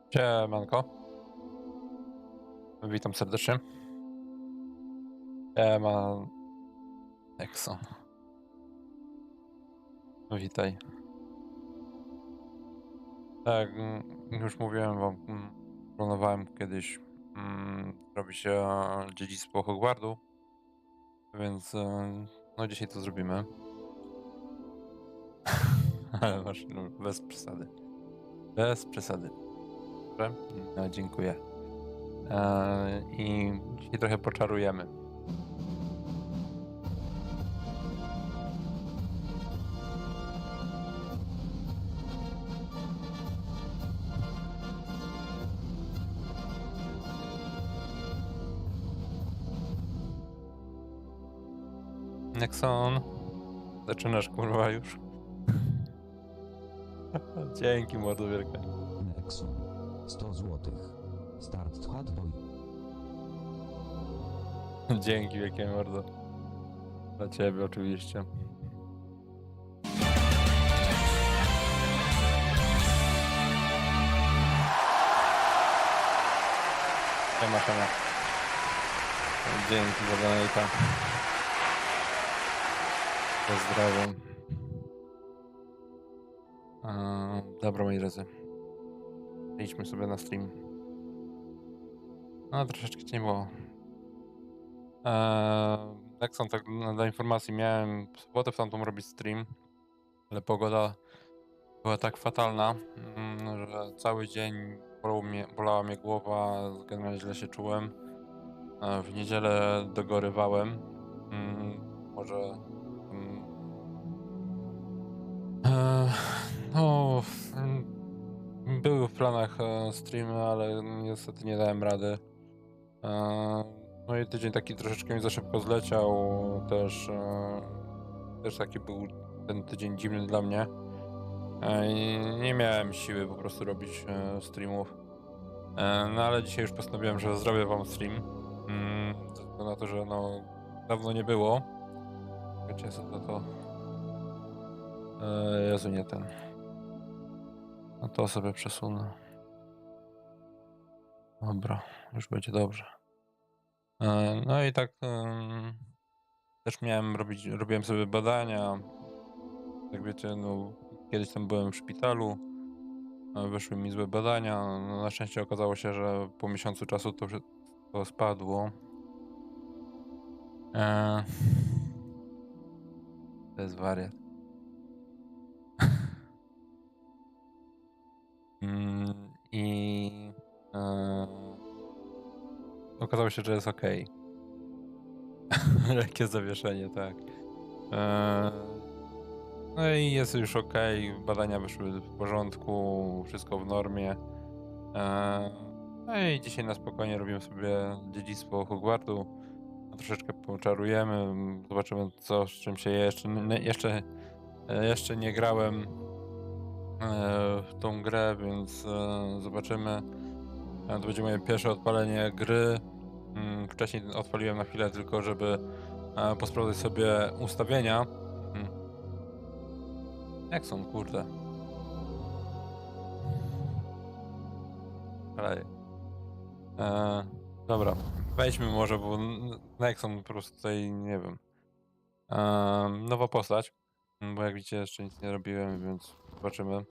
Siemanko, witam serdecznie. Siema, Exo. Witaj. Tak, już mówiłem wam, planowałem kiedyś robić dziedzictwo Hogwartu, więc no dzisiaj to zrobimy. Ale masz, no, bez przesady. Bez przesady. Dobrze? No, dziękuję. I dzisiaj trochę poczarujemy. Nexon, zaczynasz kurwa już. Dzięki mordo wielkie. Nexon 100 zł. Start Hotboy. Dzięki wielkie mordo. Dla ciebie oczywiście. Siema. Dzięki za donata. Pozdrawiam. Dobra moi drodzy. Idźmy sobie na stream. No troszeczkę cię nie było. Jak są tak dla informacji, miałem w sobotę w tamtą robić stream, ale pogoda była tak fatalna, że cały dzień bolała mnie głowa, generalnie źle się czułem. W niedzielę dogorywałem. Może no, były w planach streamy, ale niestety nie dałem rady. No i tydzień taki troszeczkę mi za szybko zleciał, też taki był ten tydzień dziwny dla mnie. I nie miałem siły po prostu robić streamów. No ale dzisiaj już postanowiłem, że zrobię wam stream. Ze względu na to, że no dawno nie było. Czekajcie sobie to. Jezu, nie ten. No to sobie przesunę. Dobra, już będzie dobrze. No i tak też robiłem sobie badania. Jak wiecie, no kiedyś tam byłem w szpitalu. Wyszły mi złe badania. No, na szczęście okazało się, że po miesiącu czasu to spadło. To jest wariat. I okazało się, że jest ok. Lekkie zawieszenie, tak. No i jest już ok. Badania wyszły w porządku, wszystko w normie. No i dzisiaj na spokojnie robimy sobie dziedzictwo Hogwartu. Troszeczkę poczarujemy, zobaczymy z czym się je. Jeszcze nie grałem w tą grę, więc zobaczymy. To będzie moje pierwsze odpalenie gry. Wcześniej odpaliłem na chwilę tylko, żeby posprawdzać sobie ustawienia. Jak są, kurde. Ale... dobra, wejdźmy może, bo Nexon po prostu tutaj, nie wiem. Nowa postać, bo jak widzicie jeszcze nic nie robiłem, więc zobaczymy.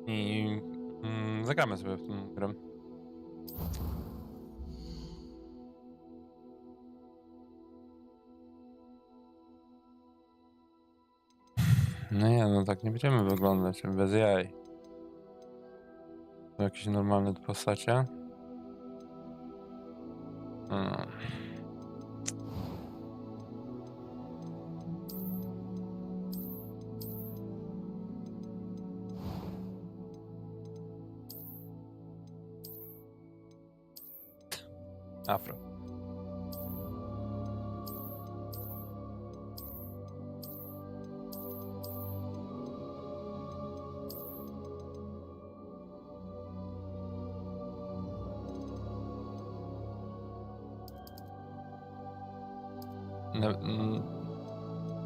I zagramy sobie w tę grę. No nie, no tak nie będziemy wyglądać bez jaj. To jakieś normalne postacie. Afro.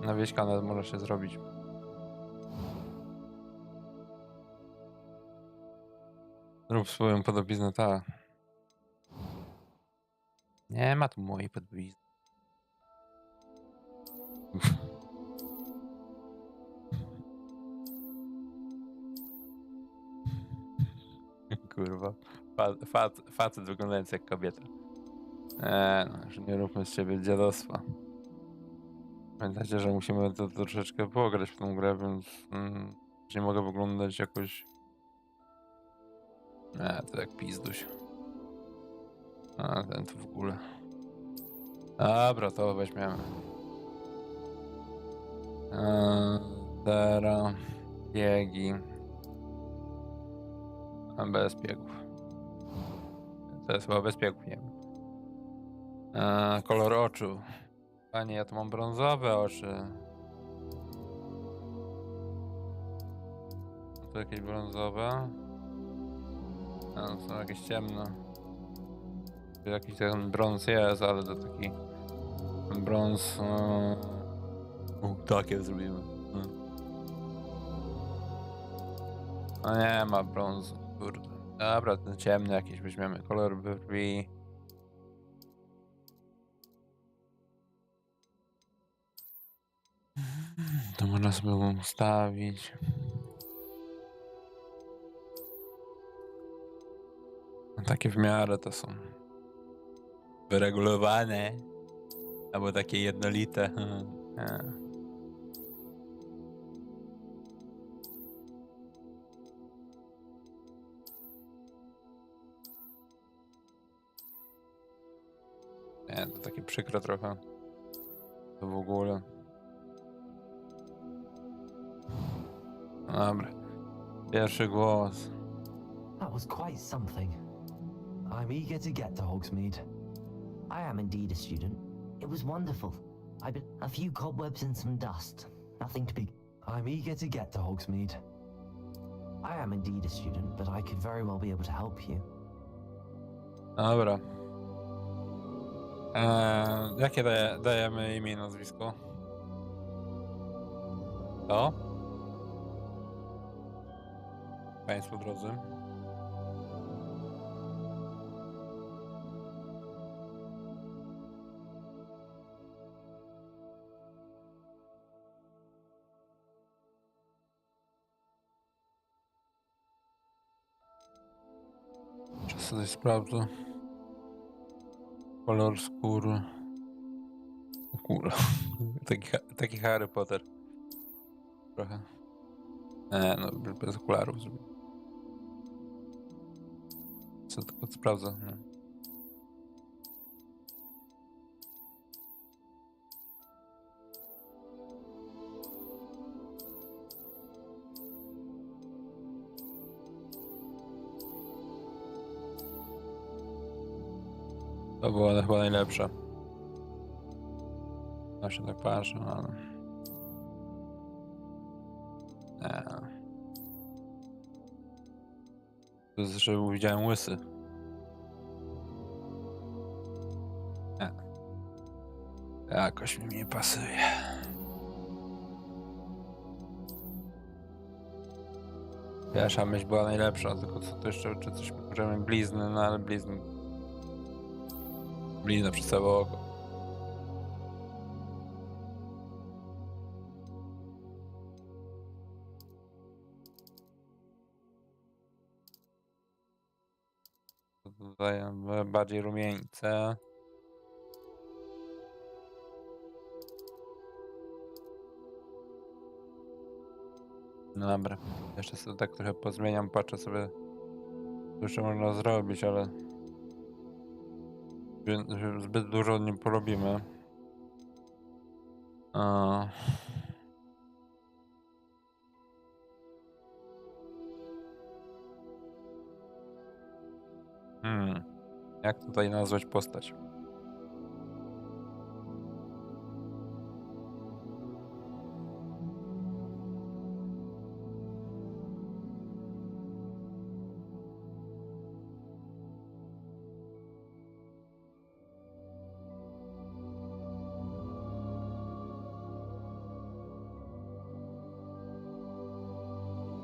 na wieś kanał może się zrobić. Rób swoją podobiznę, tak. Nie ma tu mojej podobizny. Kurwa. Facet wyglądający jak kobieta. No, że nie róbmy z siebie dziadostwa. Pamiętajcie, że musimy to troszeczkę pograć w tą grę, więc nie mogę wyglądać jakoś... to jak pizduś. A ten to w ogóle. Dobra, to weźmiemy. Teraz biegi. Bez biegów. To jest chyba bez biegów, nie wiem. Kolor oczu. Panie, ja tu mam brązowe oczy. Tu jakieś brązowe. Są jakieś ciemne. Tu jakiś ten brąz jest, ale to taki brąz. Takie zrobimy. No nie ma brązu, kurde. Dobra, ten ciemny jakiś weźmiemy. Kolor brwi. To można sobie ustawić. No, takie w miarę to są wyregulowane. Albo takie jednolite. Nie, to takie przykre trochę. To w ogóle. Dobra. Pierwszy głos. That was quite something. I'm eager to get to Hogsmeade. I am indeed a student. It was wonderful. I've been a few cobwebs and some dust. Nothing to be. I'm eager to get to Hogsmeade. I am indeed a student, but I could very well be able to help you. Dobra. Jakie dajemy imię i nazwisko? To? Państwo drodzy. Czy sobie sprawdzę? Kolor skóry. O kurwa. Taki Harry Potter. Trochę. No bez okularów zrobię. Co tylko sprawdzę. Nie. To było chyba najlepsze. Ja się tak patrzę, ale... Nie. To jest, że widziałem łysy. Nie. Jakoś mi nie pasuje. Pierwsza myśl była najlepsza, tylko co to jeszcze, czy coś możemy blizny, no ale blizny... Blizna przez całe oko. Tutaj bardziej rumieńce. No dobra, jeszcze sobie tak trochę pozmieniam, patrzę sobie, co jeszcze można zrobić, ale zbyt dużo nie porobimy. Jak tutaj nazwać postać?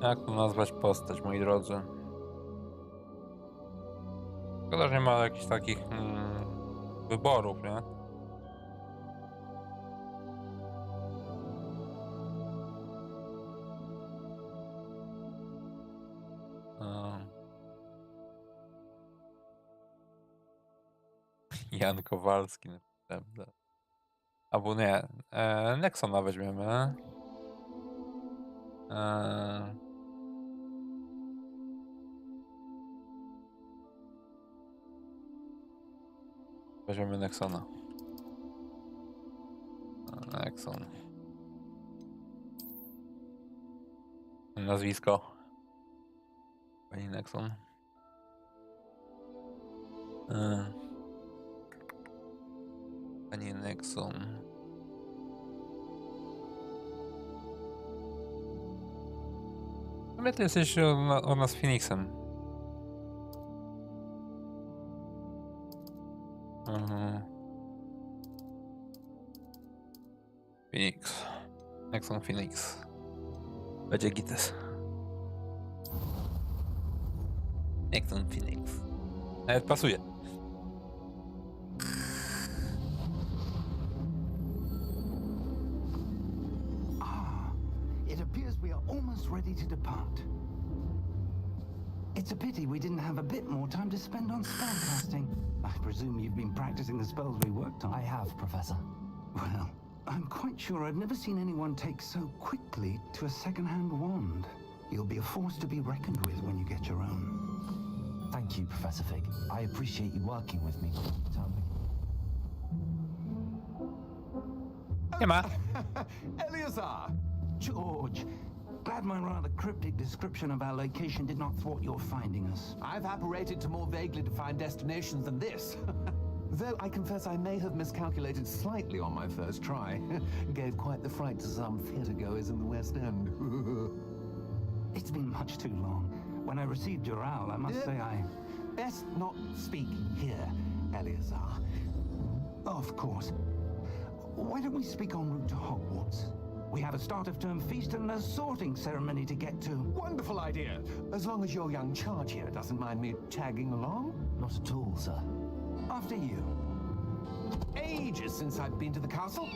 Jak tu nazwać postać, moi drodzy? Szkoda, że nie ma jakichś takich wyborów, nie? Jan Kowalski. Albo nie. Nexona weźmiemy. Weźmiemy Nexona. Nexon. Nazwisko. Pani Nexon. Pani Nexon. My ty jesteś o nas Phoenixem. Phoenix. Nexon Phoenix. Będzie gites. Nexon Phoenix. Nawet pasuje. It appears we are almost ready to depart. It's a pity we didn't have a bit more time to spend on spellcasting. I presume you've been practicing the spells we worked on. I have, Professor. Well, I'm quite sure I've never seen anyone take so quickly to a second-hand wand. You'll be a force to be reckoned with when you get your own. Thank you, Professor Fig. I appreciate you working with me. Nie ma. Eleazar! George, glad my rather cryptic description of our location did not thwart your finding us. I've apparated to more vaguely defined destinations than this. Though I confess I may have miscalculated slightly on my first try. Gave quite the fright to some theatre-goers in the West End. It's been much too long. When I received your owl, I must say I... Best not speak here, Eleazar. Of course. Why don't we speak en route to Hogwarts? We have a start-of-term feast and a sorting ceremony to get to. Wonderful idea. As long as your young charge here doesn't mind me tagging along. Not at all, sir. After you. Ages since I've been to the castle.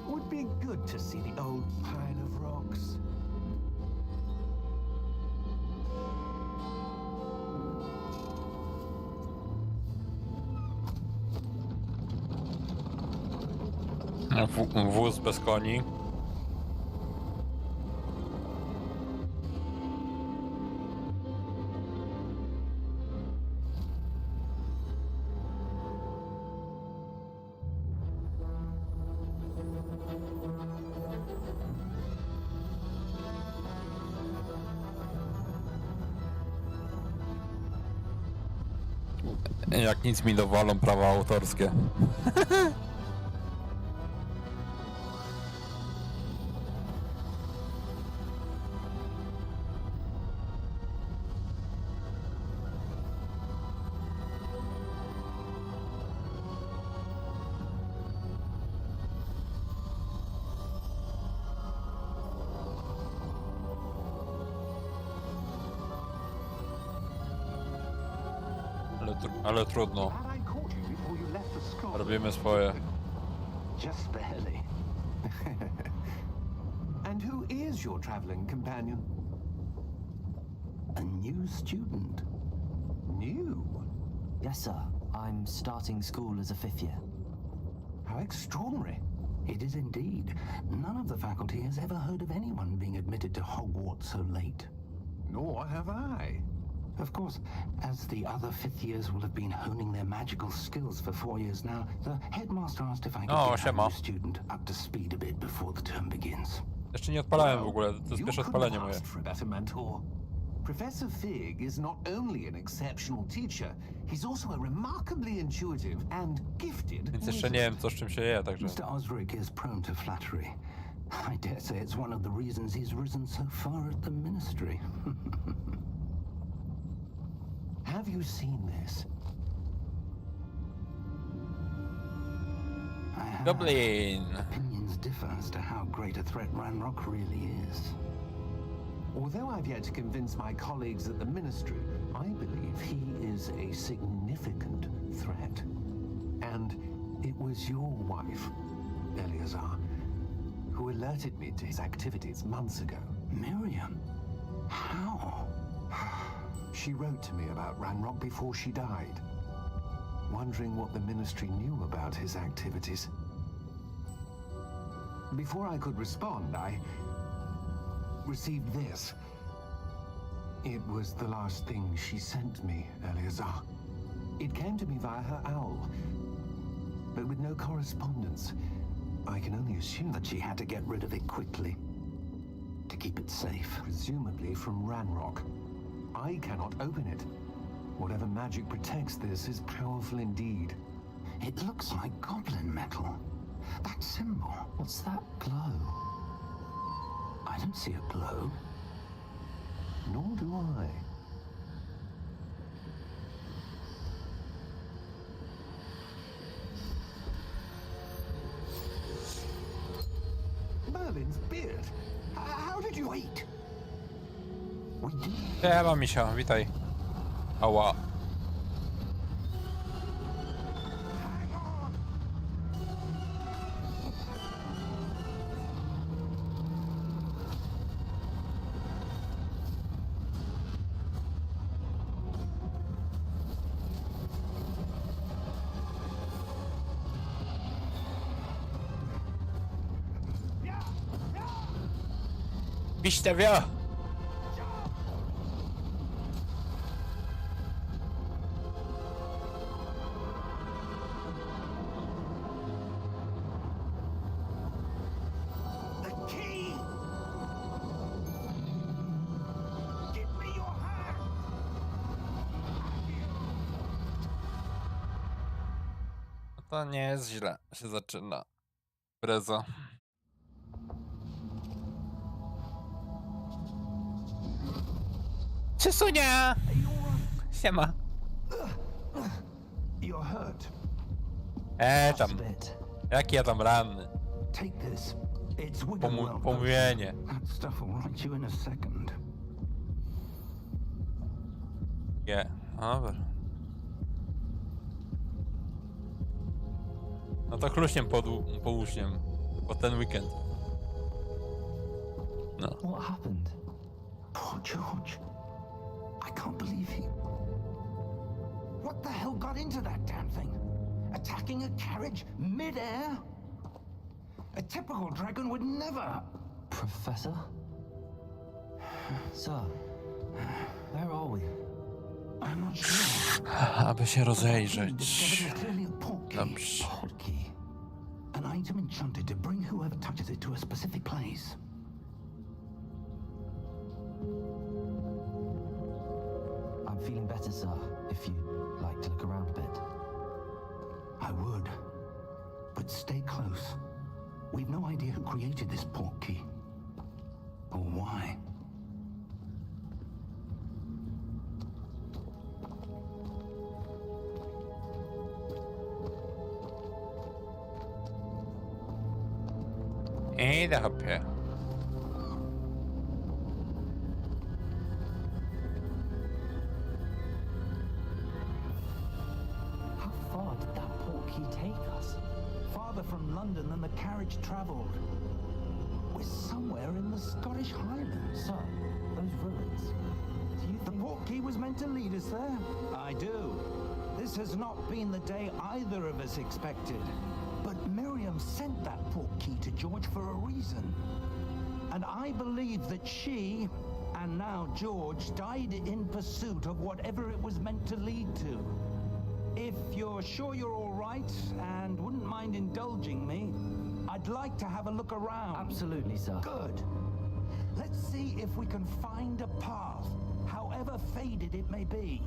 Would be good to see the old pile of rocks. Wóz bez koni. Jak nic mi dowalą prawa autorskie. Ale trudno. Glad I caught you before you left for school. Robimy swoje. Just barely. And who is your traveling companion? A new student. New? Yes, sir. I'm starting school as a 5th year. How extraordinary. It is indeed. None of the faculty has ever heard of anyone being admitted to Hogwarts so late. Nor have I. Of course, as the other 5th years will have been honing their magical skills for 4 years now, the headmaster asked if I could O, get our siema. new student up to speed a bit before the term begins. Jeszcze nie odpalałem w ogóle, to jest You pierwsze couldn't odpalenie have moje. asked for a better mentor. Professor Fig is not only an exceptional teacher, he's also a remarkably intuitive and gifted Więc jeszcze nie wiem co z czym się je, także... Mr. Osric is prone to flattery. I dare say it's one of the reasons he's risen so far at the ministry. Have you seen this? I have. Goblin! Opinions differ as to how great a threat Ranrock really is. Although I've yet to convince my colleagues at the ministry, I believe he is a significant threat. And it was your wife, Eleazar, who alerted me to his activities months ago. Miriam? How? She wrote to me about Ranrock before she died, wondering what the ministry knew about his activities. Before I could respond, I received this. It was the last thing she sent me, Eleazar. It came to me via her owl, but with no correspondence. I can only assume That she had to get rid of it quickly to keep it safe. presumably from Ranrock. I cannot open it. Whatever magic protects this is powerful indeed. It looks like goblin metal. That symbol. What's that glow? I don't see a glow. Nor do I. Merlin's beard. How did you Wait. We did. Siema, misio, witaj. Ała. Biście wie! The key! Give me your hand! To nie jest źle, się zaczyna. Impreza. Czysunia! Siema. You're hurt. Tam. Just a bit. Jaki ja tam ranny? Take this. It's Wiggenweld. Pomówienie. That stuff will right you in a second. Nie, dobra. No to chluśniem po uśniem. Po ten weekend. No. What happened? Poor George. I can't believe he... What the hell got into that damn thing? Attacking a carriage mid-air? A typical dragon would never... Professor? Sir, where are we? I'm not sure. Aby się Discovered rozejrzeć. was clearly a portkey. Dobrze. Portkey. An item enchanted to bring whoever touches it to a specific place. I'm feeling better, sir, if you'd like to look around a bit. I would. But stay close. We've no idea who created this portkey. Or why. Idę, hopie. How far did that portkey take us? Farther from London than the carriage travelled. We're somewhere in the Scottish Highlands. Sir, those ruins. Do you The think... portkey was meant to lead us there? I do. This has not been the day either of us expected. But Miriam sent that portkey to George for a reason. And I believe that she, and now George, died in pursuit of whatever it was meant to lead to. If you're sure you're all right and wouldn't mind indulging me, I'd like to have a look around. Absolutely, sir. Good. Let's see if we can find a path, however faded it may be.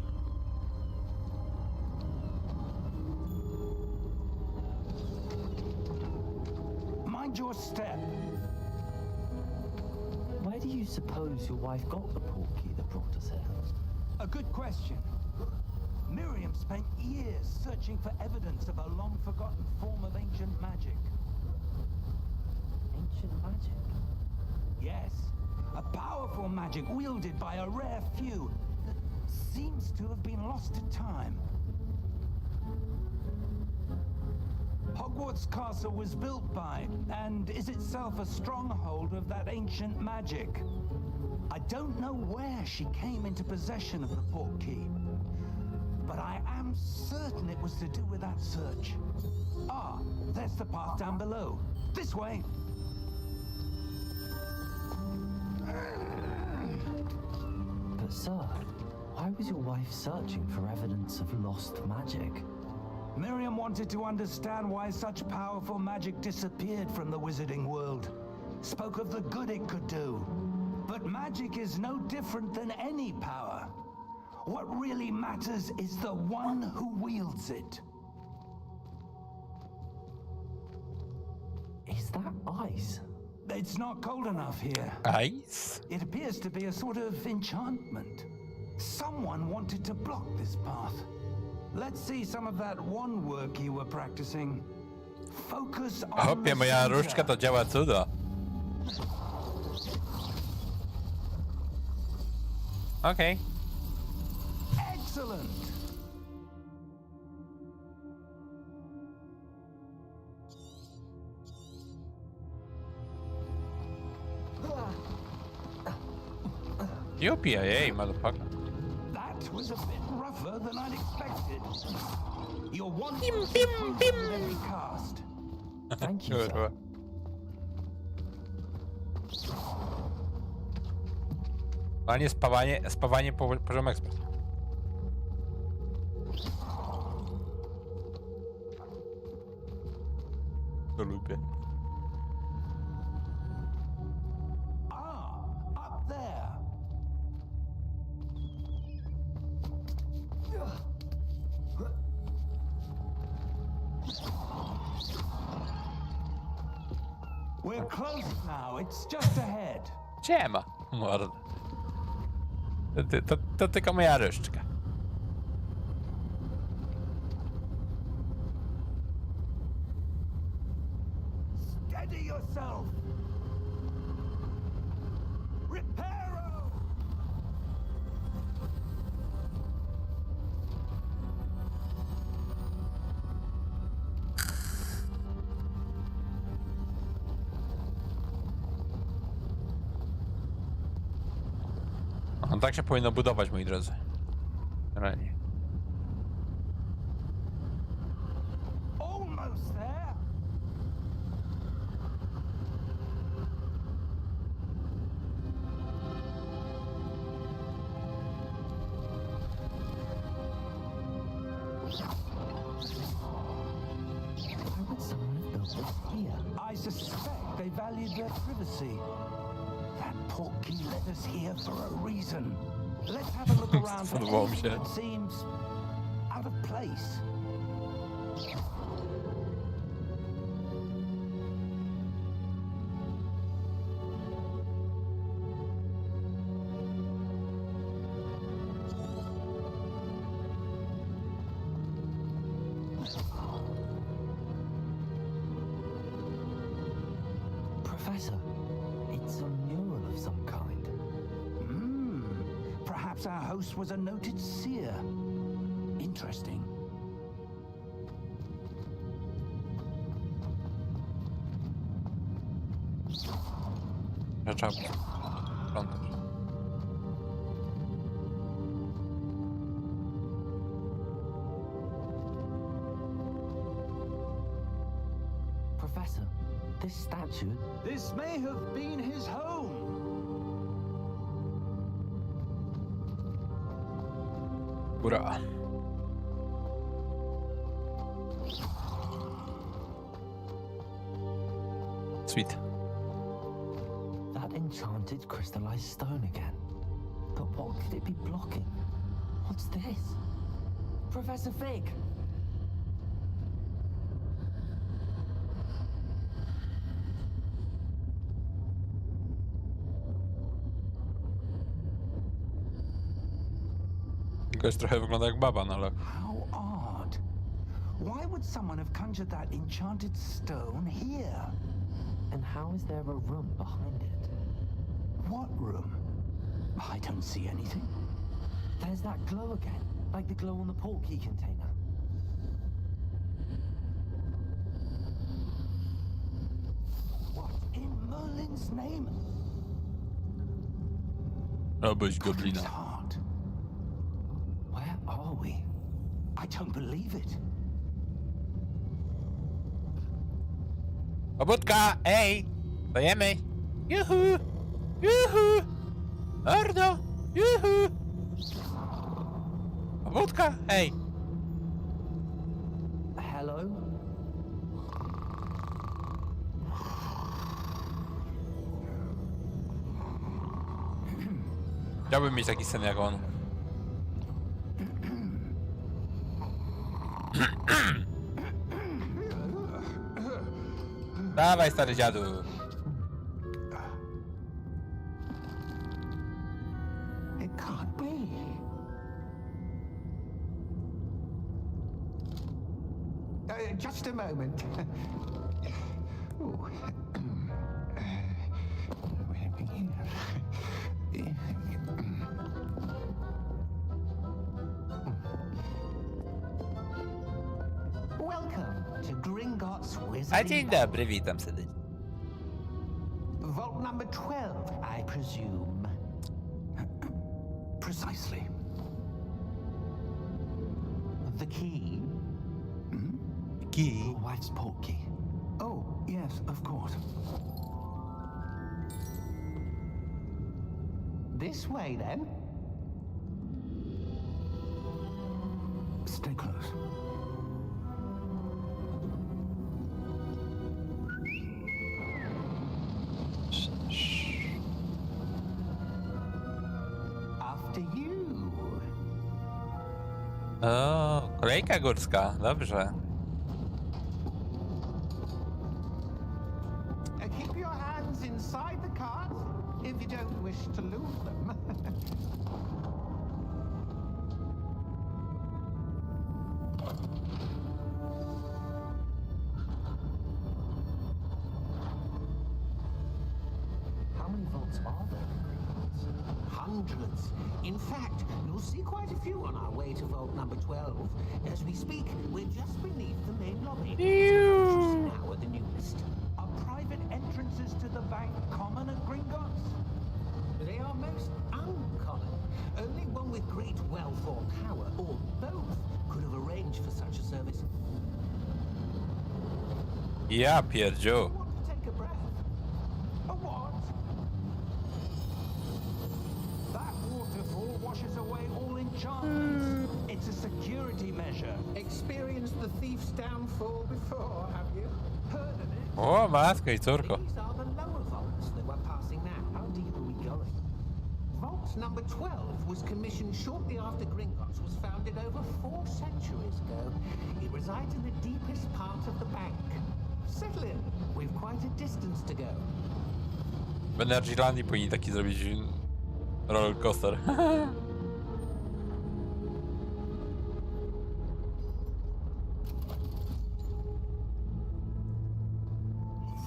Mind your step. Where do you suppose your wife got the portkey that brought us here? A good question. Miriam spent years searching for evidence of a long-forgotten form of ancient magic. Ancient magic? Yes, a powerful magic wielded by a rare few that seems to have been lost to time. Hogwarts Castle was built by, and is itself a stronghold of that ancient magic. I don't know where she came into possession of the portkey, but I am certain it was to do with that search. Ah, there's the path down below. This way. But sir, why was your wife searching for evidence of lost magic? Miriam wanted to understand why such powerful magic disappeared from the wizarding world. Spoke of the good it could do. But magic is no different than any power. What really matters is the one who wields it. Is that ice? It's not cold enough here. Ice? It appears to be a sort of enchantment. Someone wanted to block this path. Let's see some of that one work you were practicing. Focus on Hopie, the moja center. różdżka to działa cudo. Okej. Excellent. Yippee, motherfucker. That was a bit rougher than I'd expected. Your one with every cast. Thank you, sir. Kurwa. Panie, spawanie poziom ekspert. To lubię. Ah, up there. We're close now. It's just ahead. Siema, mordo. To tylko moja różdżka. Steady yourself. Reparo. No, tak się powinno budować, moi drodzy. Realnie. Almost there. Why would someone have built this here? I suspect they valued their privacy. That portkey led us here for a reason. Let's have a look around for Podobało mi anything się. that seems out of place. Professor, it's a mural of some kind. Perhaps our host was a noted seer. Interesting. Trzeba sprzątać. Professor, this statue... This may have been his home. Góra. Sweet. That enchanted crystallized stone again. But what could it be blocking? What's this? Professor Fig! Gość trochę wygląda jak baba, no ale... How odd. Why would someone have conjured that enchanted stone here? And how is there a room behind it? What room? I don't see anything. There's that glow again, like the glow on the portkey container. What in Merlin's name? Obyś Godwin's goblina. heart. Where are we? I don't believe it. Pobudka! Ej! Stajemy! Juhu! Juhu! Ordo! Juhu! Pobudka! Ej! Hello? Chciałbym mieć taki sen jak on. Dawaj, stary dziadu. It can't be. Just a moment. Ooh. Welcome to Gringotts A Wizarding dzień Bank. dobry, witam serdecznie. Vault number 12, I presume. Precisely. The key? Kij. My wife's portkey. Oh, yes, of course. This way, then. Stay close. After you. O, kolejka górska, dobrze. Keep your hands inside the cart if you don't wish to lose them. How many vaults are there in Gringotts? Hundreds. In fact, you'll see quite a few on our way to vault number 12. As we speak, we're just beneath the main lobby. Now at the newest. Are private entrances to the bank common at Gringotts? They are most uncommon. Only one with great wealth or power, or both, could have arranged for such a service. Ja pierdziu. Want to take a breath? A what? That waterfall washes away all enchantments. It's a security measure. Experienced the thief's downfall before, have you? Heard of it? O, matko i córko. These are the lower vaults that we're passing now. How deep are we going? Vault number 12 was commissioned shortly after Gringotts was founded over 4 centuries ago. It resides in the deepest part of the bank. Settle in. We've quite a distance to go. W Energylandii powinni taki zrobić roller coaster.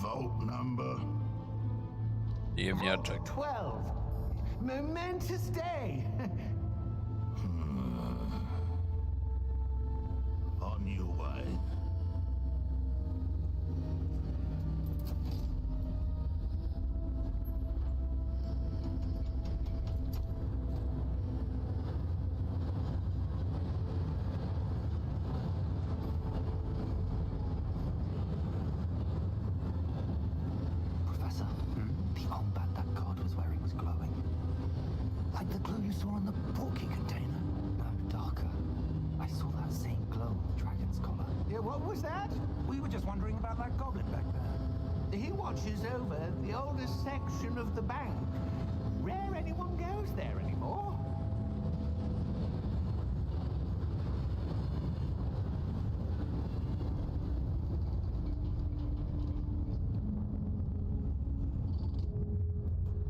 Vault number. Jemniaczek. 12. Momentous day. On your way. Professor, the armband that guard was wearing was glowing. Like the glow you saw on the portkey container. No, darker. I saw that same glow on the dragon's collar. Yeah, what was that? We were just wondering about that goblin back there. He watches over the oldest section of the bank. Rare anyone goes there anymore.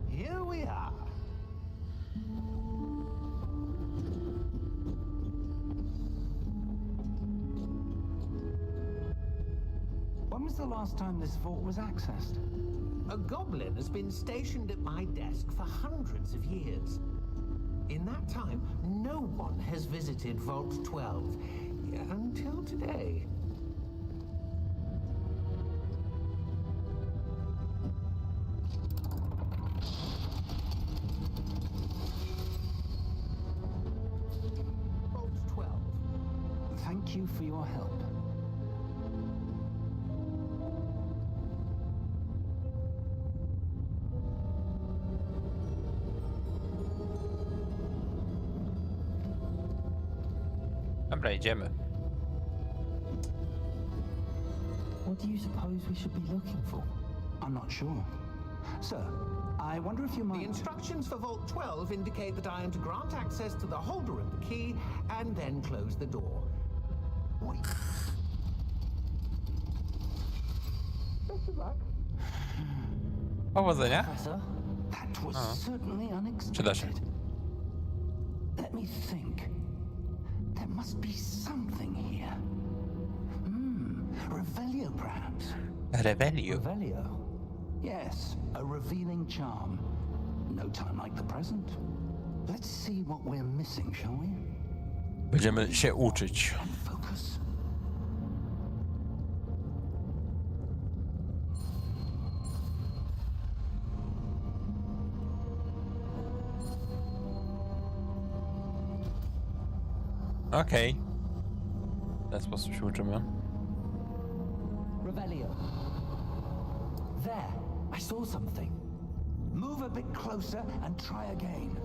Here we are. When was the last time this vault was accessed? A goblin has been stationed at my desk for hundreds of years. In that time, no one has visited Vault 12 until today. Vault 12. Thank you for your help. Dobra, idziemy. What do you suppose we should be looking for? I'm not sure. Sir, I wonder if you The might... instructions for Vault 12 indicate that I am to grant access to the holder of the key and then close the door. Wait. Best of luck. Powodzenia. Professor? That was Uh-huh. certainly Przyda się. unexpected. Let me think. There must be something here. Revelio, perhaps. Rebellion. Revelio? Yes, a revealing charm. No time like the present. Let's see what we're missing, shall we? Będziemy się uczyć. And focus. Okej. W ten sposób się uczymy. Revelio. There, I saw something. Move a bit closer and try again.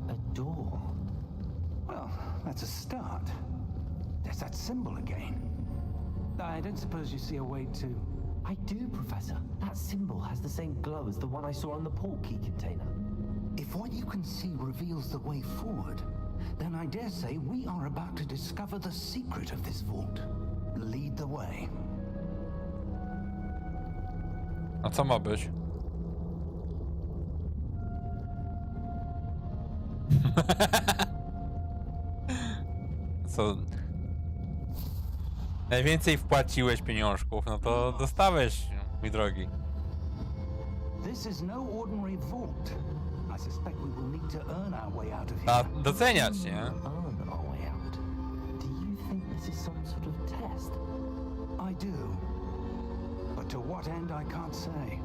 A door. Well, that's a start. There's that symbol again. I don't suppose you see a way to... I do, Professor. That symbol has the same glow as the one I saw on the port key container. If what you can see reveals the way forward, then I dare say we are about to discover the secret of this vault. Lead the way. A co ma być? Co? Najwięcej wpłaciłeś pieniążków, no to dostałeś, mój drogi. This is no ordinary vault. I suspect we will need to earn our way out of A here. doceniać, nie? Earn our way out. Do you think this is some sort of test? I do. But to what end, I can't say.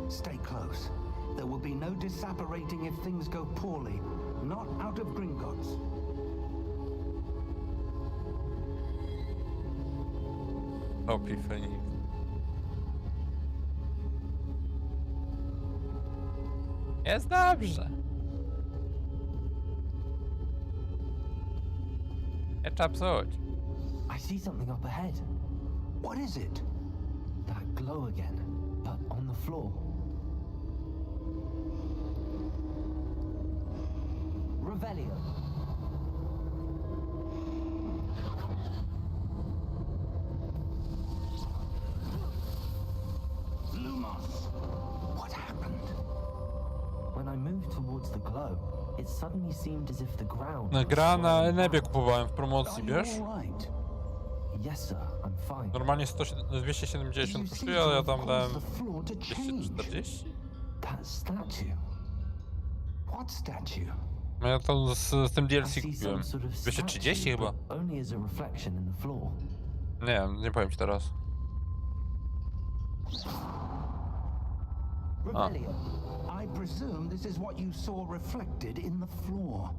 Stay close. There will be no disapparating if things go poorly. Not out of Gringotts. Topi Fenix. Jest dobrze. Ketchup suć. I see something up ahead. What is it? That glow again, but on the floor. Revelio. Lumos! What happened? When I moved towards the glow, it suddenly seemed as if the ground was Gra na swirling Enebie back. kupowałem w promocji, Are you wiesz? all right? Yes, sir, I'm fine. Normalnie 270 kosztuje, ale ja tam dałem 240. That statue. What statue? No ja to z tym I DLC see kupiłem. some sort of 230 statue, chyba. but only as a reflection in the floor. Nie powiem ci teraz. Revelio. I presume this is what you saw reflected in the floor.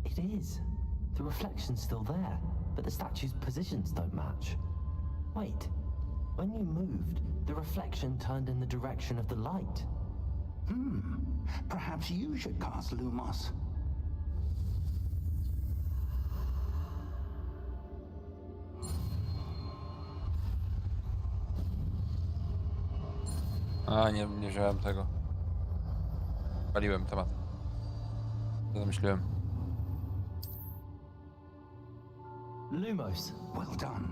It is. The reflection's still there, but the statue's positions don't match. Wait. When you moved, the reflection turned in the direction of the light. Perhaps you should cast Lumos. A, nie wziąłem tego. Paliłem temat. Co zamyśliłem? Lumos. Well done.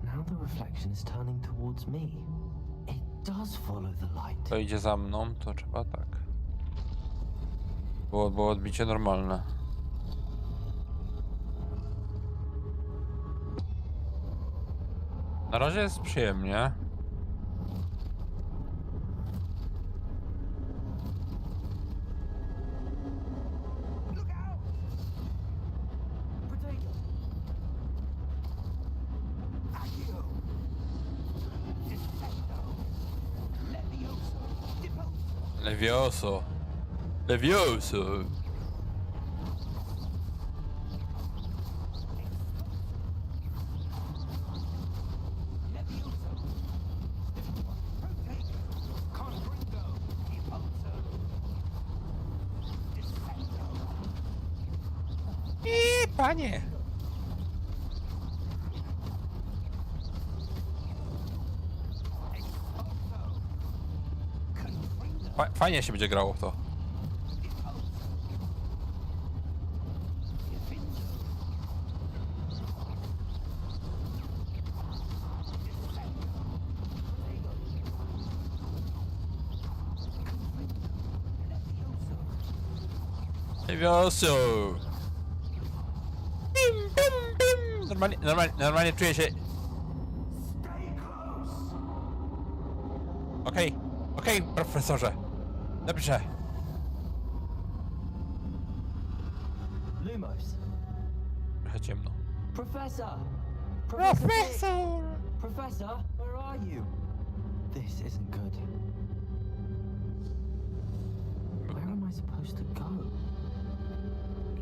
Now the reflection is turning towards me. It does follow the light. To idzie za mną, to trzeba tak. Było odbicie normalne. Na razie jest przyjemnie. Levioso. Levioso. Panie! Fajnie się będzie grało w to. Levioso! Normalnie czuję się... Okej, profesorze. Dobrze. Lumos. Trochę ciemno. Professor! Professor! Professor, where are you? This isn't good. Where am I supposed to go?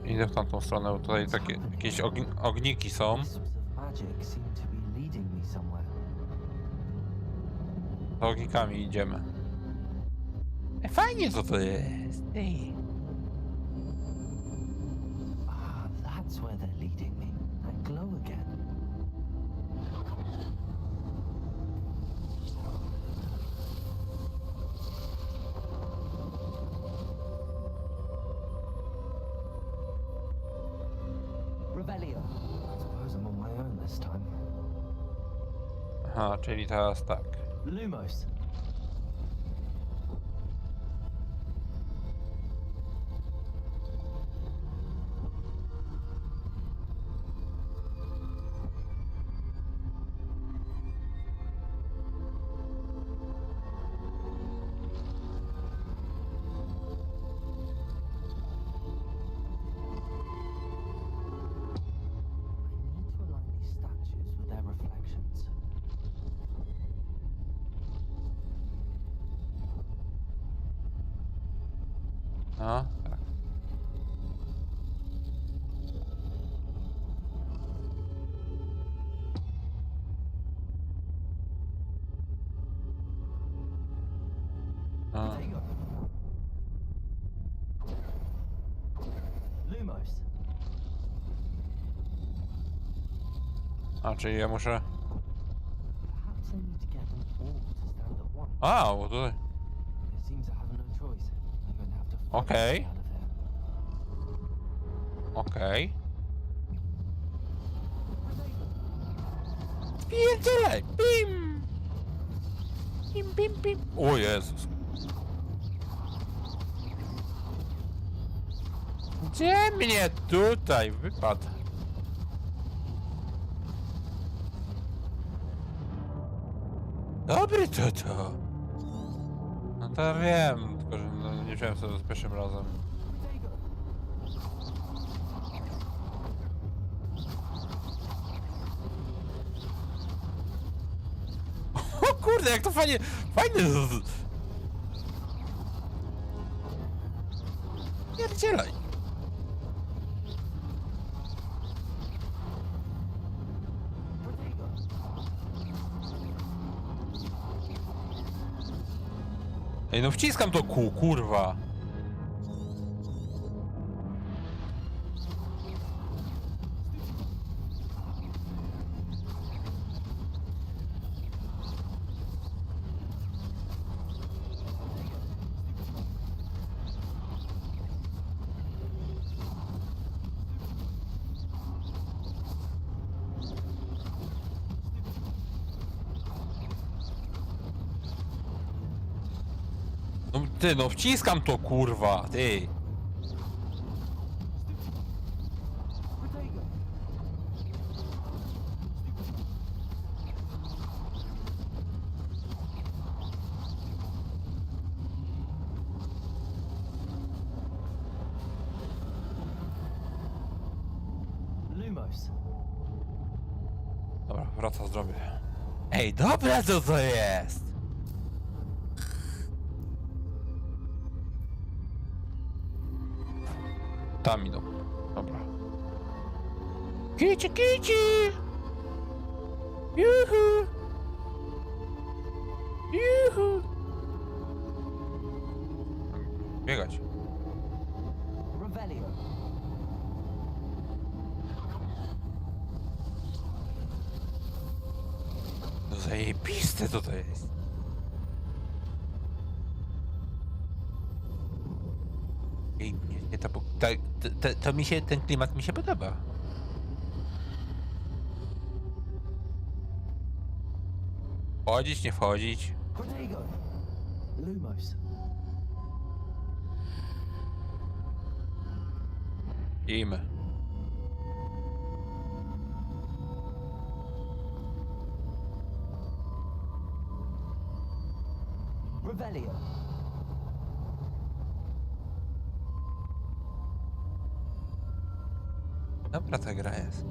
Idę w tamtą stronę, bo tutaj takie jakieś ogniki są. Wisps of magic seem to be leading me somewhere. Z ognikami idziemy. Fajnie co to jest. Ej. Ah, that's where they're leading me. That glow again. Rebellion. I suppose I'm on my own this time. Aha, czyli teraz tak. Lumos. No, tak. No. Lumos. A, czyli ja muszę... Perhaps I need to get them all to stand at once. A, bo tutaj... It seems I have no choice. I'm going to have to fight Okay. my way out of here. Okej. Spierdzielaj! Pim! Pim, pim, pim. O Jezus. Gdzie mnie tutaj wypadł? Dobry to. No to wiem, tylko że no, nie wziąłem sobie za pierwszym razem. O kurde, jak to fajnie! Fajnie! Pierdzielaj! Ej, no wciskam to kół, kurwa! No ty, no wciskam to, kurwa, ty! wraca zdrowie. Ej, dobra, co to jest? Tam idą. Dobra. Kici, kici! Juhu! Juhu! Biegać. Revelio. To zajebiste to jest. Ej, nie, to mi się, ten klimat mi się podoba. Wchodzić, nie wchodzić. Protego. Lumos. Idziemy. Revelio. Dobra ta gra jest.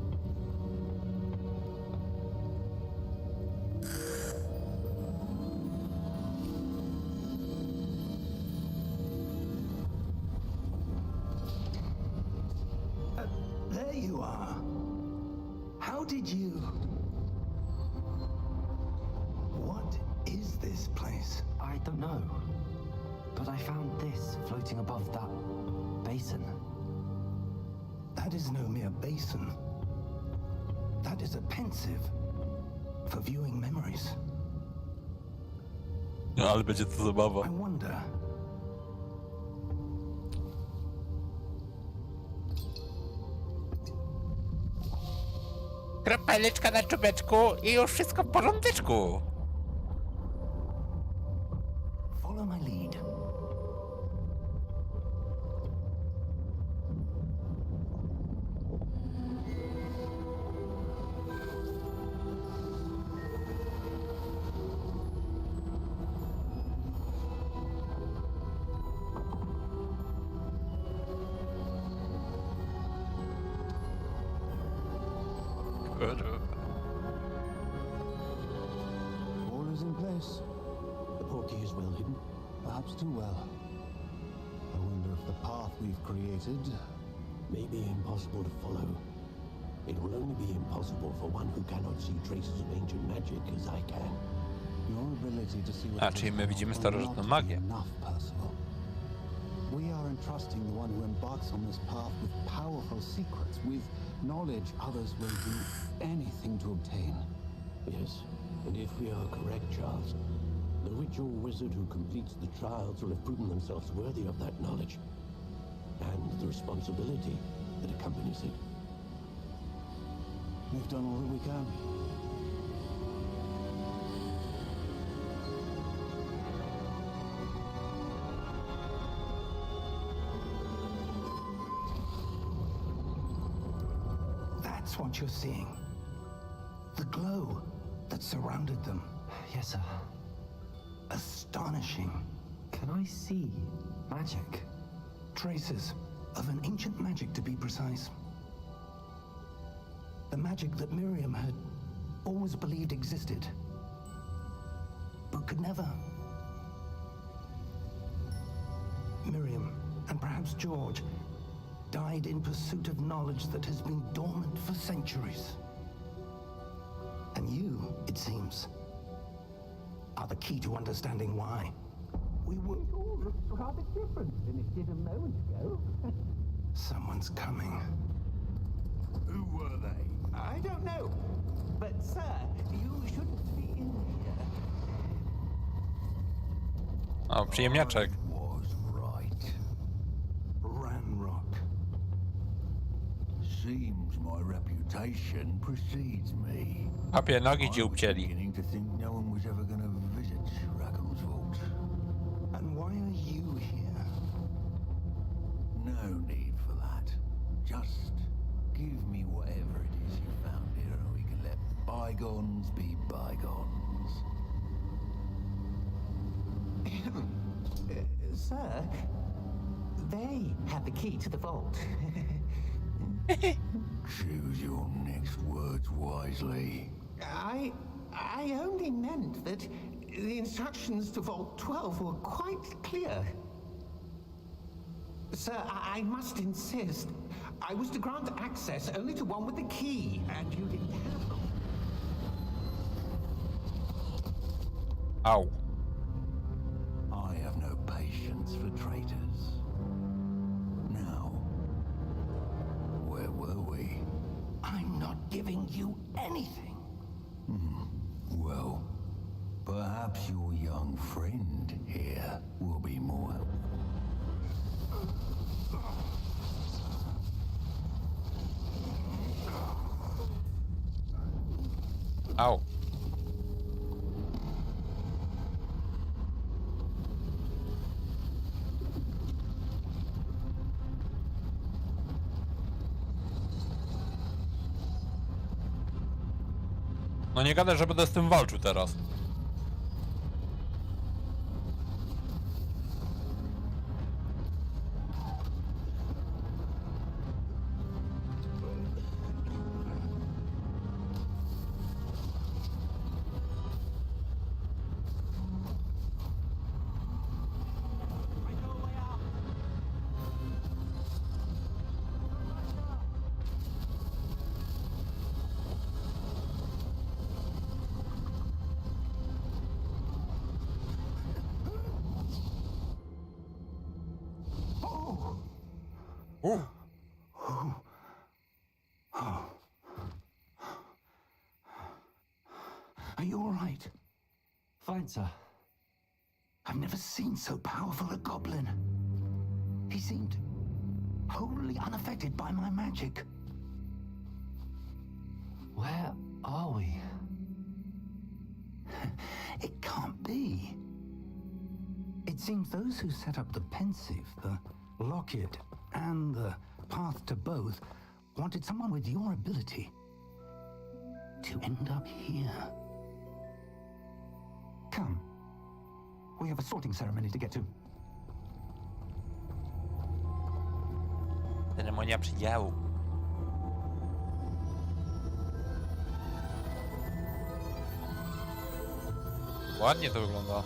There you are. How did you... What is this place? I don't know. But I found this floating above that basin. That is no mere basin. That is a pensive for viewing memories. No ale będzie to zabawa. I wonder... Kropeleczka na czubeczku i już wszystko w porządeczku. Follow my lead. All is in place. The portkey is well hidden, perhaps too well. I wonder if the path we've created may be impossible to follow. It will only be impossible for one who cannot see traces of ancient magic as I can. Your ability to see what czyli my widzimy starożytną magię. enough personal. We are entrusting the one who embarks on this path with powerful secrets, with knowledge others will do anything to obtain. Yes, and if we are correct, Charles, the witch or wizard who completes the trials will have proven themselves worthy of that knowledge and the responsibility that accompanies it. We've done all that we can. That's what you're seeing. The glow that surrounded them. Yes, sir. Astonishing. Can I see magic? Traces of an ancient magic, to be precise. The magic that Miriam had always believed existed, but could never. Miriam, and perhaps George, died in pursuit of knowledge that has been dormant for centuries. And you, it seems, are the key to understanding why. We were all rather different than it did a moment ago. Someone's coming. Who were they? I don't know. But, sir, you shouldn't be in here. O, przyjemniaczek. Was right. Ranrock. Seems my reputation precedes me. Papie nogi ci I was ubcięli. beginning to think no one was ever going to visit Rackham's vault. And why are you here? No need for that. Just give me whatever it is you found here and we can let bygones be bygones. Sir, they have the key to the vault. Choose your next words wisely. I only meant that the instructions to Vault 12 were quite clear. Sir, I must insist. I was to grant access only to one with the key, and you didn't have them. Au. I have no patience for traitors. Now, where were we? I'm not giving you anything. Well, perhaps your young friend here will be more helpful. Au. No nie gadaj, że będę z tym walczył teraz. Are you all right? Fine, sir. I've never seen so powerful a goblin. He seemed wholly unaffected by my magic. Where are we? It can't be. It seems those who set up the pensive, the locket, and the path to both wanted someone with your ability to end up here. Come. We have a sorting ceremony to get to. Ceremonia przydziału. Ładnie to wygląda.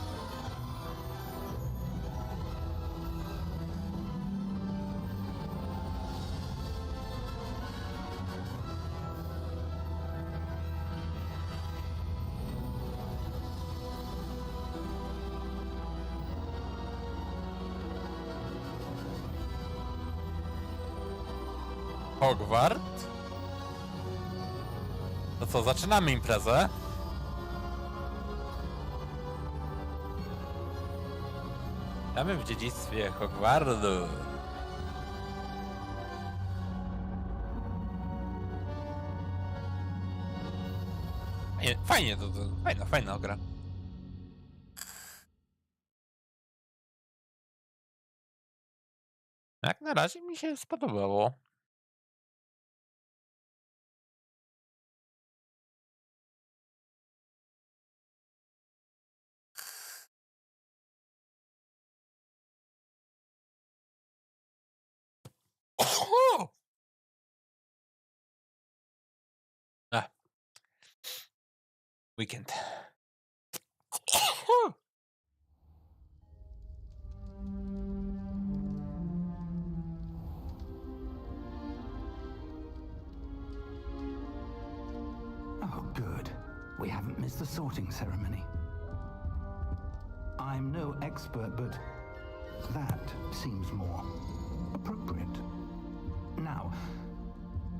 Hogwart? To co, zaczynamy imprezę? Witamy w dziedzictwie Hogwartu. Fajnie to fajna gra. Jak na razie mi się spodobało. Weekend. Oh, good. We haven't missed the sorting ceremony. I'm no expert, but that seems more appropriate. Now,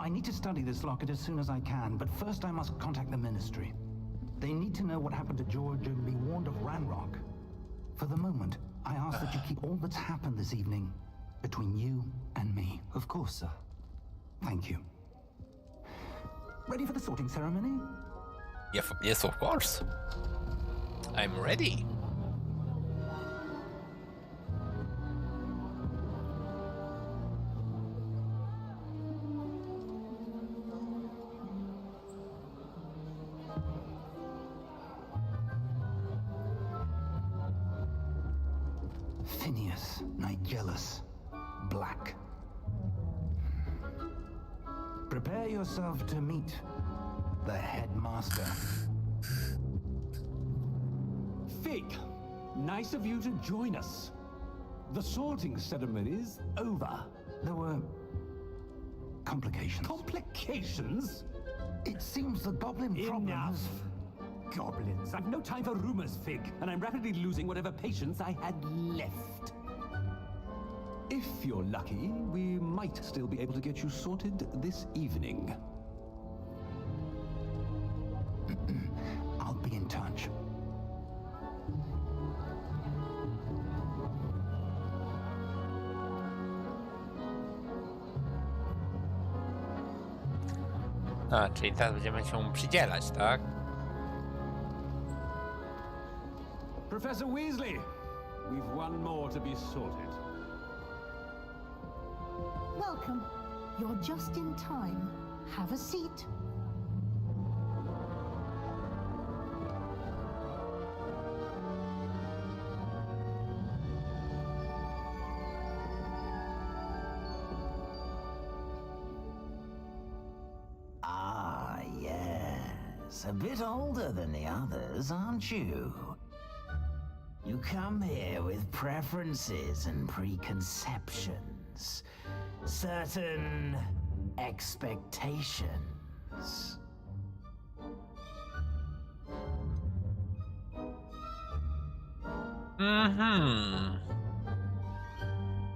I need to study this locket as soon as I can, but first I must contact the Ministry. They need to know what happened to George and be warned of Ranrock. For the moment, I ask that you keep all that's happened this evening between you and me. Of course, sir. Thank you. Ready for the sorting ceremony? Yes, of course. I'm ready. Phineas, Nigellus, Black. Prepare yourself to meet the headmaster. Fig, nice of you to join us. The sorting ceremony's over. There were complications. Complications? It seems the goblin problem Enough. has... Goblins. I've no time for rumors, Fig, and I'm rapidly losing whatever patience I had left. If you're lucky, we might still be able to get you sorted this evening. I'll be in touch. A, czyli teraz będziemy się przydzielać, tak? Professor Weasley, we've one more to be sorted. Welcome. You're just in time. Have a seat. Ah, yes. A bit older than the others, aren't you? You come here with preferences and preconceptions. Certain expectations.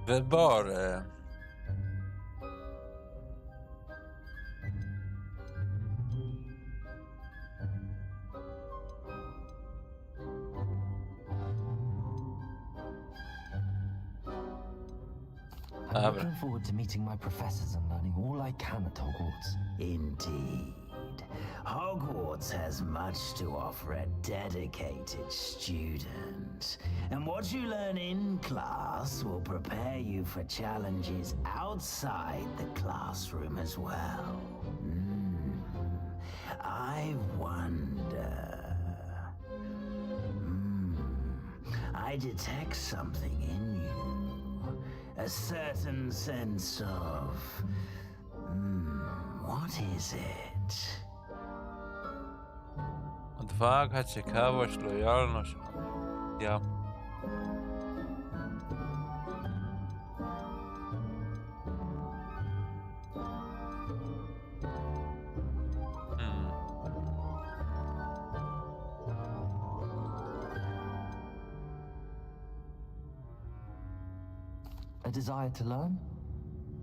Wybory. I'm looking forward to meeting my professors and learning all I can at Hogwarts. Indeed. Hogwarts has much to offer a dedicated student. And what you learn in class will prepare you for challenges outside the classroom as well. I wonder... I detect something in you. A certain sense of... what is it? Odwaga, ciekawość, lojalność. Ja. A desire to learn?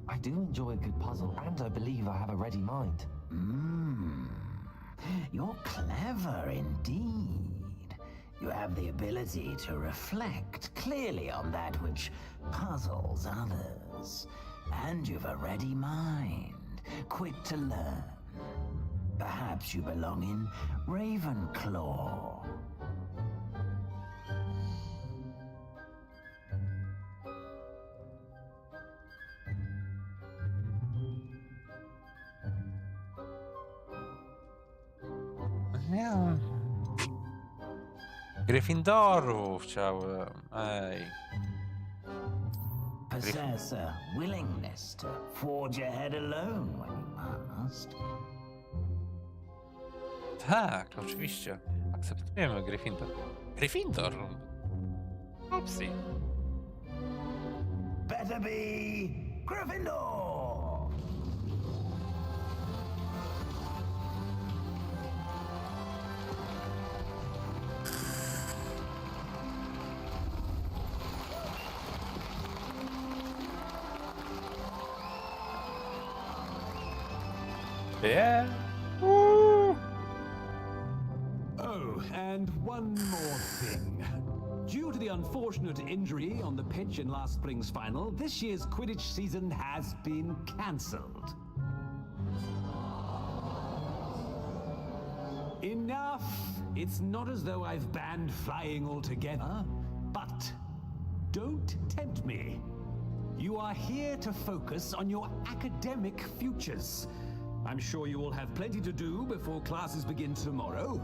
I do enjoy a good puzzle, and I believe I have a ready mind. You're clever indeed. You have the ability to reflect clearly on that which puzzles others. And you've a ready mind, quick to learn. Perhaps you belong in Ravenclaw. Nie. Gryffindoru chciałem. Ej. Possess a willingness to forge ahead alone when you must. Tak, oczywiście. Akceptujemy Gryffindor. Gryffindor? Opcji. Better be Gryffindor! Yeah. Woo. Oh, and one more thing. Due to the unfortunate injury on the pitch in last spring's final, this year's Quidditch season has been cancelled. Enough! It's not as though I've banned flying altogether, but don't tempt me. You are here to focus on your academic futures. I'm sure you will have plenty to do before classes begin tomorrow.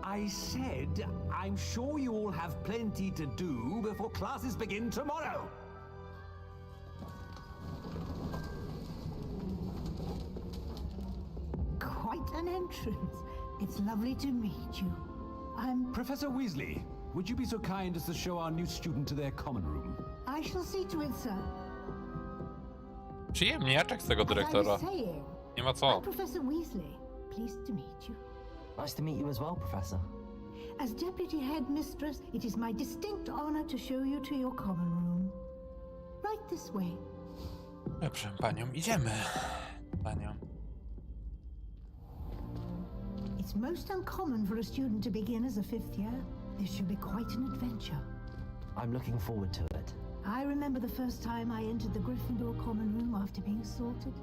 I said, I'm sure you all have plenty to do before classes begin tomorrow. an entrance. It's lovely to meet you. I'm... Professor Weasley, would you be so kind as to show our new student to their common room? I shall see to it, sir. Przyjemniaczek z tego As I dyrektora. was saying, Nie ma I'm co. Professor Weasley. Pleased to meet you. Nice to meet you as well, Professor. As Deputy Headmistress, it is my distinct honor to show you to your common room. Right this way. Dobrze, panią, idziemy. Panią. It's most uncommon for a student to begin as a fifth year. This should be quite an adventure. I'm looking forward to it. I remember the first time I entered the Gryffindor common room after being sorted.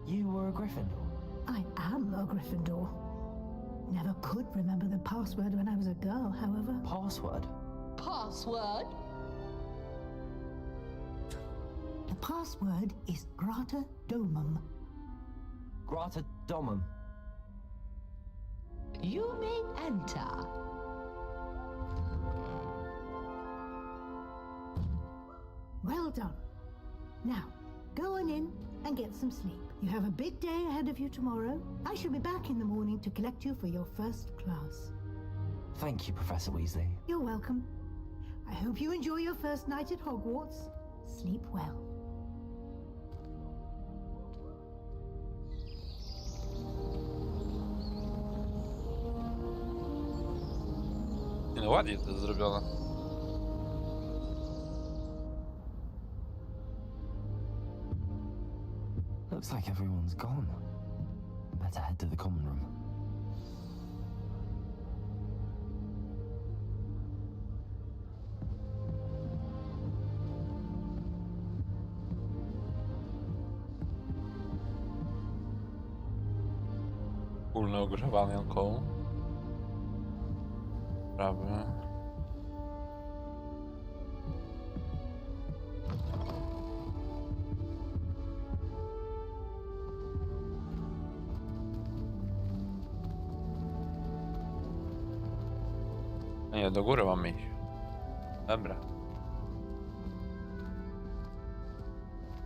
You were a Gryffindor? I am a Gryffindor. Never could remember the password when I was a girl, however. Password? Password? The password is Grata Domum. Grata Domum. You may enter. Well done. Now, go on in and get some sleep. You have a big day ahead of you tomorrow. I shall be back in the morning to collect you for your first class. Thank you, Professor Weasley. You're welcome. I hope you enjoy your first night at Hogwarts. Sleep well. Nie no, ładnie to jest zrobione. Looks like everyone's gone. Better head to the common room. Wspólne ogrzewanko. Prawie. Nie, do góry mam iść. Dobra.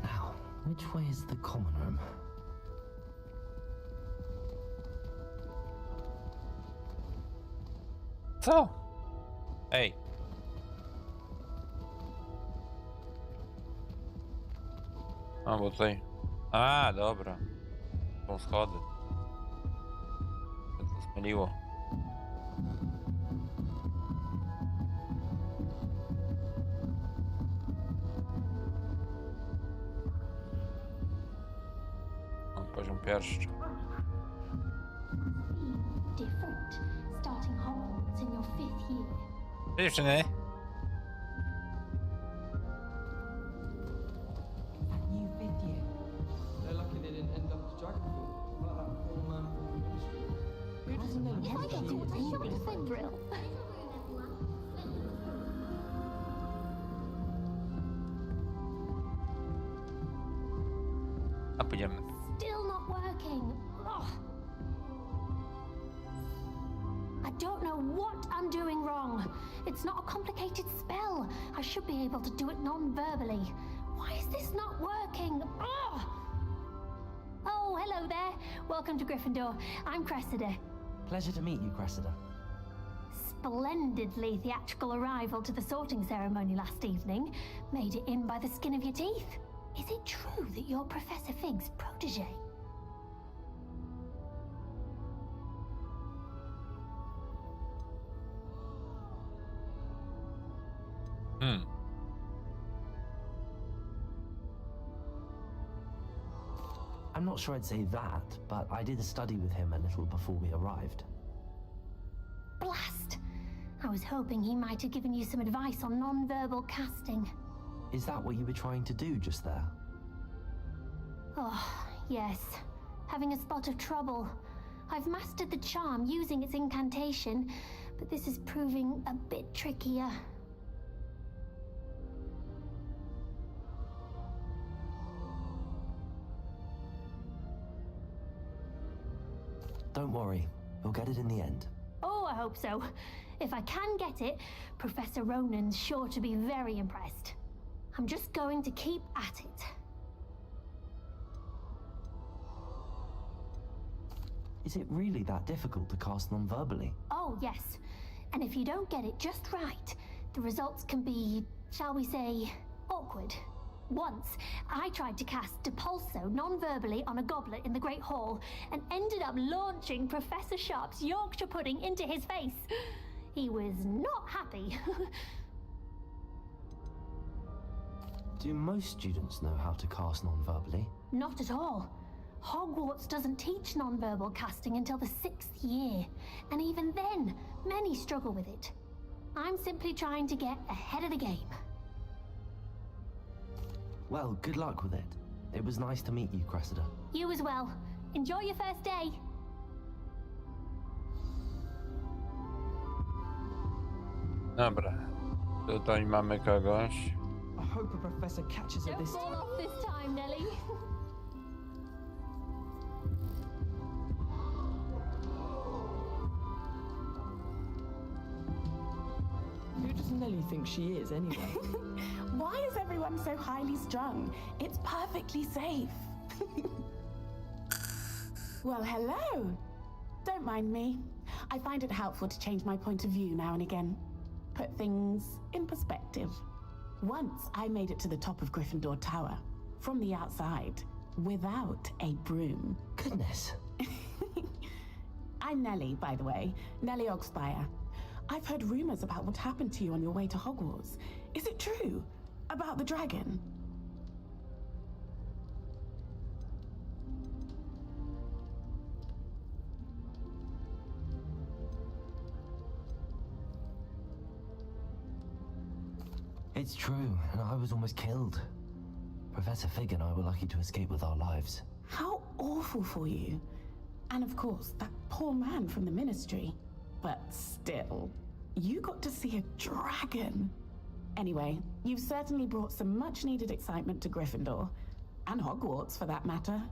Now, which way is the common room? Co? Ej. A, bo tutaj... A, dobra. Są schody. To zmyliło. Mam poziom pierwszy. Different, starting Hogwarts in your 5th year. Dziewczyny. New 5th year. They're lucky they didn't end up as Dragonfall, like that poor man from the ministry. Who doesn't know If I get to a shopping for drill. A pójdziemy. Still not working. Ugh. I don't know what I'm doing wrong. It's not a complicated spell. I should be able to do it non-verbally. Why is this not working? Ugh. Oh, hello there. Welcome to Gryffindor. I'm Cressida. Pleasure to meet you, Cressida. Splendidly theatrical arrival to the sorting ceremony last evening. Made it in by the skin of your teeth. Is it true that you're Professor Fig's protege? I'm not sure I'd say that, but I did study with him a little before we arrived. Blast! I was hoping he might have given you some advice on non-verbal casting. Is that what you were trying to do just there? Oh, yes. Having a spot of trouble. I've mastered the charm using its incantation, but this is proving a bit trickier. Don't worry, we'll get it in the end. Oh, I hope so. If I can get it, Professor Ronan's sure to be very impressed. I'm just going to keep at it. Is it really that difficult to cast non-verbally? Oh, yes. And if you don't get it just right, the results can be, shall we say, awkward. Once, I tried to cast Depulso non-verbally on a goblet in the Great Hall and ended up launching Professor Sharp's Yorkshire pudding into his face. He was not happy. Do most students know how to cast non-verbally? Not at all. Hogwarts doesn't teach non-verbal casting until the 6th year, and even then, many struggle with it. I'm simply trying to get ahead of the game. Well, good luck with it. It was nice to meet you, Cressida. You as well. Enjoy your first day. Dobra. Tutaj mamy kogoś. I hope a professor catches her Don't this fall time. off this time, Nelly. Who does Nelly think she is, anyway? Why is everyone so highly strung? It's perfectly safe. Well, hello. Don't mind me. I find it helpful to change my point of view now and again. Put things in perspective. Once I made it to the top of Gryffindor Tower, from the outside, without a broom. Goodness. I'm Nelly, by the way. Nelly Ogspire. I've heard rumors about what happened to you on your way to Hogwarts. Is it true? About the dragon? It's true, and I was almost killed. Professor Fig and I were lucky to escape with our lives. How awful for you. And of course, that poor man from the Ministry. But still, you got to see a dragon. Anyway, you've certainly brought some much-needed excitement to Gryffindor. And Hogwarts, for that matter.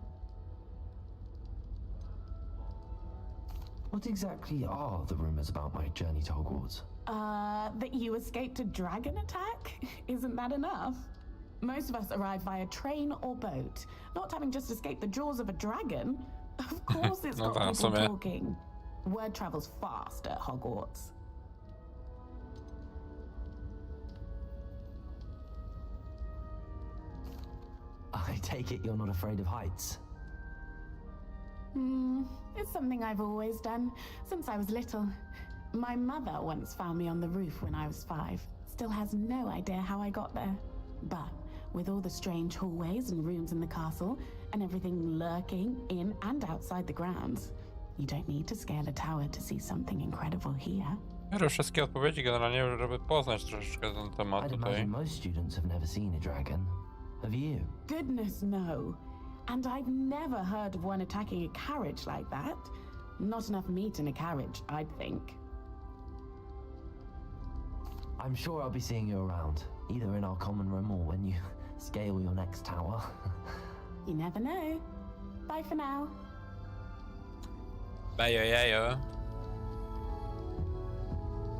What exactly are the rumors about my journey to Hogwarts? That you escaped a dragon attack? Isn't that enough? Most of us arrive via train or boat, not having just escaped the jaws of a dragon. Of course it's got people talking. Word travels fast at Hogwarts. I take it you're not afraid of heights? It's something I've always done, since I was little. My mother once found me on the roof when I was 5. Still has no idea how I got there. But with all the strange hallways and rooms in the castle, and everything lurking in and outside the grounds, you don't need to scale a tower to see something incredible here. Biorę wszystkie odpowiedzi generalnie, żeby poznać troszeczkę ten temat I'd tutaj. imagine most students have never seen a dragon. Have you? Goodness, no. And I've never heard of one attacking a carriage like that. Not enough meat in a carriage, I'd think. I'm sure I'll be seeing you around, either in our common room or when you scale your next tower. You never know. Bye for now. Bajo jajo.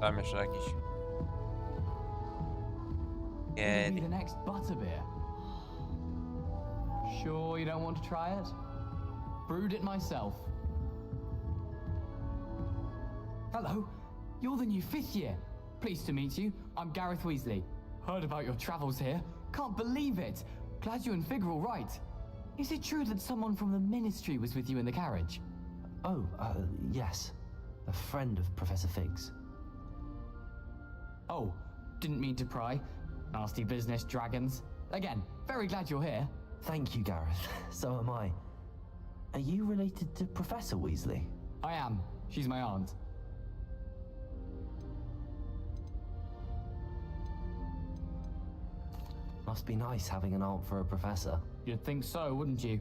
Tam jeszcze jakiś. Gonna be the next butterbeer. Sure you don't want to try it? Brewed it myself. Hello, you're the new 5th year. Pleased to meet you. I'm Gareth Weasley. Heard about your travels here. Can't believe it. Glad you and Fig are all right. Is it true that someone from the Ministry was with you in the carriage? Oh, yes. A friend of Professor Fig's. Oh, didn't mean to pry. Nasty business, dragons. Again, very glad you're here. Thank you, Gareth. So am I. Are you related to Professor Weasley? I am. She's my aunt. Must be nice having an aunt for a professor. You'd think so, wouldn't you?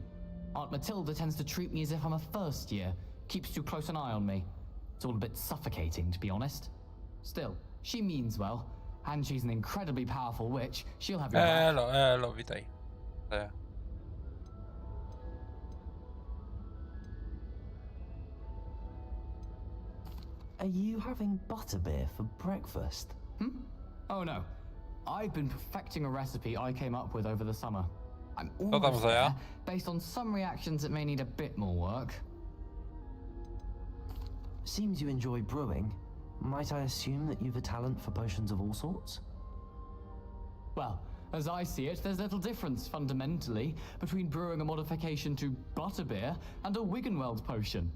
Aunt Matilda tends to treat me as if I'm a first year. Keeps too close an eye on me. It's all a bit suffocating, to be honest. Still, she means well. And she's an incredibly powerful witch. She'll have your back. Elo, witaj. Are you having butterbeer for breakfast? Oh no. I've been perfecting a recipe I came up with over the summer. I'm tam almost za ja? there. Based on some reactions that may need a bit more work. Seems you enjoy brewing. Might I assume that you've a talent for potions of all sorts? Well, as I see it, there's little difference, fundamentally, between brewing a modification to butterbeer and a Wiggenweld potion.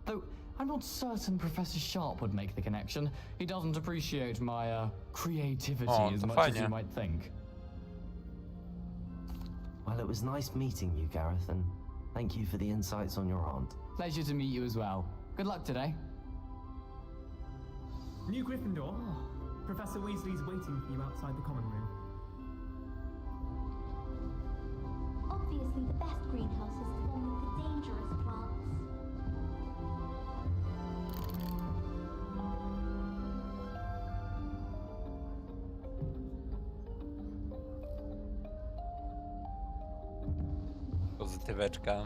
Though, I'm not certain Professor Sharp would make the connection. He doesn't appreciate my, creativity as much as you might think. Well, it was nice meeting you, Gareth, and thank you for the insights on your aunt. Pleasure to meet you as well. Good luck today. New Gryffindor. Professor Weasley's waiting for you outside the common room. Obviously, the best greenhouse is the one with the dangerous plants. Pozytyweczka.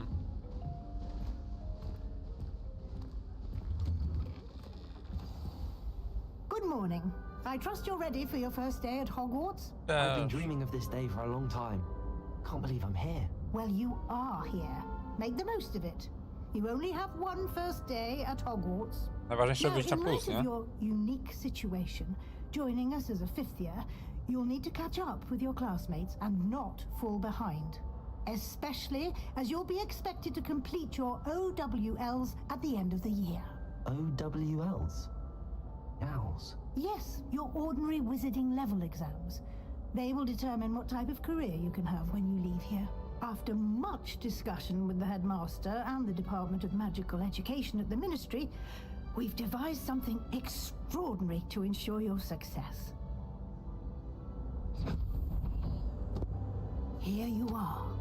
Good morning. I trust you're ready for your first day at Hogwarts? I've been dreaming of this day for a long time. Can't believe I'm here. Well, you are here. Make the most of it. You only have one first day at Hogwarts. Najważniejsze Now, być na in plus, light nie? of your unique situation, joining us as a fifth year, you'll need to catch up with your classmates and not fall behind. Especially as you'll be expected to complete your OWLs at the end of the year. OWLs? Owls? Yes, your ordinary wizarding level exams. They will determine what type of career you can have when you leave here. After much discussion with the headmaster and the Department of Magical Education at the Ministry, we've devised something extraordinary to ensure your success. Here you are.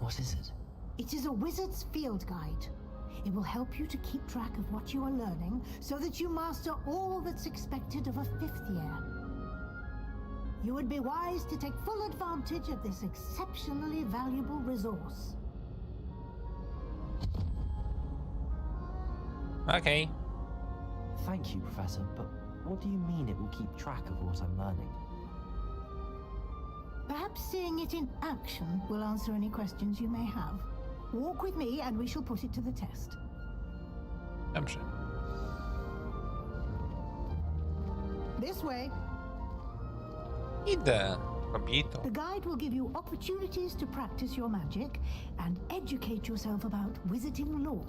What is it? It is a wizard's field guide. It will help you to keep track of what you are learning so that you master all that's expected of a fifth year. You would be wise to take full advantage of this exceptionally valuable resource. Okay. Thank you, Professor, but what do you mean it will keep track of what I'm learning? Perhaps seeing it in action will answer any questions you may have. Walk with me and we shall put it to the test. Dobrze. This way. Idę, kobieto. The guide will give you opportunities to practice your magic and educate yourself about wizarding lore.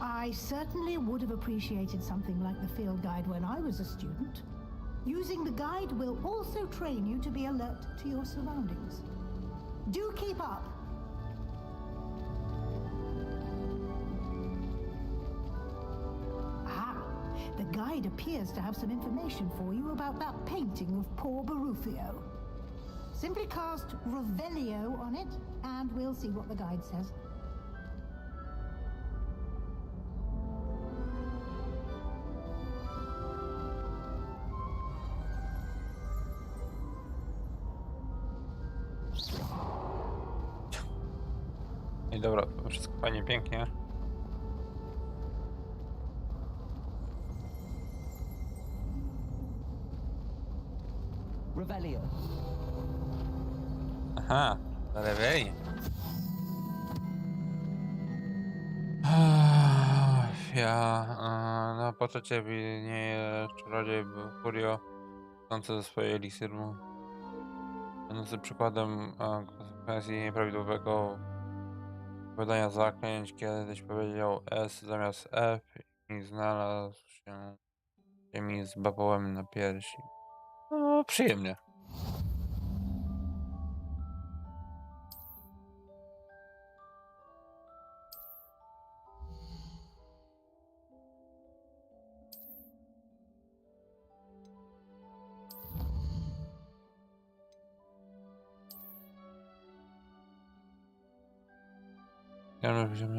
I certainly would have appreciated something like the field guide when I was a student. Using the guide will also train you to be alert to your surroundings. Do keep up! Ah, the guide appears to have some information for you about that painting of poor Barufio. Simply cast Revelio on it, and we'll see what the guide says. I dobra, to wszystko fajnie, pięknie. Revelio. Aha, Revelio. Ja na poczecie winnieje czarodziej Furio, chcący ze swojej eliksiru, będący przykładem konsekwencji nieprawidłowego wydania zaklęć. Kiedyś powiedział S zamiast F i znalazł się ziemi z bawołem na piersi. No, przyjemnie.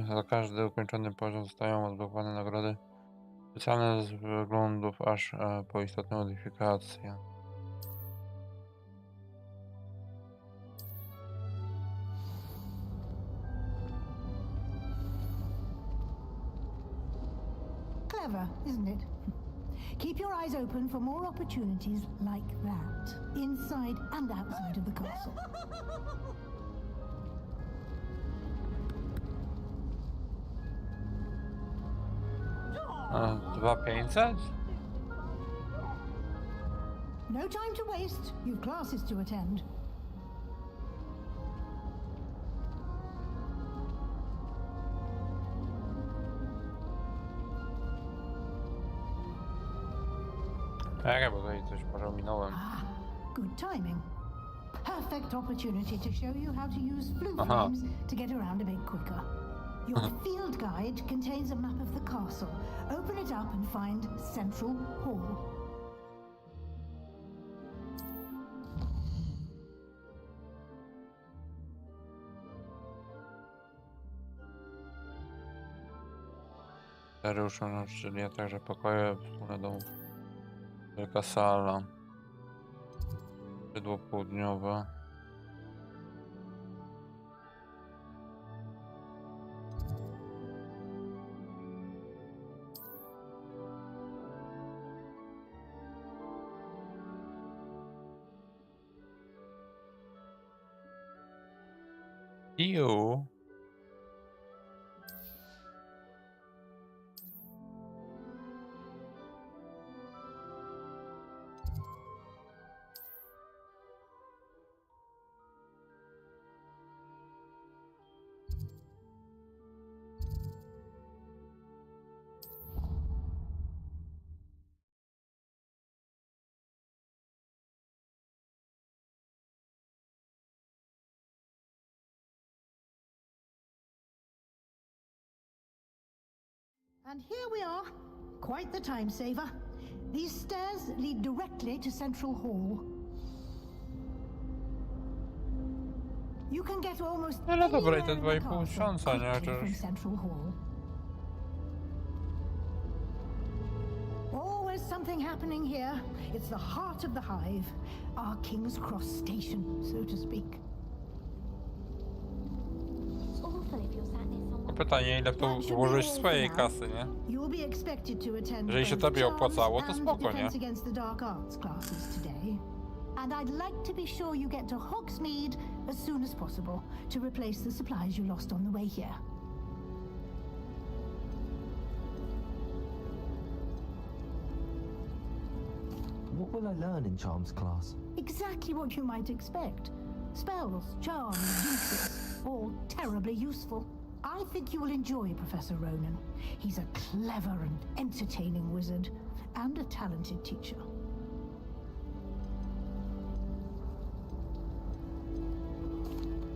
Za każdy ukończony poziom zostają odblokowane nagrody specjalne z wyglądów aż po istotne modyfikacje. Clever, isn't it? Keep your eyes open for more opportunities like that, inside and outside of the castle. A, 2500? No time to waste. You've classes to attend. Czekaj, bo tutaj coś może ominąłem. Good timing. Perfect opportunity to show you how to use blue flames to get around a bit quicker. Your field guide contains a map of the castle. Open it up and find Central Hall. Ruszono, czyli a także pokoje, wspólne domów. Wielka sala. Skrzydło południowe. Iu. And here we are. Quite the time saver. These stairs lead directly to Central Hall. You can get almost No dobra, i anywhere te in the 2,5 castle tysiąca, nie? quickly from Chociaż... Central Hall. Always something happening here. It's the heart of the hive. Our King's Cross station, so to speak. It's awful if you're sat near someone. Pytanie, ile w to włożyć swojej kasy, nie? You'll be expected to attend Jeżeli się both tobie charms opłacało, to and spoko, nie? Defense Against the Dark Arts classes today. And I'd like to be sure you get to Hogsmeade as soon as possible to replace the supplies you lost on the way here. What will I learn in Charms class? Exactly what you might expect. Spells, charms, jinxes, all terribly useful. I think you will enjoy Professor Ronan. He's a clever and entertaining wizard, and a talented teacher.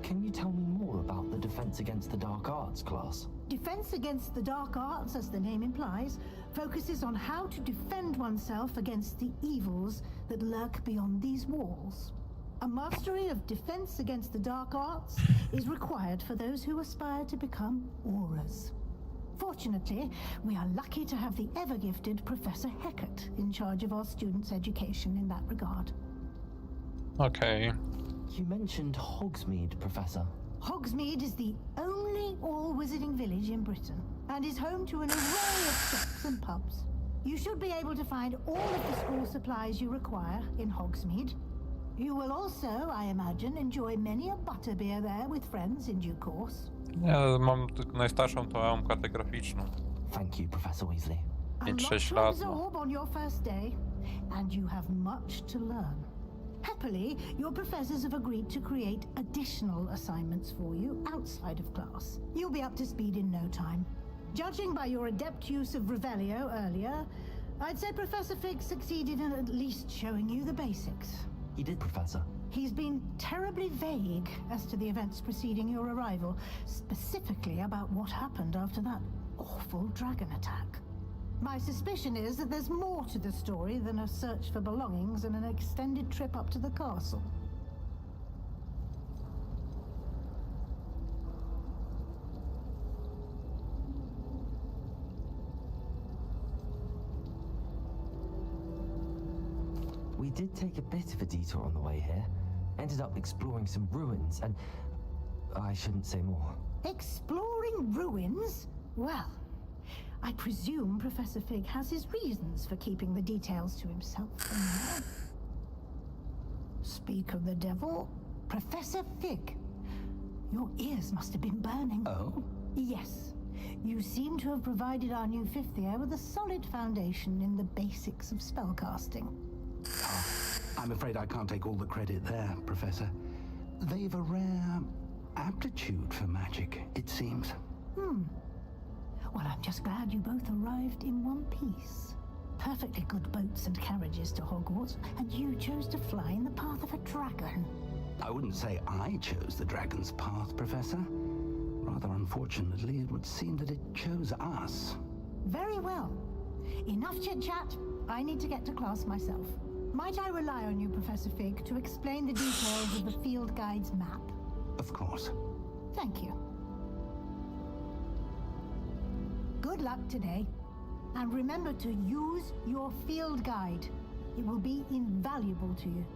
Can you tell me more about the Defense Against the Dark Arts class? Defense Against the Dark Arts, as the name implies, focuses on how to defend oneself against the evils that lurk beyond these walls. A mastery of Defense Against the Dark Arts is required for those who aspire to become auras. Fortunately, we are lucky to have the ever-gifted Professor Heckert in charge of our students' education in that regard. Okay. You mentioned Hogsmeade, Professor. Hogsmeade is the only all-wizarding village in Britain and is home to an array of shops and pubs. You should be able to find all of the school supplies you require in Hogsmeade. You will also, I imagine, enjoy many a butterbeer there with friends in due course. Ja mam tylko najstarszą to mam kartę graficzną. Thank you, Professor Weasley. Mieć A lot 6 to lat. absorb on your first day, and you have much to learn. Happily, your professors have agreed to create additional assignments for you outside of class. You'll be up to speed in no time. Judging by your adept use of Revelio earlier, I'd say Professor Fig succeeded in at least showing you the basics. He did, Professor. He's been terribly vague as to the events preceding your arrival, specifically about what happened after that awful dragon attack. My suspicion is that there's more to the story than a search for belongings and an extended trip up to the castle. We did take a bit of a detour on the way here. Ended up exploring some ruins and... I shouldn't say more. Exploring ruins? Well, I presume Professor Fig has his reasons for keeping the details to himself. Speak of the devil, Professor Fig. Your ears must have been burning. Oh? Yes. You seem to have provided our new fifth year with a solid foundation in the basics of spellcasting. Oh, I'm afraid I can't take all the credit there, Professor. They've a rare aptitude for magic, it seems. Well, I'm just glad you both arrived in one piece. Perfectly good boats and carriages to Hogwarts, and you chose to fly in the path of a dragon. I wouldn't say I chose the dragon's path, Professor. Rather unfortunately, it would seem that it chose us. Very well. Enough chit-chat. I need to get to class myself. Might I rely on you, Professor Fig, to explain the details of the field guide's map? Of course. Thank you. Good luck today. And remember to use your field guide. It will be invaluable to you.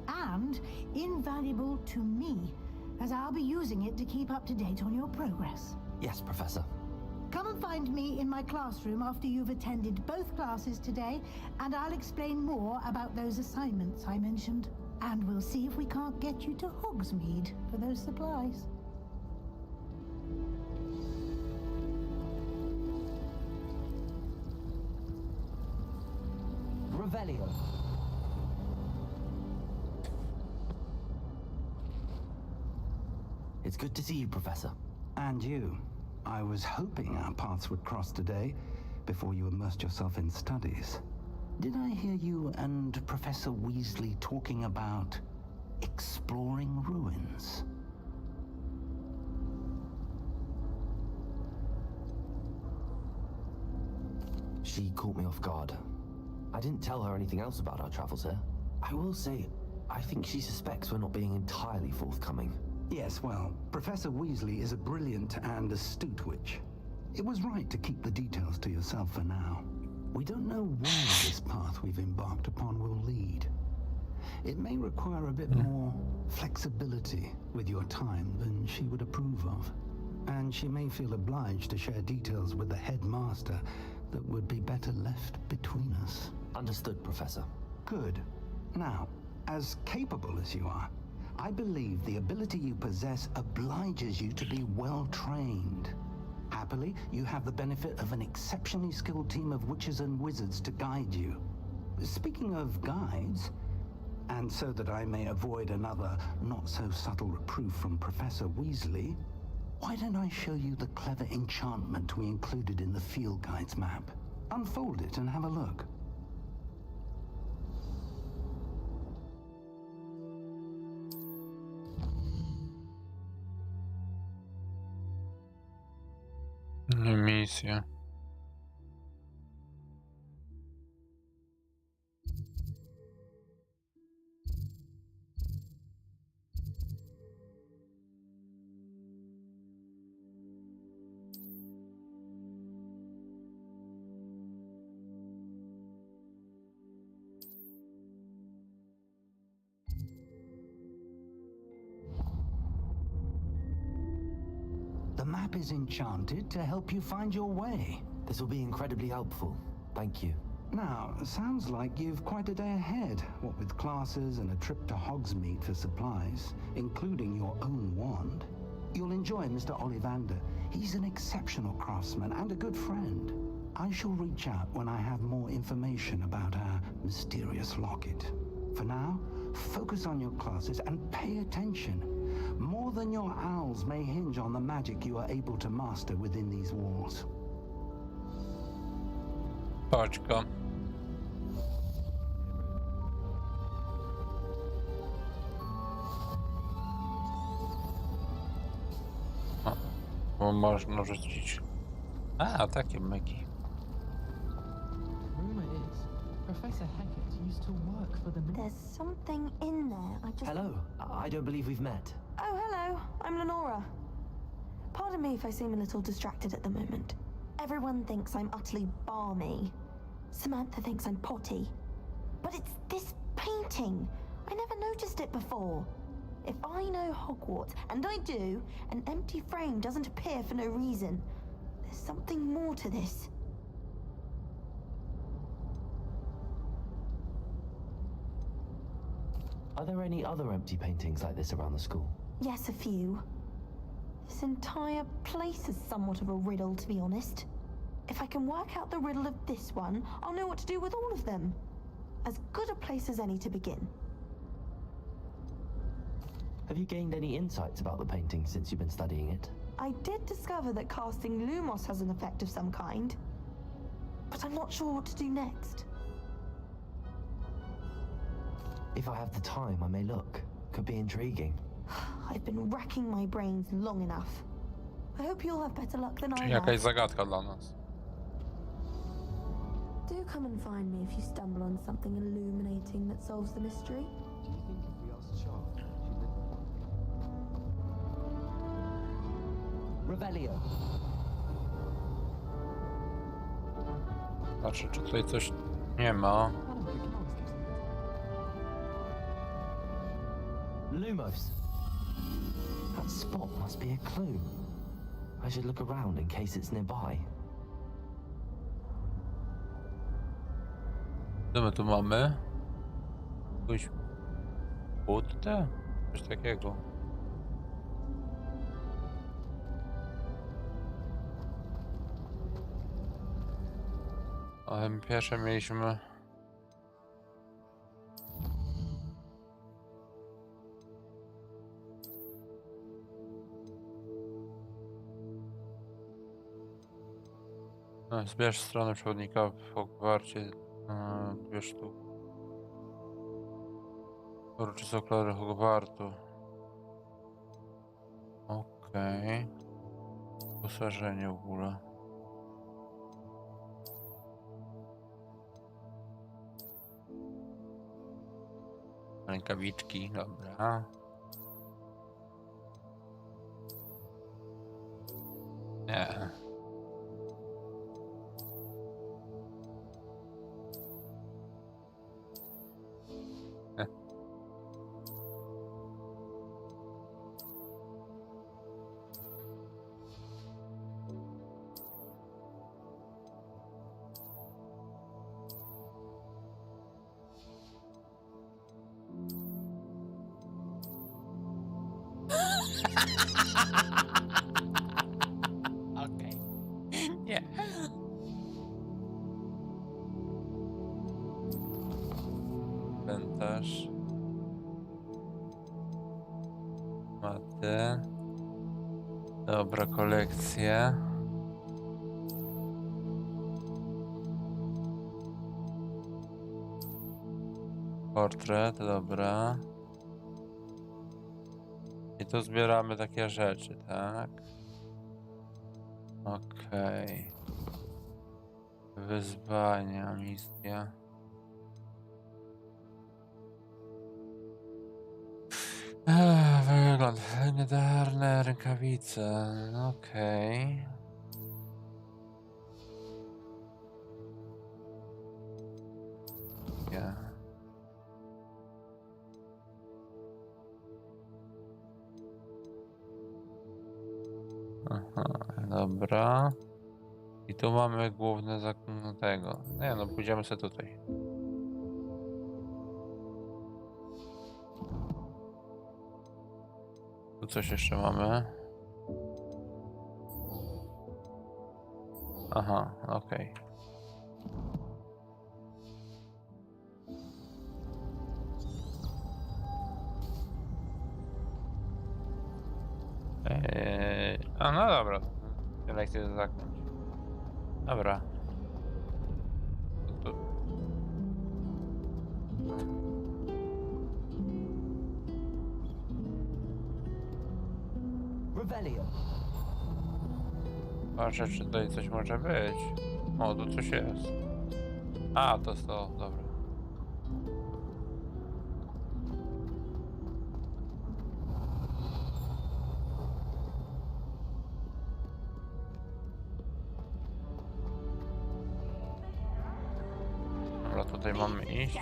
And invaluable to me, as I'll be using it to keep up to date on your progress. Yes, Professor. Come and find me in my classroom after you've attended both classes today, and I'll explain more about those assignments I mentioned. And we'll see if we can't get you to Hogsmeade for those supplies. Revelio. It's good to see you, Professor. And you. I was hoping our paths would cross today, before you immersed yourself in studies. Did I hear you and Professor Weasley talking about exploring ruins? She caught me off guard. I didn't tell her anything else about our travels here. I will say, I think she suspects we're not being entirely forthcoming. Yes, well, Professor Weasley is a brilliant and astute witch. It was right to keep the details to yourself for now. We don't know where this path we've embarked upon will lead. It may require a bit more flexibility with your time than she would approve of. And she may feel obliged to share details with the headmaster that would be better left between us. Understood, Professor. Good. Now, as capable as you are, I believe the ability you possess obliges you to be well trained. Happily, you have the benefit of an exceptionally skilled team of witches and wizards to guide you. Speaking of guides, and so that I may avoid another not-so-subtle reproof from Professor Weasley, why don't I show you the clever enchantment we included in the field guide's map? Unfold it and have a look. Misja. The map is enchanted to help you find your way. This will be incredibly helpful. Thank you. Now, sounds like you've quite a day ahead, what with classes and a trip to Hogsmeade for supplies, including your own wand. You'll enjoy Mr. Ollivander. He's an exceptional craftsman and a good friend. I shall reach out when I have more information about our mysterious locket. For now, focus on your classes and pay attention. More than your owls may hinge on the magic you are able to master within these walls. Paczka. Bo można rzucić. A, takie myki. Rumor is, Professor Hecat used to work for the... There's something in there. I just... Hello. I don't believe we've met. Oh, hello. I'm Lenora. Pardon me if I seem a little distracted at the moment. Everyone thinks I'm utterly balmy. Samantha thinks I'm potty. But it's this painting. I never noticed it before. If I know Hogwarts, and I do, an empty frame doesn't appear for no reason. There's something more to this. Are there any other empty paintings like this around the school? Yes, a few. This entire place is somewhat of a riddle, to be honest. If I can work out the riddle of this one, I'll know what to do with all of them. As good a place as any to begin. Have you gained any insights about the painting since you've been studying it? I did discover that casting Lumos has an effect of some kind, but I'm not sure what to do next. If I have the time, I may look. Could be intriguing. I've been racking my brains long enough. I hope you'll have better luck than I Czyli have. jakaś zagadka dla nas. Do come and find me if you stumble on something illuminating that solves the mystery. Do you think if we asked Charlotte, she'd let... Revelio. Patrzę, czy tutaj coś nie ma. Lumos. That spot must be a clue. I should look around in case it's nearby. Co my tu mamy? Jakąś budkę? Coś takiego. Ale pierwsze mieliśmy... Zbierz stronę przewodnika w Hogwarcie. Bierz tu. Uroczyste kolory Hogwartu. Okej. Posażenie w ogóle. Rękawiczki, dobra. Nie. Okej. Nie. Pętasz. Maty. Dobra, kolekcje. Portret, dobra. I tu zbieramy takie rzeczy, tak? Okej. Wyzwania, misja. Wygląd. Legendarne rękawice. Okej. Ja. Aha, dobra. I tu mamy główne zakon tego. Nie no, pójdziemy sobie tutaj. Tu coś jeszcze mamy. Aha, okej. A no dobra. Lekcję zakończyć. Dobra. Tu. Revelio. Patrzę, czy tutaj coś może być. O, tu coś jest. A, to jest to, dobra. Dobra, tutaj mamy iść.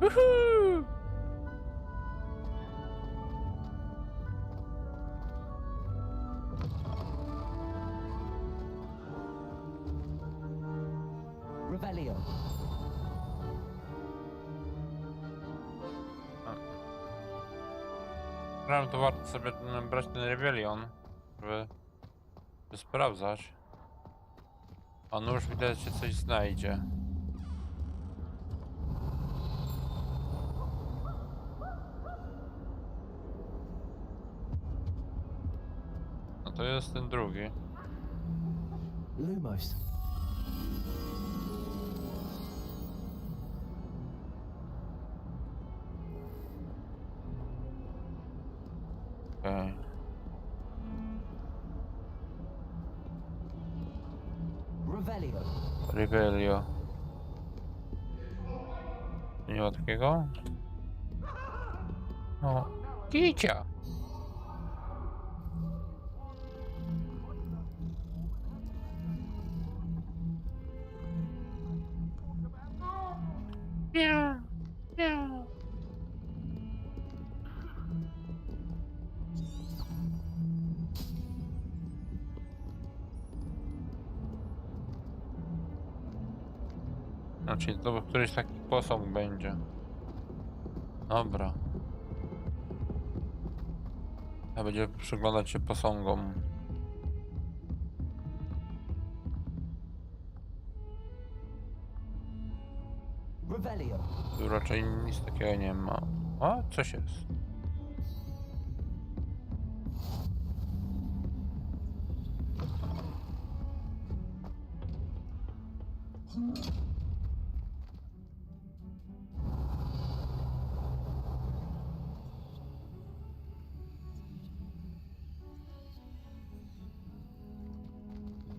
Woohoo! Revelio. To warto sobie brać ten Rebellion, żeby sprawdzać. A nóż widać się coś znajdzie. No to jest ten drugi. Lumos. Okej. Revelio. Revelio. Nie ma takiego? O, kicia! Miau, miau. Znaczy to któryś taki posąg będzie. Dobra. Ja będzie przyglądać się posągom. Revelio. Tu raczej nic takiego nie ma. A, coś jest.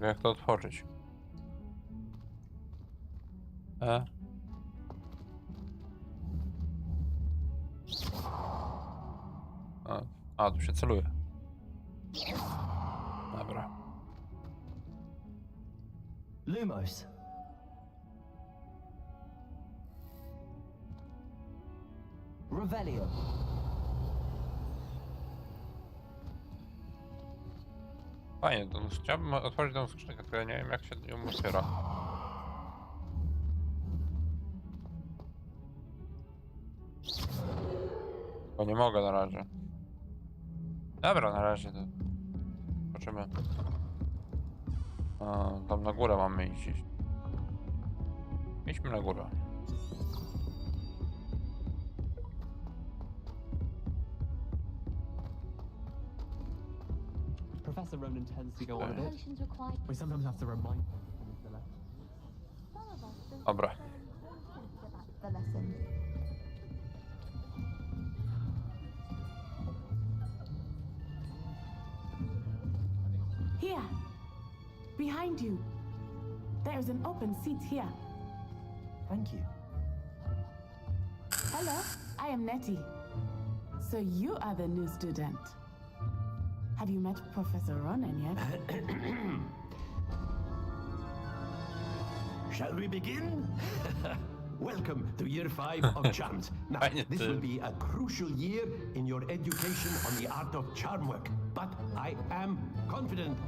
Jak to otworzyć? A, tu się celuje. Dobra. Lumos. Revelio. Fajnie, to chciałbym otworzyć tą skrzynkę, tylko ja nie wiem jak się ją otwiera. Bo nie mogę na razie. Dobra, na razie to zobaczymy. Tam na górę mamy iść. Idźmy na górę. Professor Ronan tends to go on a bit. We sometimes have to remind him of the lesson. Dobra. Here. Behind you. There's an open seat here. Thank you. Hello, I am Nettie. So you are the new student. Have you met Professor Ronan yet? Shall we begin? Welcome to year 5 of charms. Now, this will be a crucial year in your education on the art of charm work. But I am confident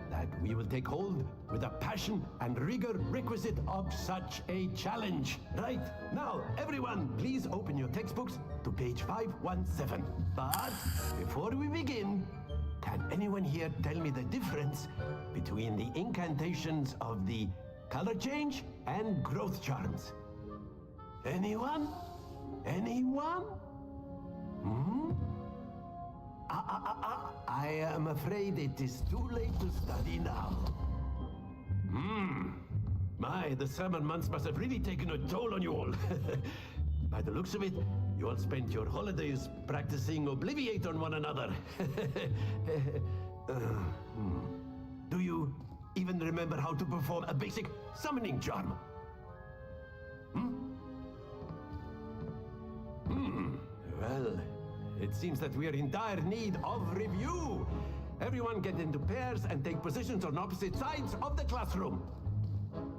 that we will take hold with the passion and rigor requisite of such a challenge. Right, now, everyone, please open your textbooks to page 517. But before we begin, can anyone here tell me the difference between the incantations of the color change and growth charms? Anyone? Anyone? I am afraid it is too late to study now. My, the summer months must have really taken a toll on you all. By the looks of it, you all spent your holidays practicing Obliviate on one another. Do you even remember how to perform a basic summoning charm? Well, it seems that we are in dire need of review. Everyone get into pairs and take positions on opposite sides of the classroom.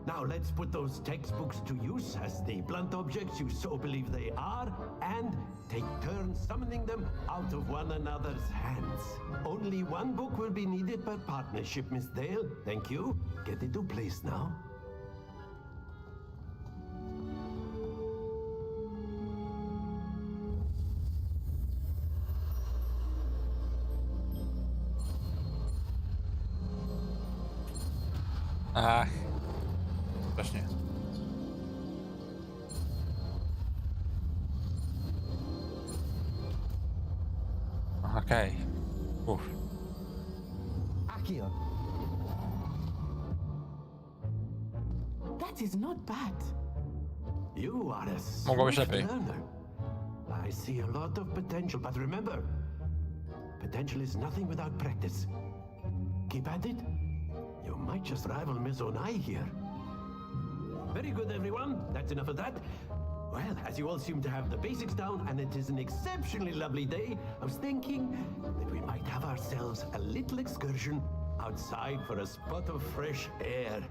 Now let's put those textbooks to use as the blunt objects you so believe they are, and take turns summoning them out of one another's hands. Only one book will be needed per partnership, Miss Dale. Thank you. Get into place now. Ach. Właśnie. Okej. Uff. Akio. That is not bad. You are a Mogło być swift lepiej. learner. I see a lot of potential, but remember, potential is nothing without practice. Keep at it. You might just rival Miss Onai here. Very good, everyone. That's enough of that. Well, as you all seem to have the basics down, and it is an exceptionally lovely day, I was thinking that we might have ourselves a little excursion outside for a spot of fresh air.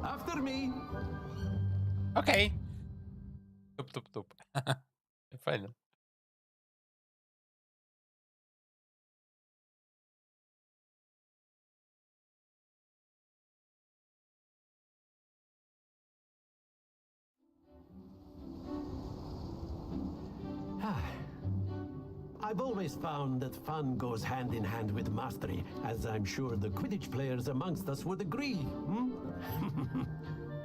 After me. Okej. Tup, tup, tup. Fajne. I've always found that fun goes hand in hand with mastery, as I'm sure the Quidditch players amongst us would agree. Hmm?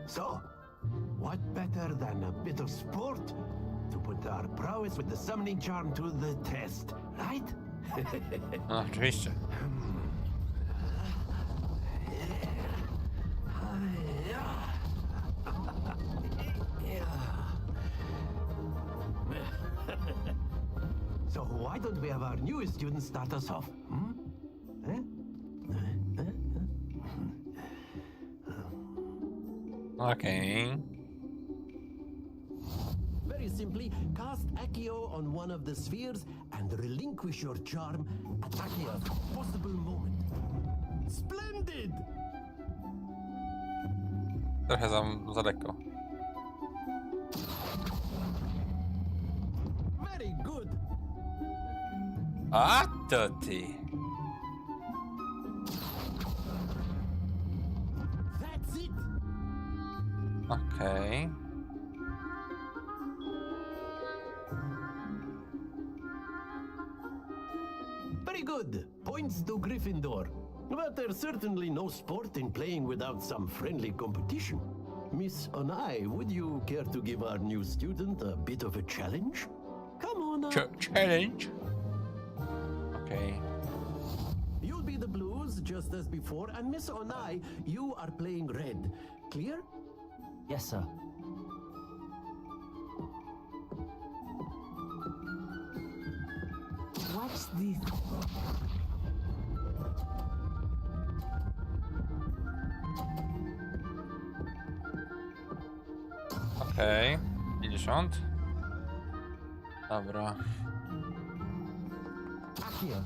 So, what better than a bit of sport to put our prowess with the summoning charm to the test, right? Oczywiście. So why don't we have our newest student start us off? Hmm? Okej. Very simply, cast Accio on one of the spheres and relinquish your charm at Accio's possible moment. Splendid! Trochę za lekko. Very good! A to ty. That's it! Okej. Very good. Points to Gryffindor. But there's certainly no sport in playing without some friendly competition. Miss Onai, would you care to give our new student a bit of a challenge? Come on up. Challenge? Okej. You'll be the blues just as before, and Miss Onai, you are playing red. Clear? Yes, sir. Watch this. Okej. 50. Dobra. Accio.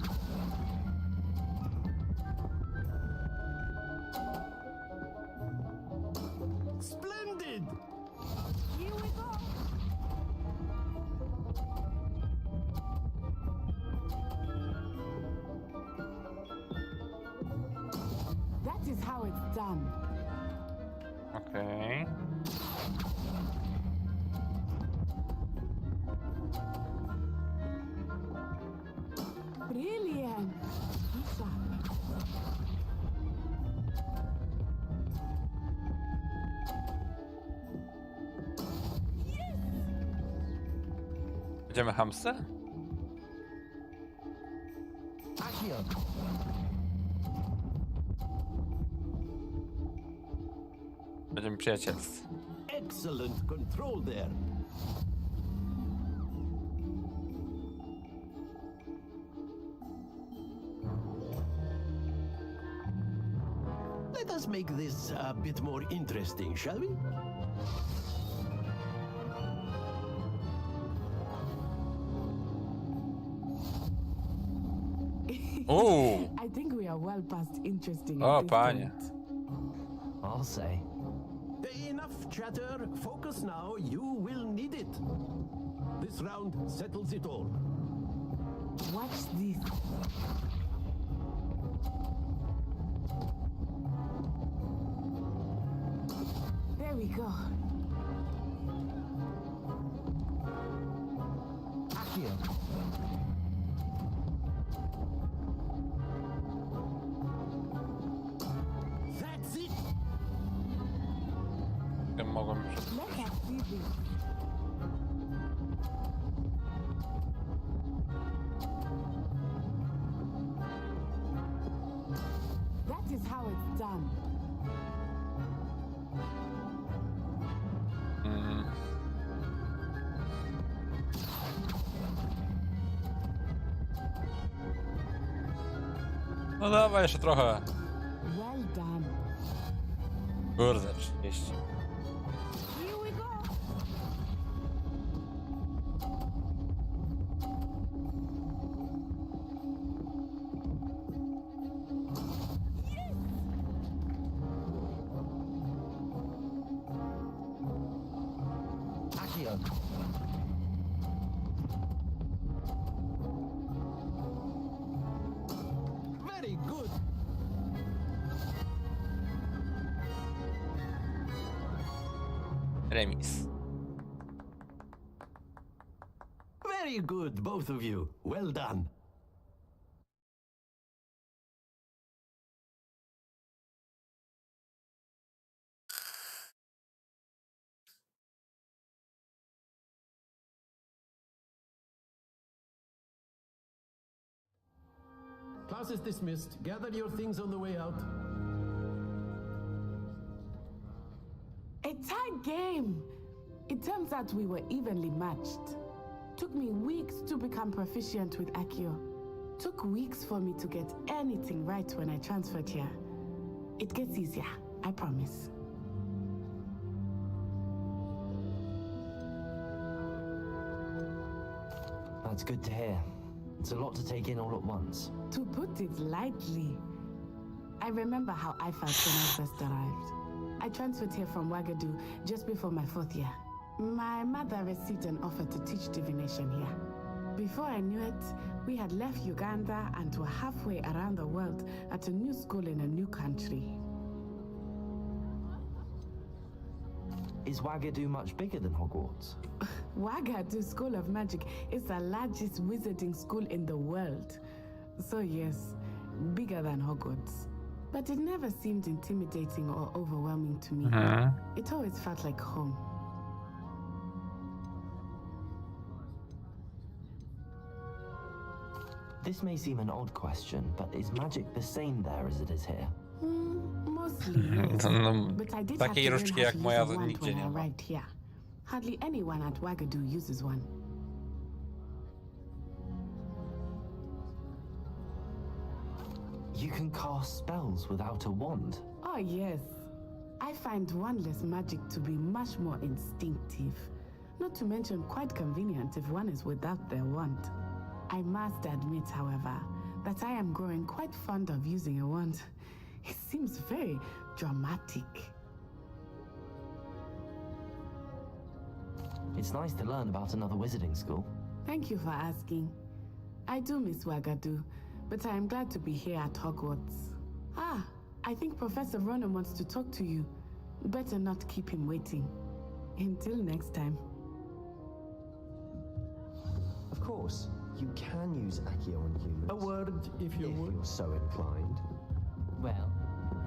Splendid! Here we go. That is how it's done. Okej. Brilliant. Good job. Będziemy hamsce? Accio. Będziemy przyjacielscy. Excellent control there. Let us make this a bit more interesting, shall we? Uuu. I think we are well past interesting. O, at this panie. point. I'll say. Enough chatter. Focus now. You will need it. This round settles it all. Watch this. There we go. Accio. That's it. Let us see this. That is how it's done. No dawaj jeszcze trochę. Well done. Kurde, 30. Here we go. Accio. Very good. Remis. Very good, both of you. Well done. Class is dismissed. Gather your things on the way out. A tight game. It turns out we were evenly matched. Took me weeks to become proficient with Accio. Took weeks for me to get anything right when I transferred here. It gets easier, I promise. That's good to hear. It's a lot to take in all at once. To put it lightly, I remember how I felt when I first arrived. I transferred here from Wagadu just before my 4th year. My mother received an offer to teach divination here. Before I knew it, we had left Uganda and were halfway around the world at a new school in a new country. Is Wagadu much bigger than Hogwarts? Wagadu School of Magic is the largest wizarding school in the world. So yes, bigger than Hogwarts. But it never seemed intimidating or overwhelming to me. It always felt like home. This may seem an odd question, but is magic the same there as it is here? Mostly, yes. But I did have to learn how to use a wand when I arrived here. Hardly anyone at Wagadu uses one. You can cast spells without a wand? Oh yes. I find wandless magic to be much more instinctive. Not to mention quite convenient if one is without their wand. I must admit, however, that I am growing quite fond of using a wand. It seems very dramatic. It's nice to learn about another wizarding school. Thank you for asking. I do miss Wagadu, but I am glad to be here at Hogwarts. Ah, I think Professor Ronan wants to talk to you. Better not keep him waiting. Until next time. Of course, you can use Accio on humans. A word, if you would. You're so inclined. Well,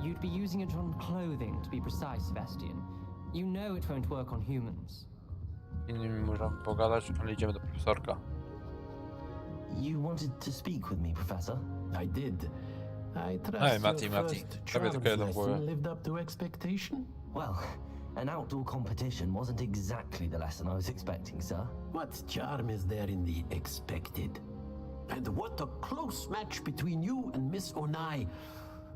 you'd be using it on clothing, to be precise, Sebastian. You know it won't work on humans. Innymi możemy pogadać, ale idziemy do profesorka. You wanted to speak with me, Professor? I did. I trust Hey, Mati, your Mati. first Tobie tylko jedno lesson powiem. lived up to expectation? Well, an outdoor competition wasn't exactly the lesson I was expecting, sir. What charm is there in the expected? And what a close match between you and Miss Onai.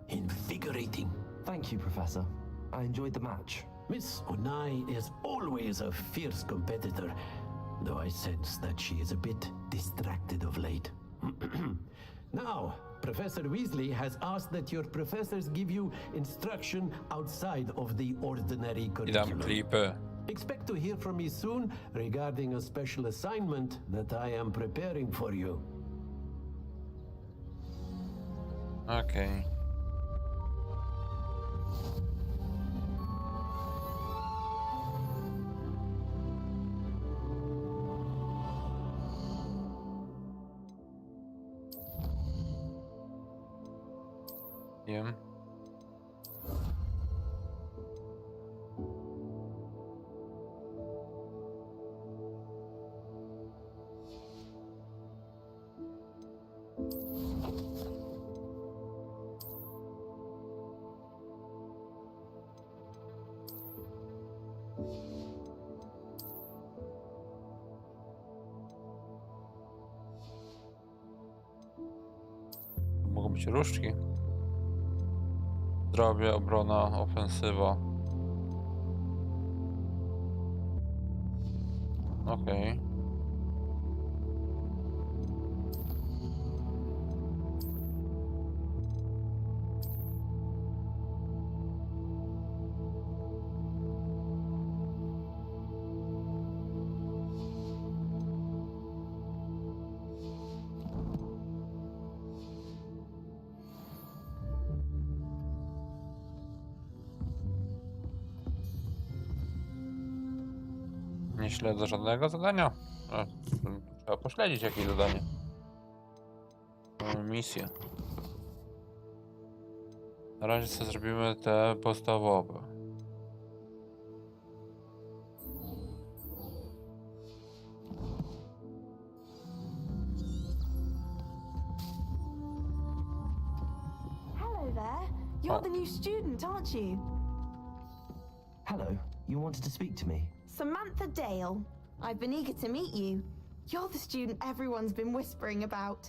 Invigorating. Thank you, Professor. I enjoyed the match. Miss Onai is always a fierce competitor, though I sense that she is a bit distracted of late. Now, Professor Weasley has asked that your professors give you instruction outside of the ordinary curriculum. Expect to hear from me soon regarding a special assignment that I am preparing for you. Okay. Wiem. robić różdżki. Zdrowie, obrona, ofensywa. Okej. Nie śledzę żadnego zadania. Trzeba pośledzić jakieś zadanie. Mamy misję. Na razie sobie zrobimy te podstawowe. Hello there. You're the new student, aren't you? Hello, you wanted to speak to me? Samantha Dale. I've been eager to meet you. You're the student everyone's been whispering about.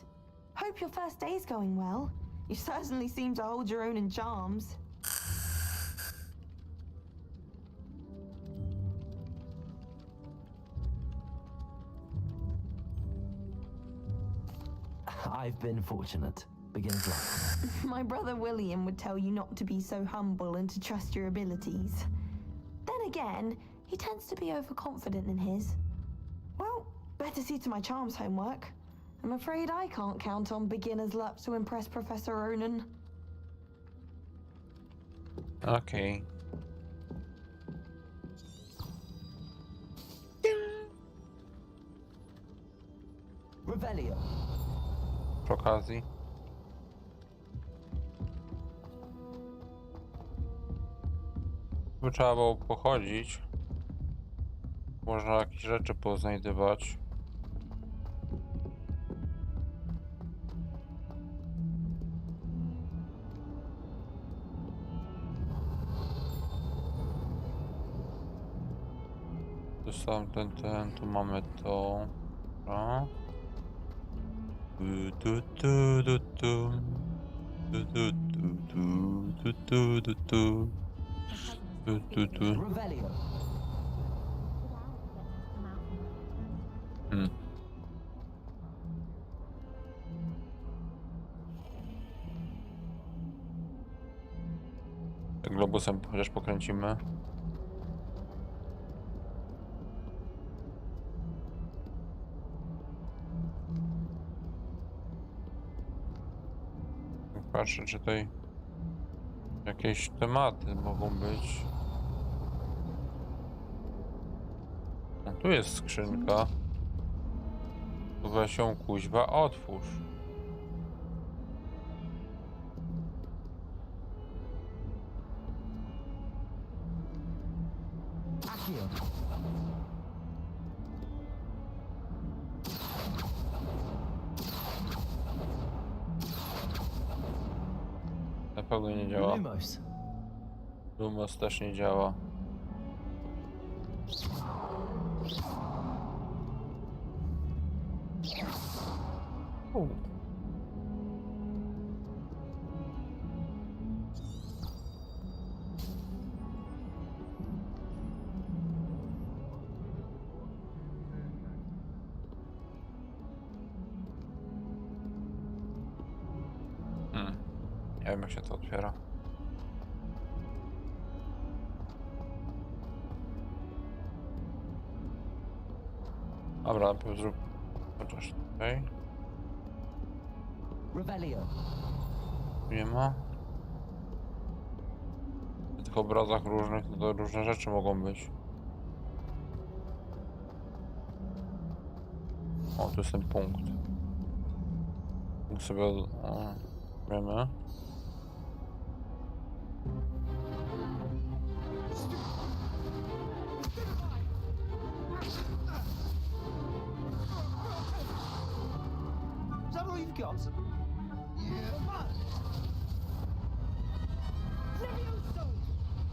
Hope your first day's going well. You certainly seem to hold your own in charms. I've been fortunate. Beginner's luck. My brother William would tell you not to be so humble and to trust your abilities. Then again, he tends to be overconfident in his. Well, better see to my charms homework. I'm afraid I can't count on beginner's luck to impress Professor Ronan. Okej. Revelio. Przy okazji. By trzeba było pochodzić. Można jakieś rzeczy poznajdywać. Tu sam ten, tu mamy to. Dobra. Tu, tu, tu, tu. Tu, tu, tu, tu, tu, tu, tu. Tu, tu, tu. Globusem chociaż pokręcimy. Patrzę, czy tutaj jakieś tematy mogą być. A tu jest skrzynka. Tu weź ją, kuźwa, otwórz. Na pewno nie działa. Lumos też nie działa. Nie wiem, jak się to otwiera. Dobra, najpierw zrób chociaż tutaj. Nie ma. W tych obrazach różnych to różne rzeczy mogą być. O, tu jest ten punkt. Punkt sobie wiemy. Is that all you've got?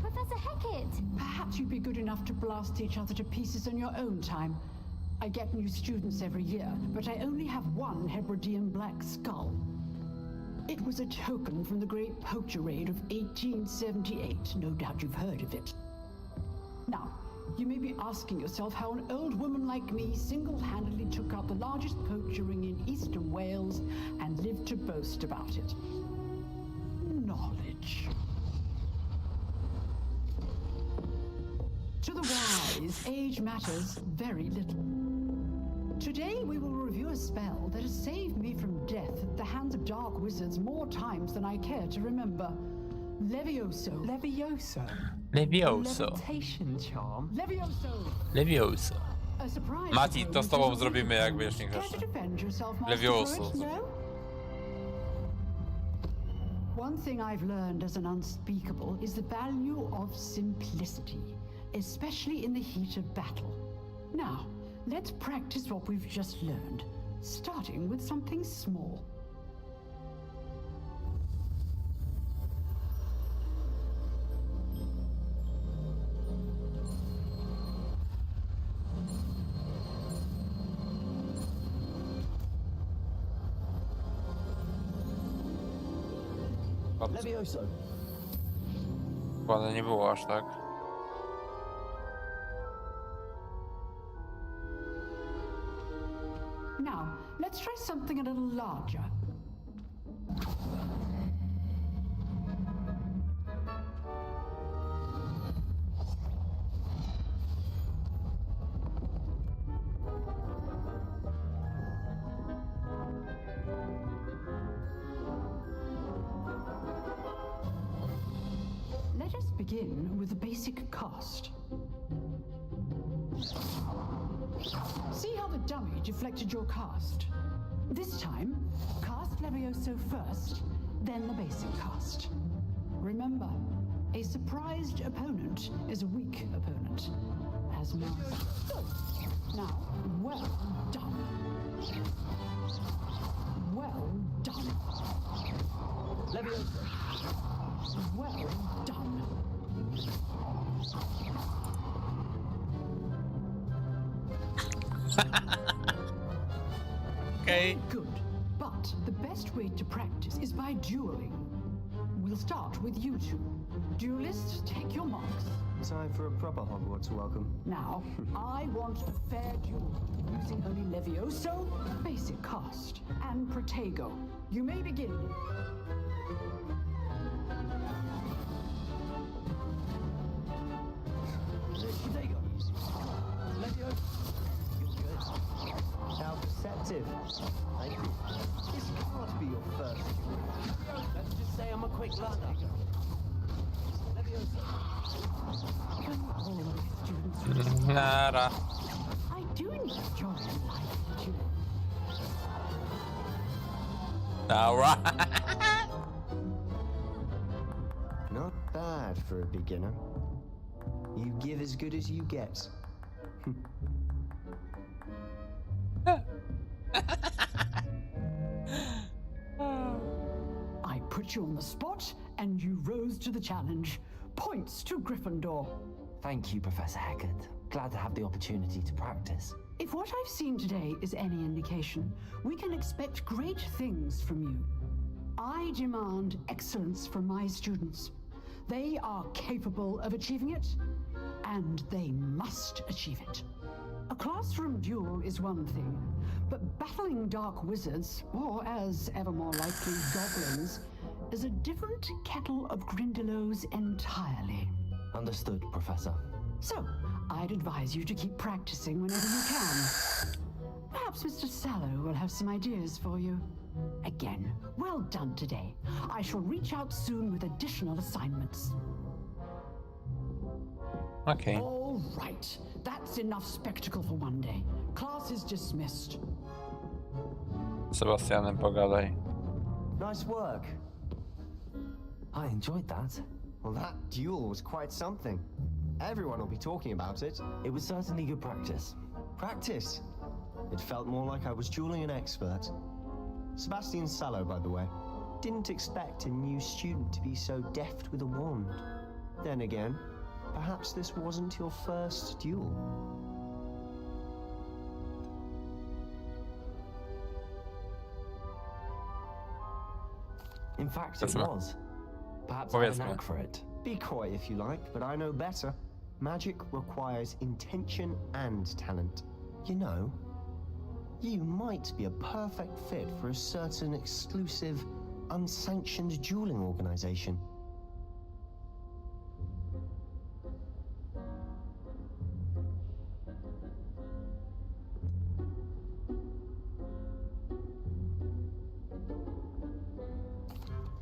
Professor Hecat! Perhaps you'd be good enough to blast each other to pieces on your own time. I get new students every year, but I only have one Hebridean black skull. It was a token from the Great Poacher Raid of 1878. No doubt you've heard of it. Now, you may be asking yourself how an old woman like me single-handedly took out the largest poacher ring in eastern Wales and lived to boast about it. Knowledge. To the wise, age matters very little. Today we will review a spell that has saved me from death at the hands of dark wizards more times than I care to remember. Levioso. Levioso? Levioso. Levitation charm? Levioso. Levioso. A surprise. Mati, to z tobą zrobimy, jak będziesz nie Care to defend yourself, Master Levioso. Druid? No? One thing I've learned as an unspeakable is the value of simplicity, especially in the heat of battle. Now, let's practice what we've just learned, starting with something small. Levioso. Ale nie było aż tak. Now, let's try something a little larger. Let us begin with the basic cast. See how the dummy deflected your cast? This time, cast Levioso first, then the basic cast. Remember, a surprised opponent is a weak opponent, as master. Now, well done. Well done. Levioso. Well done. Okay. Good. But the best way to practice is by dueling. We'll start with you two. Duelists, take your marks. Time for a proper Hogwarts welcome. Now, I want a fair duel, using only Levioso, basic cast, and Protego. You may begin. Protego. Levioso. You're good. How perceptive. Thank you. This can't be your first. Let's just say I'm a quick learner. Levioso. Nara. I do enjoy life duel. Alright. Not bad for a beginner. You give as good as you get. I put you on the spot, and you rose to the challenge. Points to Gryffindor. Thank you, Professor Heckard. Glad to have the opportunity to practice. If what I've seen today is any indication, we can expect great things from you. I demand excellence from my students. They are capable of achieving it, and they must achieve it. A classroom duel is one thing, but battling dark wizards, or as ever more likely goblins, is a different kettle of Grindylows entirely. Understood, Professor. So, I'd advise you to keep practicing whenever you can. Perhaps Mr. Sallow will have some ideas for you. Again, well done today. I shall reach out soon with additional assignments. Okay. All right. That's enough spectacle for one day. Class is dismissed. Sebastianem pogadaj. Nice work. I enjoyed that. Well, that duel was quite something. Everyone will be talking about it. It was certainly good practice. Practice? It felt more like I was dueling an expert. Sebastian Sallow, by the way. Didn't expect a new student to be so deft with a wand. Then again, perhaps this wasn't your first duel. In fact, it was. Perhaps I have a knack for it. Be quiet if you like, but I know better. Magic requires intention and talent. You know, you might be a perfect fit for a certain exclusive, unsanctioned dueling organization.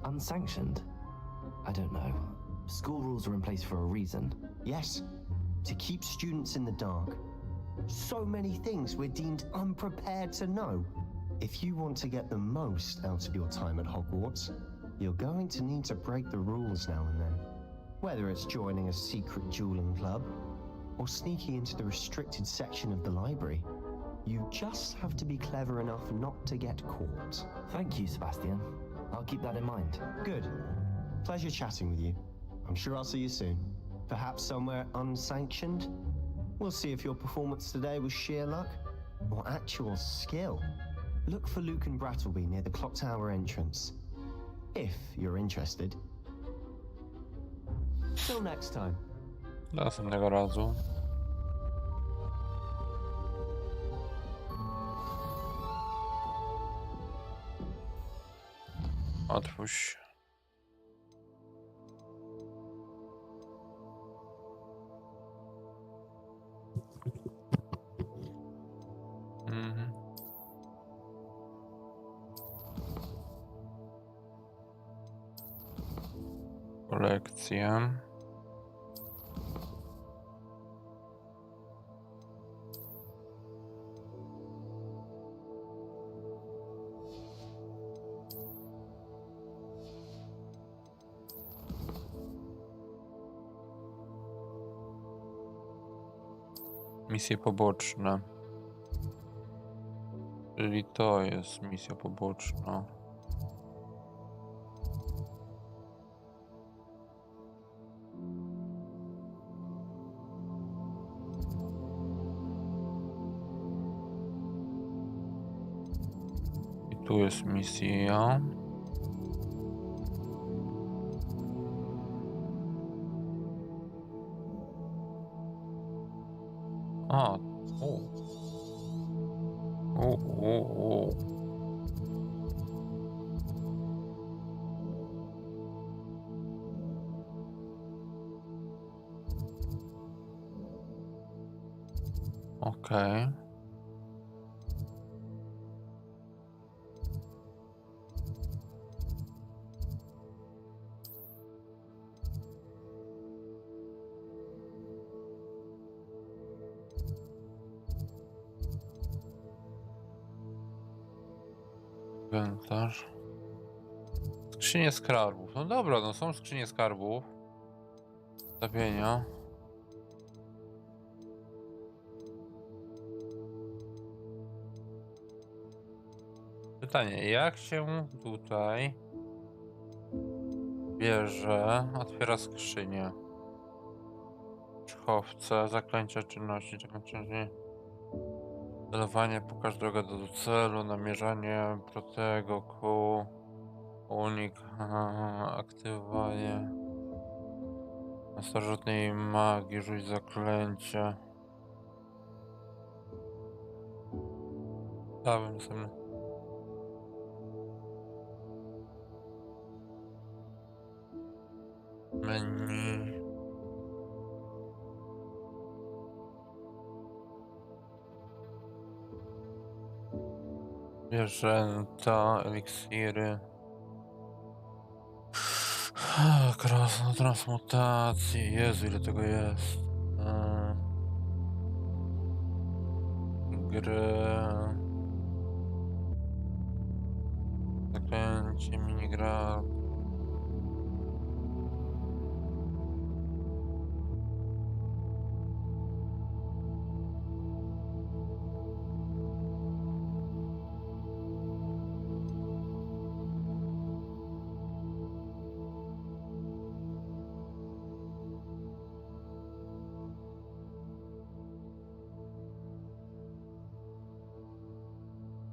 Unsanctioned? I don't know. School rules are in place for a reason. Yes, to keep students in the dark. So many things we're deemed unprepared to know. If you want to get the most out of your time at Hogwarts, you're going to need to break the rules now and then. Whether it's joining a secret dueling club, or sneaking into the restricted section of the library, you just have to be clever enough not to get caught. Thank you, Sebastian. I'll keep that in mind. Good. Pleasure chatting with you. I'm sure I'll see you soon. Perhaps somewhere unsanctioned? We'll see if your performance today was sheer luck or actual skill. Look for Luke and Brattleby near the clock tower entrance, if you're interested. Till next time. Do następnego razu. Otwórz. Kolekcja. Misje poboczne. Czyli to jest misja poboczna. I tu jest misja. A, Okej. Inwentarz. Skrzynie skarbów. No dobra, no są skrzynie skarbów. Stawienia. Pytanie, jak się tutaj bierze, otwiera skrzynię? Szchowce, zaklęcia czynności, celowanie, pokaż drogę do celu, namierzanie, protego, kół, unik, aktywowanie na starożytnej magii, rzuć zaklęcie. Dałem następny. Menu. Zwierzęta, eliksiry. Krasna transmutacji. Jezu, ile tego jest. Gry. Zaklęcie, minigra.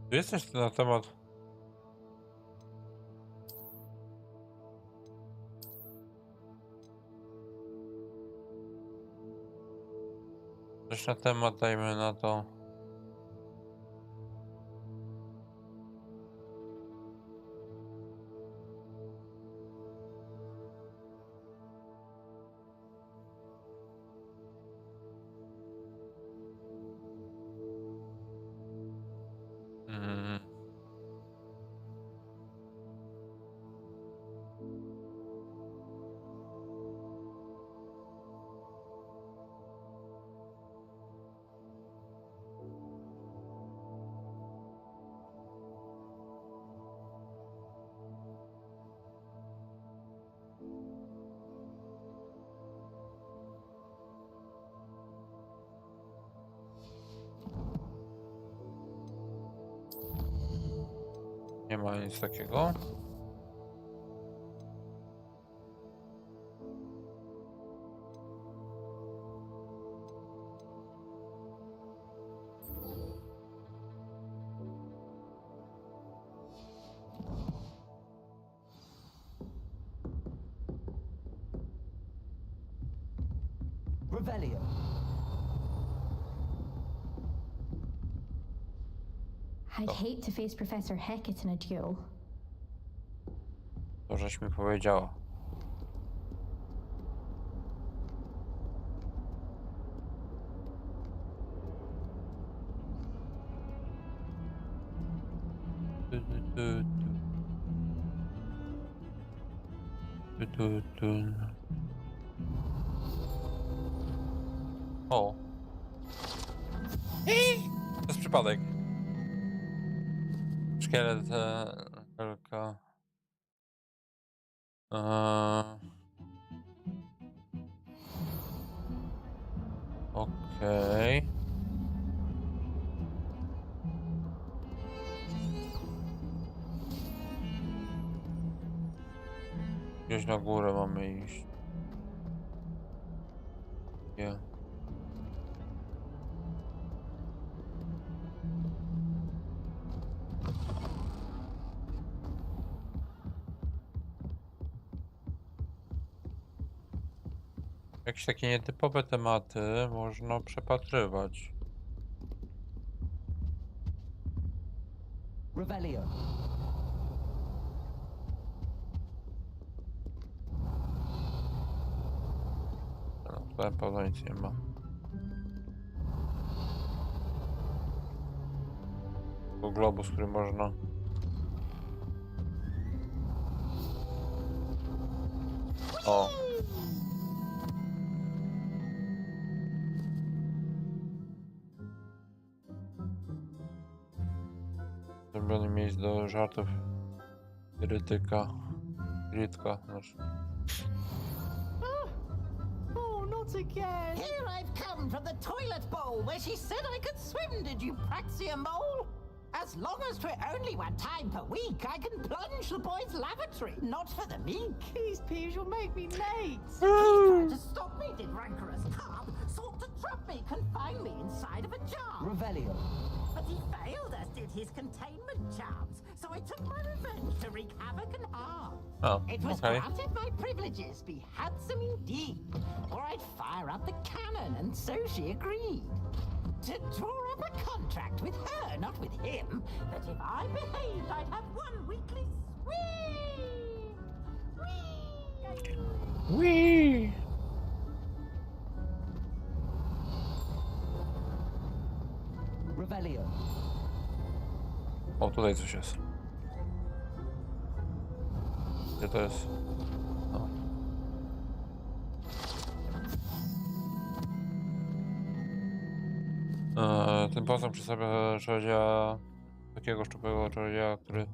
Tu jest coś na temat Coś na temat, dajmy na to. Nie ma nic takiego. Revelio. I'd hate to face Professor Hecat in a duel. To żeś mi powiedziała. O. To jest przypadek. Szkielet, helka. Okej. Gdzieś na górę mamy iść. Nie. Jakieś takie nietypowe tematy można przepatrywać. Revelio. No, tutaj pewno nic nie ma. Tylko globus, który można... O! Zrobione miejsce do żartów krytyka. Oh, not again! Here I've come from the toilet bowl where she said I could swim, did you praxia mole? As long as 'twere only one time per week, I can plunge the boys' lavatory, not for the meek. Please, Peeves, you'll make me late. He tried to stop me, did rancorous carp, sought to trap me, confine me inside of a jar. Revelio. But he failed, as did his containment charms, so I took my revenge to wreak havoc and harm. Oh, It was okay. granted my privileges be handsome indeed, or I'd fire up the cannon, and so she agreed. To draw up a contract with her, not with him, that if I behaved, I'd have one weekly swim. Whee! Revelio. O, tutaj coś jest. Gdzie to jest? No. Ten posąg przedstawia czarodzieja, takiego szczupłego czarodzieja, który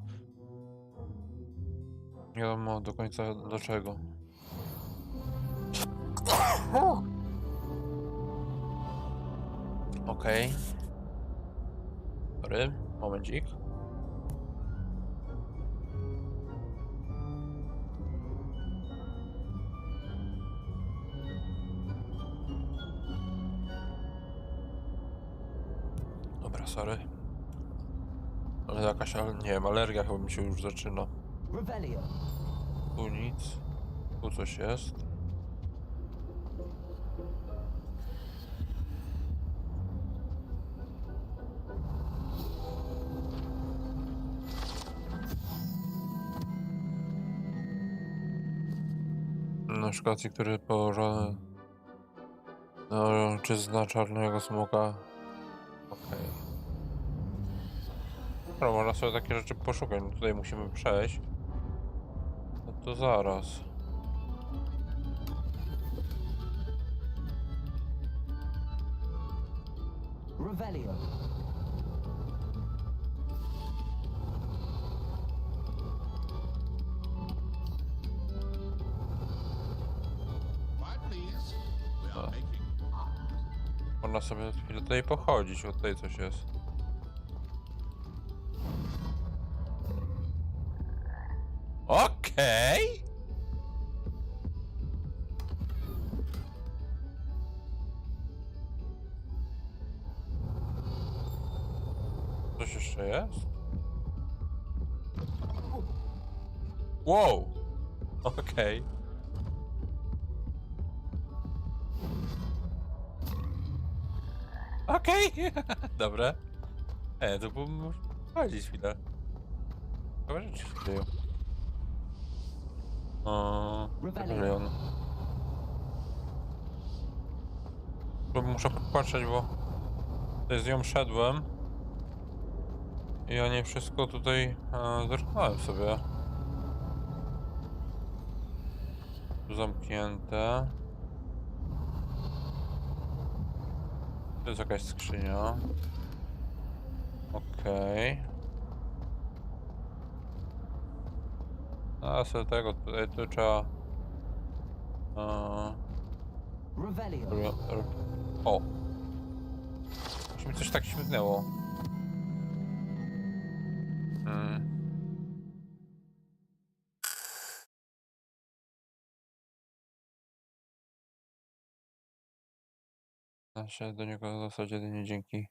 nie wiadomo do końca do czego. Okej. Sorry, momencik. Dobra, sorry. Ale jakaś, nie wiem, alergia chyba mi się już zaczyna. Revelio. Tu nic. Tu coś jest. Szkocji, który położony czy zna czarnego smoka. Okej. Dobra, można sobie takie rzeczy poszukać. No tutaj musimy przejść. No to zaraz. Revelio. Można sobie chwilę tutaj pochodzić, bo tutaj coś jest. Okej. Coś jeszcze jest? Wow! Okej. Okej! Dobra. To muszę chodzić chwilę. Chyba rzeczy się dzieją. Rebelion. Muszę popatrzeć, bo tutaj z nią szedłem. I ja nie wszystko tutaj zerknąłem sobie. Tu zamknięte. To jest jakaś skrzynia. Okej. A sobie tego tutaj tu trzeba... O! Już mi coś tak śmignęło. Da się do niego dostać jedynie dzięki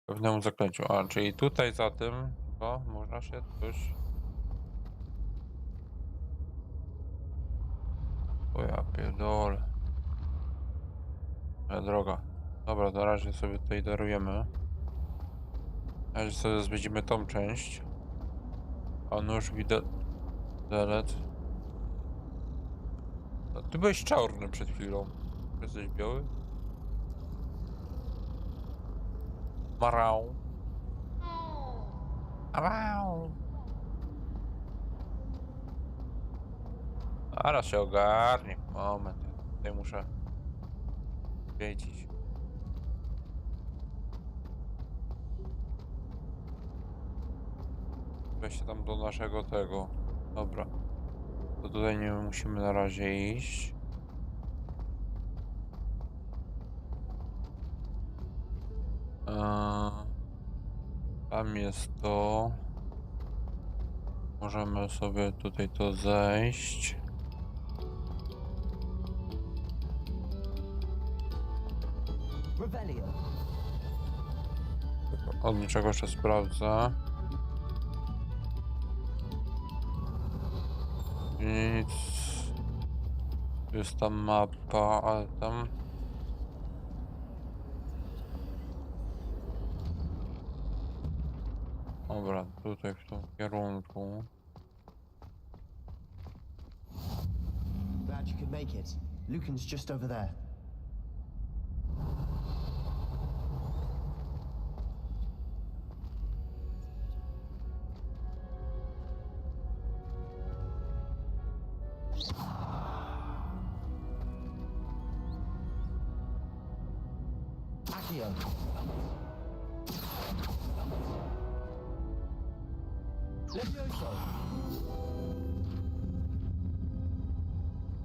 pewnemu zaklęciu. A, czyli tutaj za tym, bo można się coś... O ja pierdolę. Ale droga. Dobra, na razie sobie tutaj darujemy. Na razie sobie zwiedzimy tą część. A nóż widelec. No, ty byłeś czarny przed chwilą. Jesteś biały? Marał. Marał. Zaraz się ogarnie. Moment. Tutaj muszę wiedzieć. Weźcie tam do naszego tego. Dobra. To tutaj nie musimy na razie iść. Tam jest to. Możemy sobie tutaj to zejść. Od niczego jeszcze sprawdzę. Nic. Jest tam mapa, ale tam... Dobra, tutaj w tym kierunku. Glad you could make it. Lucan's just over there.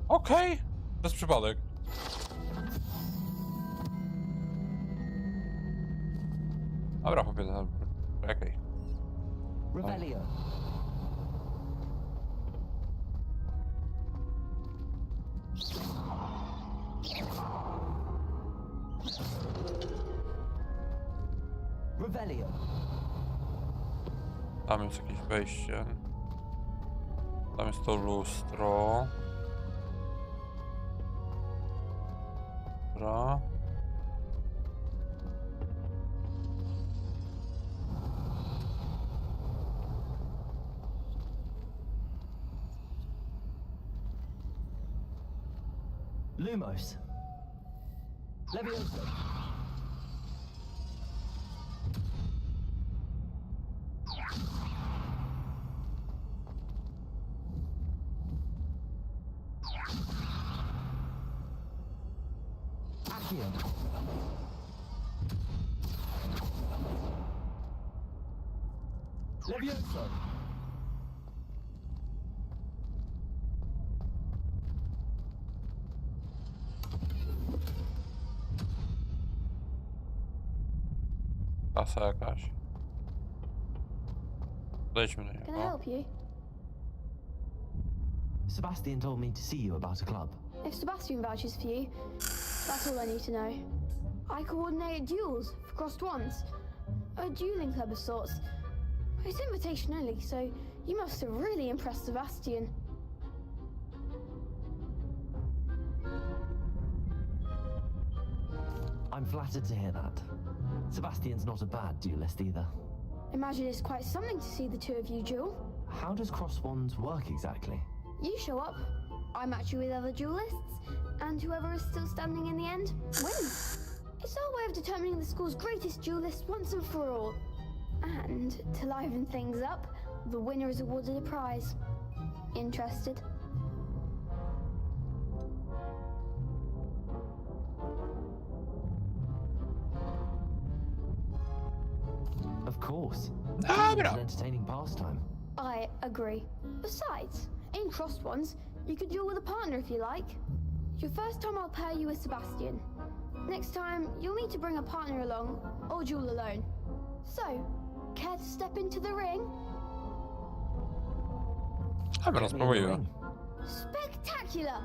Okej, bez przypadek. Dobra, chłopie, czekaj. Revelio. Revelio. Tam jest jakieś wejście. Tam jest to lustro. Dobra. Lumos. Levioso. Accio. Levioso. Klasa jakaś. Podejdźmy do Can I niego. help you? Sebastian told me to see you about a club. If Sebastian vouches for you, that's all I need to know. I coordinate duels for crossed ones. A dueling club of sorts. It's invitation only, so you must have really impressed Sebastian. I'm flattered to hear that. Sebastian's not a bad duelist either. Imagine it's quite something to see the two of you duel. How does cross wands work exactly? You show up, I match you with other duelists, and whoever is still standing in the end wins. It's our way of determining the school's greatest duelist once and for all. And to liven things up, the winner is awarded a prize. Interested? Of course. Ah, It's an entertaining pastime. I agree. Besides, in crossed ones, you could duel with a partner if you like. Your first time I'll pair you with Sebastian. Next time, you'll need to bring a partner along, or duel alone. So, care to step into the ring? Dobra, spróbujmy. Spectacular!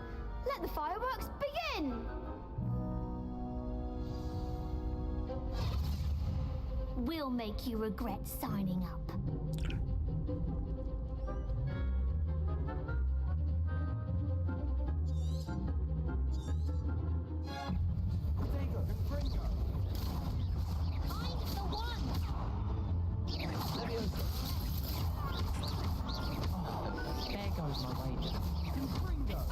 Let the fireworks begin! We'll make you regret signing up. There goes my wager.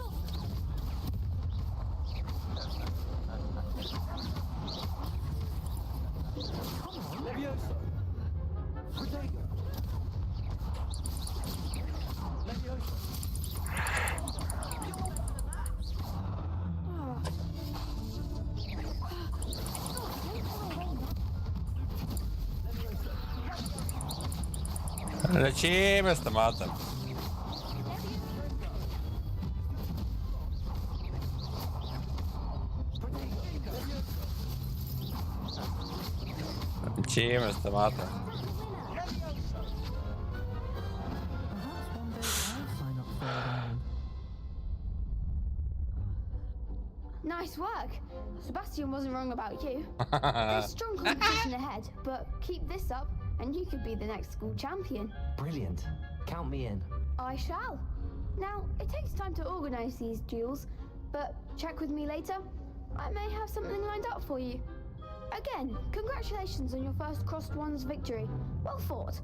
Levioso. Protego. Levioso. Lecimy z tematem. Lecimy z tematem. Nice work! Sebastian wasn't wrong about you. There's strong competition ahead, but keep this up and you could be the next school champion. Brilliant. Count me in. I shall. Now, it takes time to organize these duels, but check with me later. I may have something lined up for you. Again, congratulations on your first crossed ones victory. Well fought.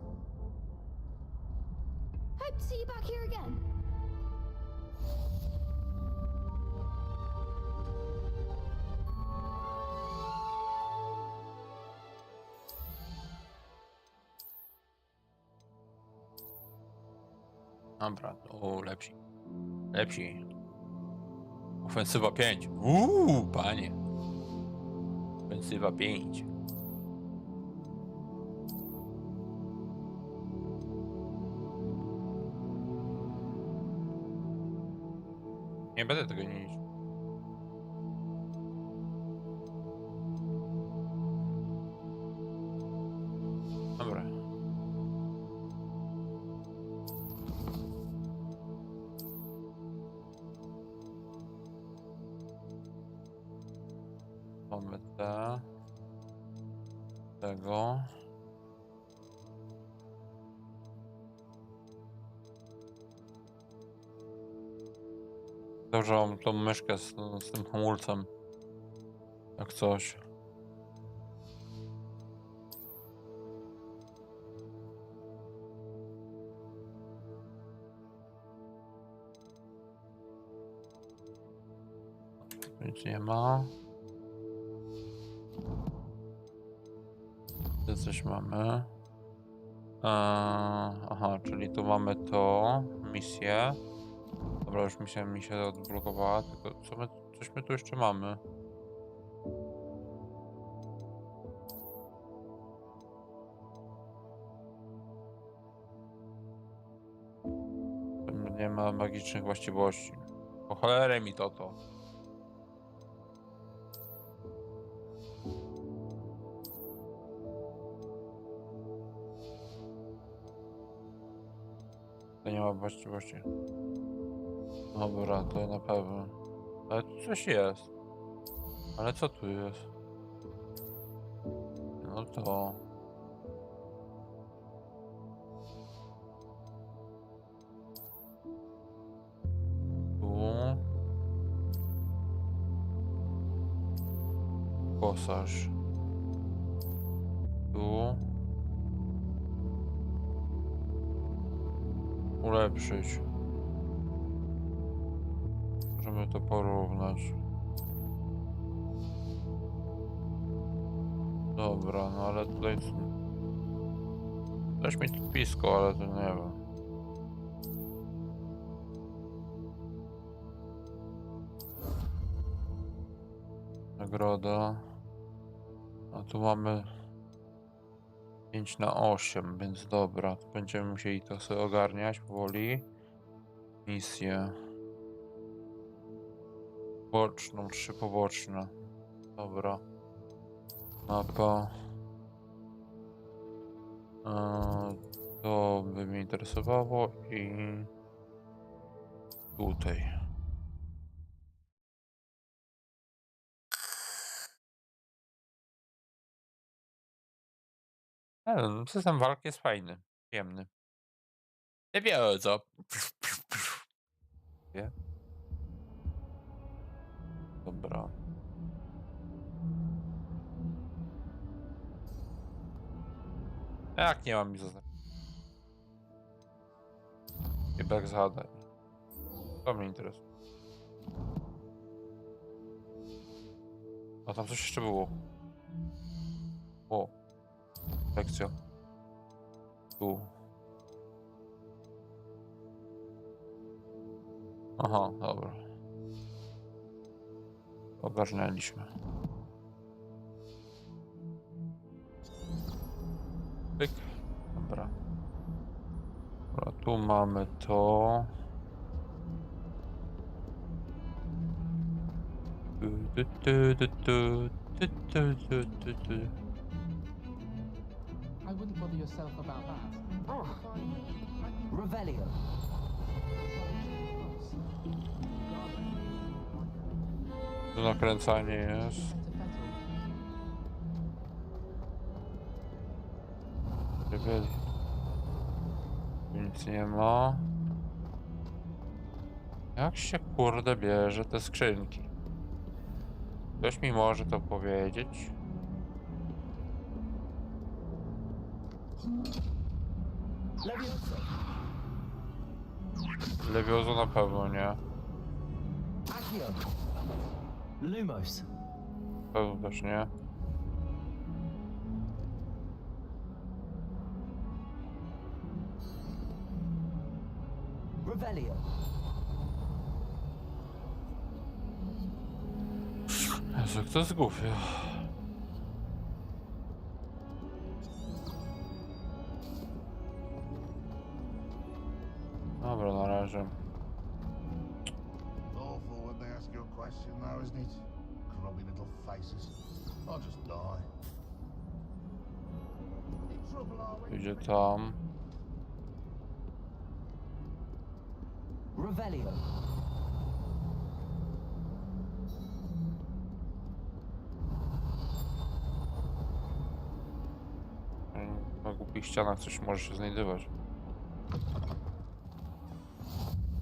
Hope to see you back here again. Dobra, o, lepsi. Lepsi. Ofensywa 5. Panie. Ofensywa 5. Nie będę tego nie niszczył. Dobra. Mamy tego. Dobrze, mam tą myszkę z tym hamulcem. Jak coś. Nic nie ma. Tu coś mamy. Aha, czyli tu mamy to. Misję. Dobra, już mi się odblokowała. Tylko coś my tu jeszcze mamy. Nie ma magicznych właściwości. Po cholerę mi to. To nie ma właściwości. Dobra, to na pewno. Ale tu coś jest. Ale co tu jest? No to... Posaż. Tu. Ulepszyć. Możemy to porównać. Dobra, no ale tutaj... Coś mi tu blisko, ale to nie wiem. Nagroda. A tu mamy 5/8, więc dobra. To będziemy musieli to sobie ogarniać powoli. Misję. Boczną, 3 poboczne. Dobra. Mapa. To by mnie interesowało i tutaj. System walki jest fajny, przyjemny. Nie wiem co. Wie? Dobra. Jak nie mam mi zaznaczyć? I brak zadań. To mnie interesuje. A tam coś jeszcze było. O. Lekcja. Tu. Aha, dobra. Ogarnęliśmy. Pyk. Dobra. Dobra, tu mamy to. I wouldn't bother yourself about that. Revelio. Tu nakręcanie jest. Nic nie ma. Jak się kurde bierze te skrzynki? Ktoś mi może to powiedzieć? Levioso na pewno nie. Lumos. Pewno też nie. Revelio. Jezu, kto zgubił? Dobra, na razie. Awful when they ask you a question now, isn't it? Grubby little faces. I'll just die. In trouble, are we? Idzie tam. Revelio. Na głupich ścianach coś może się znajdować.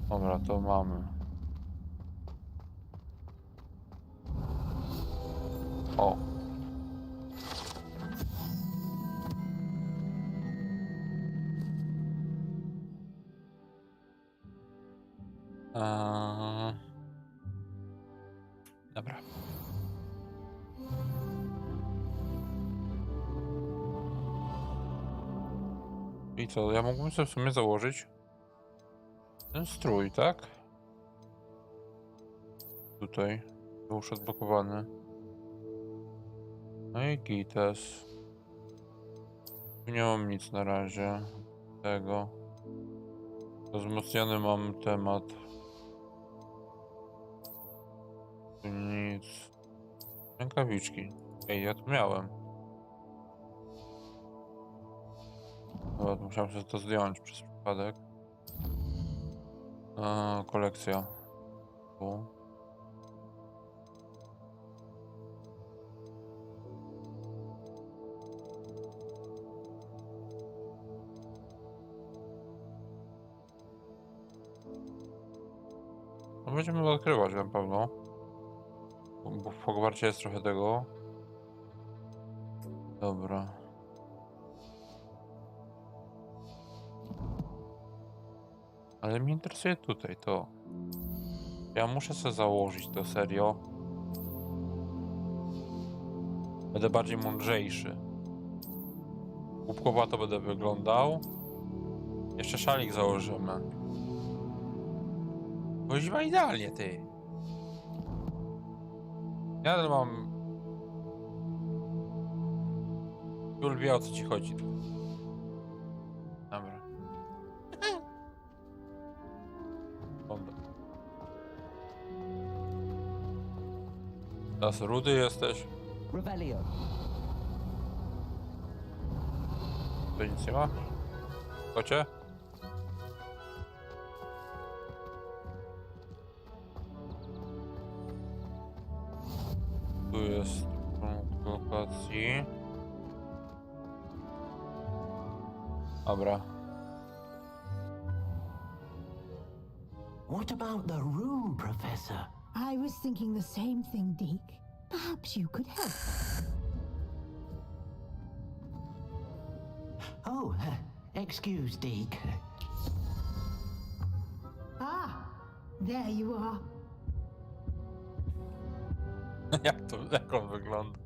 Dobra, to mamy. O. Dobra. I co, ja mógłbym sobie w sumie założyć ten strój, tak? Tutaj był już odblokowany. No i gites. Tu nie mam nic na razie tego. Wzmocniony mam temat. Tu nic. Rękawiczki. Ej, ja tu miałem. Dobra, musiałem sobie to zdjąć przez przypadek. Kolekcja. Tu. No będziemy odkrywać na pewno. Bo w Hogwarcie jest trochę tego. Dobra. Ale mnie interesuje tutaj to. Ja muszę sobie założyć to serio. Będę bardziej mądrzejszy. Łupkowato będę wyglądał. Jeszcze szalik założymy. Kuźwa idealnie, ty. Ja mam... Jul wie, o co ci chodzi. Dobra. Teraz rudy jesteś. Revelio. Tu nic nie ma? Kocie? Tu jest punkt lokacji. Dobra. What about the room, Professor? I was thinking the same thing, Deke. Perhaps you could help. Oh, excuse, Deke. Ah, there you are. Jak on wygląda?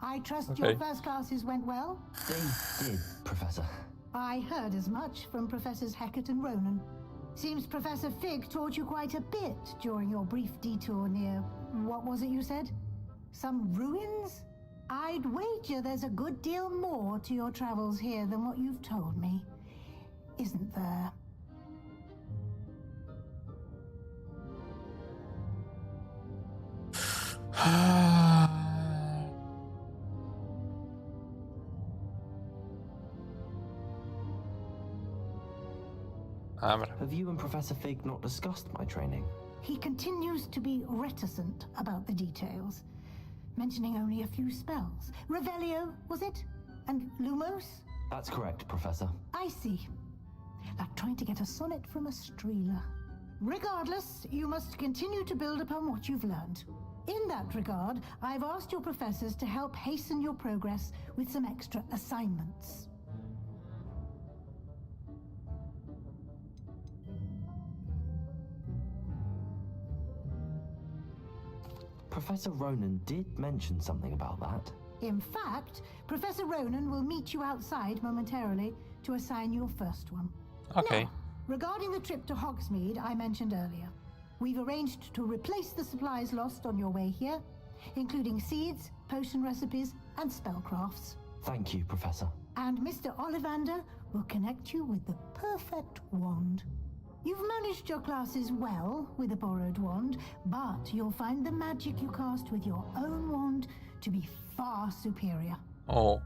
I trust your first classes went well? They did, Professor. I heard as much from Professors Hecat and Ronan. Seems Professor Fig taught you quite a bit during your brief detour near... what was it you said? Some ruins? I'd wager there's a good deal more to your travels here than what you've told me. Isn't there? Have you and Professor Fig not discussed my training? He continues to be reticent about the details, mentioning only a few spells. Revelio, was it? And Lumos? That's correct, Professor. I see. Like trying to get a sonnet from a streeler. Regardless, you must continue to build upon what you've learned. In that regard, I've asked your professors to help hasten your progress with some extra assignments. Professor Ronan did mention something about that. In fact, Professor Ronan will meet you outside momentarily to assign your first one. Okay. Now, regarding the trip to Hogsmeade I mentioned earlier, we've arranged to replace the supplies lost on your way here, including seeds, potion recipes, and spellcrafts. Thank you, Professor. And Mr. Ollivander will connect you with the perfect wand. You've managed your classes well with a borrowed wand, but you'll find the magic you cast with your own wand to be far superior. Oh.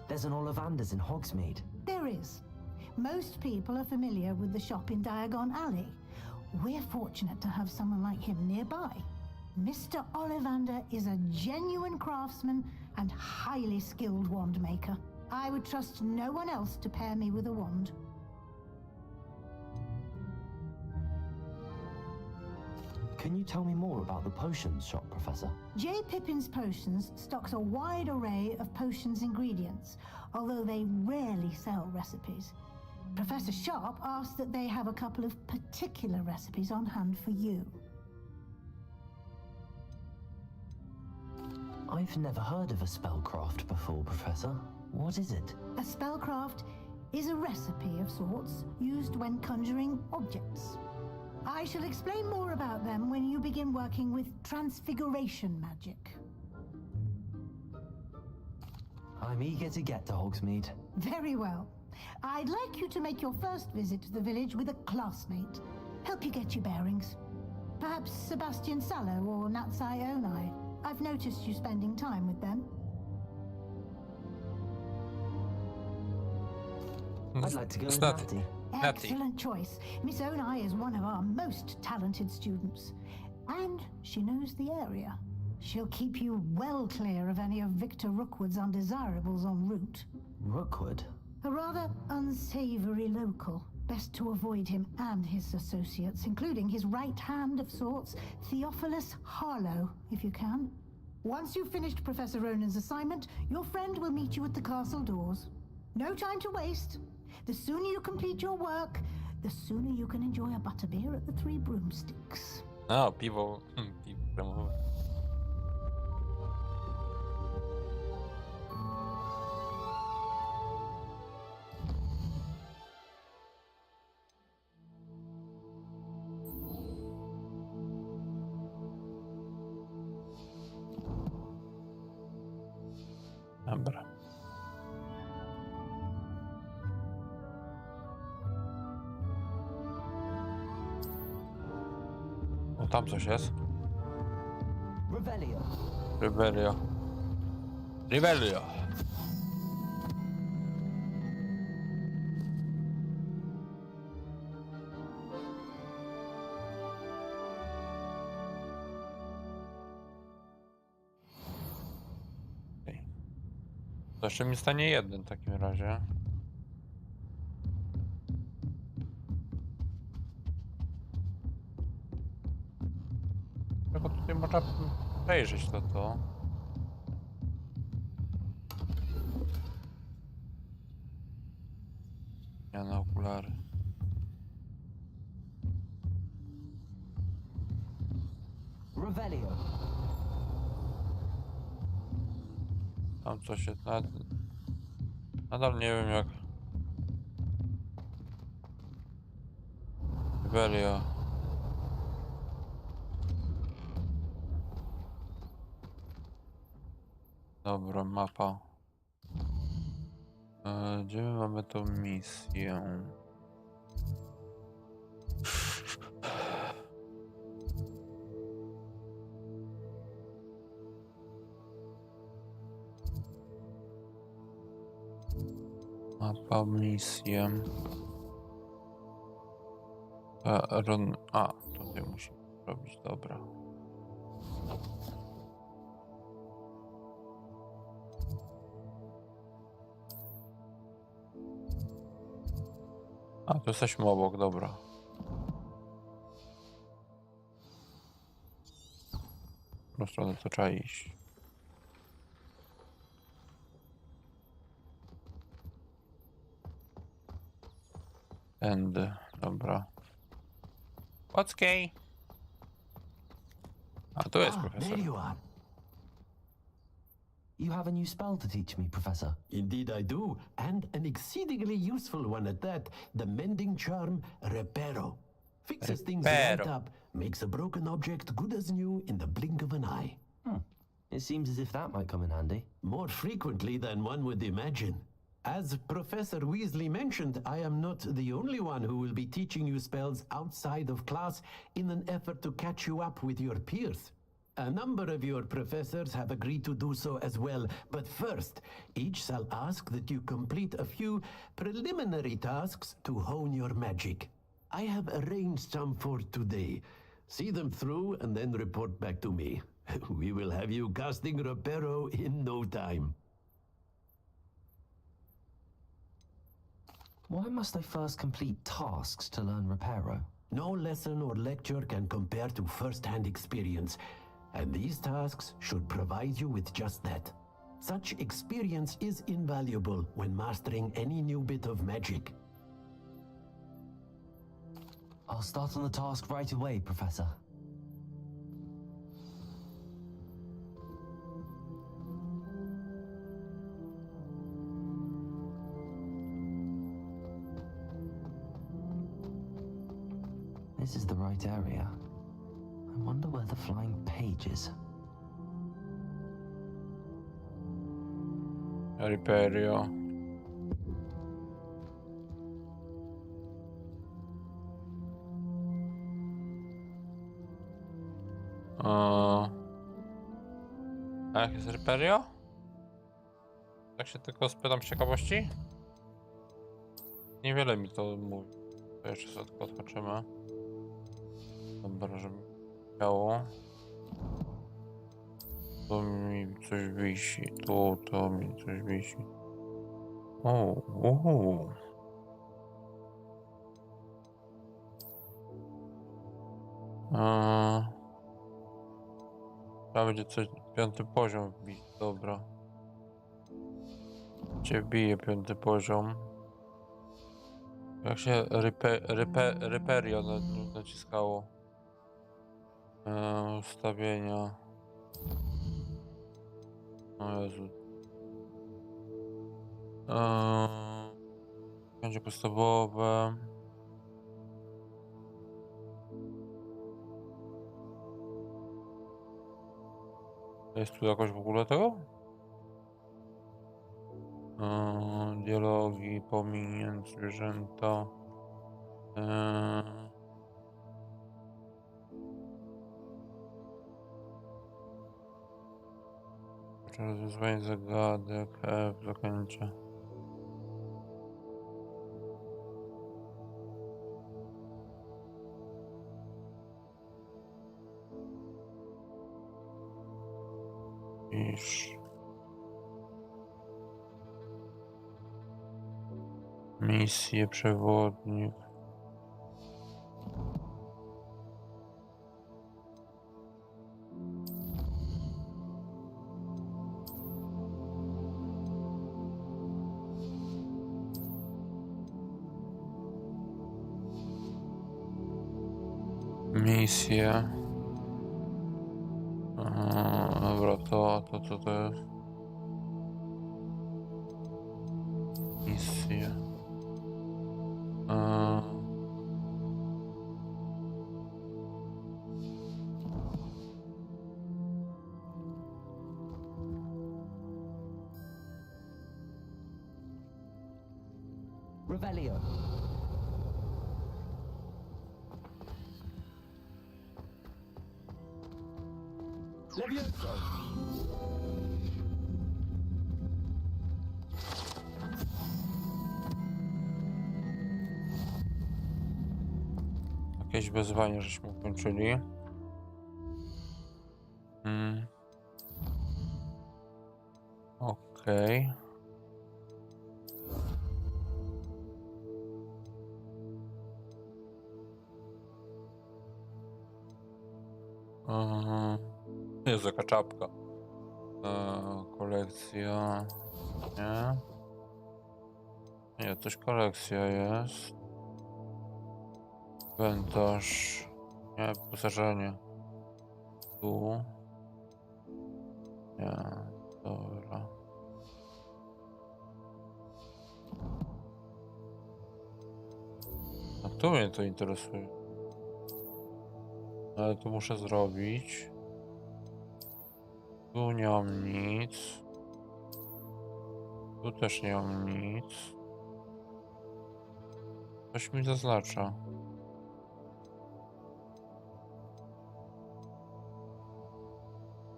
There's an Ollivander's in Hogsmeade. There is. Most people are familiar with the shop in Diagon Alley. We're fortunate to have someone like him nearby. Mr. Ollivander is a genuine craftsman and highly skilled wand maker. I would trust no one else to pair me with a wand. Can you tell me more about the potions shop, Professor? J. Pippin's Potions stocks a wide array of potions ingredients, although they rarely sell recipes. Professor Sharp asked that they have a couple of particular recipes on hand for you. I've never heard of a spellcraft before, Professor. What is it? A spellcraft is a recipe of sorts used when conjuring objects. I shall explain more about them when you begin working with transfiguration magic. I'm eager to get to Hogsmeade. Very well. I'd like you to make your first visit to the village with a classmate. Help you get your bearings. Perhaps Sebastian Sallow or Natsai Onai. I've noticed you spending time with them. I'd like to go with Not- Natty. Excellent choice. Miss Onai is one of our most talented students. And she knows the area. She'll keep you well clear of any of Victor Rookwood's undesirables en route. Rookwood? A rather unsavory local. Best to avoid him and his associates, including his right hand of sorts, Theophilus Harlow, if you can. Once you've finished Professor Ronan's assignment, your friend will meet you at the castle doors. No time to waste. The sooner you complete your work, the sooner you can enjoy a butterbeer at the Three Broomsticks. No, piwo. Piwo kremowe. Dobra. O, tam coś jest. Revelio. Rebelio. Rebelio. To jeszcze mi stanie jeden w takim razie. Tylko tutaj można przejrzeć to. Ja na okulary. Revelio. Tam coś jest. Nadal nie wiem jak. Rebelio. Dobra, mapa. Gdzie my mamy tą misję? Mapa, misję. A, tutaj musimy robić, dobra. A, tu jesteśmy obok, dobra. W którą stronę to trzeba iść. Tędy, dobra. Okej. A tu jest profesor. There you are. You have a new spell to teach me, Professor. Indeed I do, and an exceedingly useful one at that. The mending charm, Reparo. Fixes things right up, makes a broken object good as new in the blink of an eye. It seems as if that might come in handy. More frequently than one would imagine. As Professor Weasley mentioned, I am not the only one who will be teaching you spells outside of class in an effort to catch you up with your peers. A number of your professors have agreed to do so as well, but first, each shall ask that you complete a few preliminary tasks to hone your magic. I have arranged some for today. See them through and then report back to me. We will have you casting Reparo in no time. Why must I first complete tasks to learn Reparo? No lesson or lecture can compare to first-hand experience, and these tasks should provide you with just that. Such experience is invaluable when mastering any new bit of magic. I'll start on the task right away, Professor. This is the right area. I wonder where the flying page is. Riperio. A jak jest Riperio? Tak się tylko spytam z ciekawości? Niewiele mi to mówi. To jeszcze sobie tylko odhaczymy. Dobra, żeby miało. Tu mi coś wisi. Tu mi coś wisi. Trzeba będzie coś, 5. poziom wbić, dobra. Gdzie wbije 5. poziom? Jak się Riperio naciskało? Ustawienia. O Jezu. Będzie podstawowe. Jest tu jakoś w ogóle tego? Dialogi, pominięć, zwierzęta. Rozwiązanie zagadek, zakończę. Misje, przewodnik. Misje. Dobra, to jest? Misje. Revelio. Levioso. Jakieś wyzwanie żeśmy ukończyli. Okej. Jest taka czapka. Kolekcja. Nie. Nie, coś kolekcja jest. Inwentarz. Nie, wyposażenie. Tu. Nie, dobra. A tu mnie to interesuje. Ale to muszę zrobić. Tu nie mam nic. Tu też nie mam nic. Coś mi zaznacza.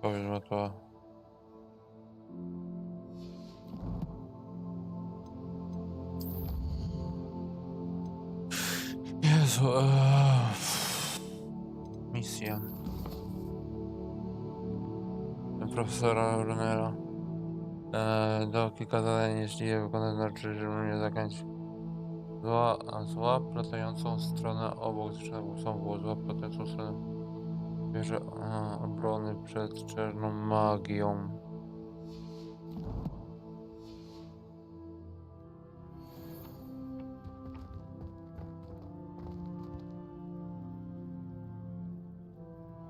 Powiedzmy to. Jezu. Misja. Profesora Brunera. Do kilka zadań, jeśli je wykonać, znaczy, że mnie zakończyć. Zła platającą stronę obok zła platającą stronę bierze obrony przed czarną magią.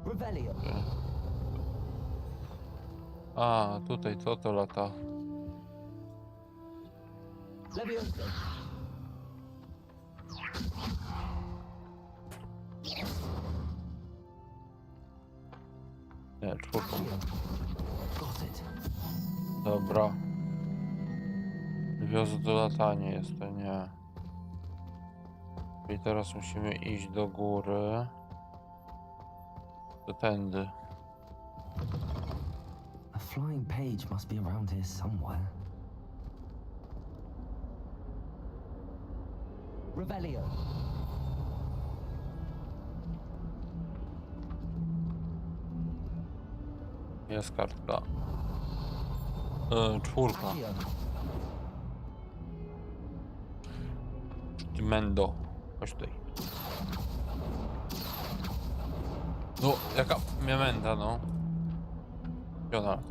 Revelio. A, tutaj co to lata? Levioso. Nie, czwórką. Got it. Dobra. Wiozę do latania jest to, nie. I teraz musimy iść do góry. Do tędy. A flying page must be around here somewhere. Revelio. Jest kartka. Czwórka. Mendo. Chodź tutaj. No, jaka mementa, no. Jonata.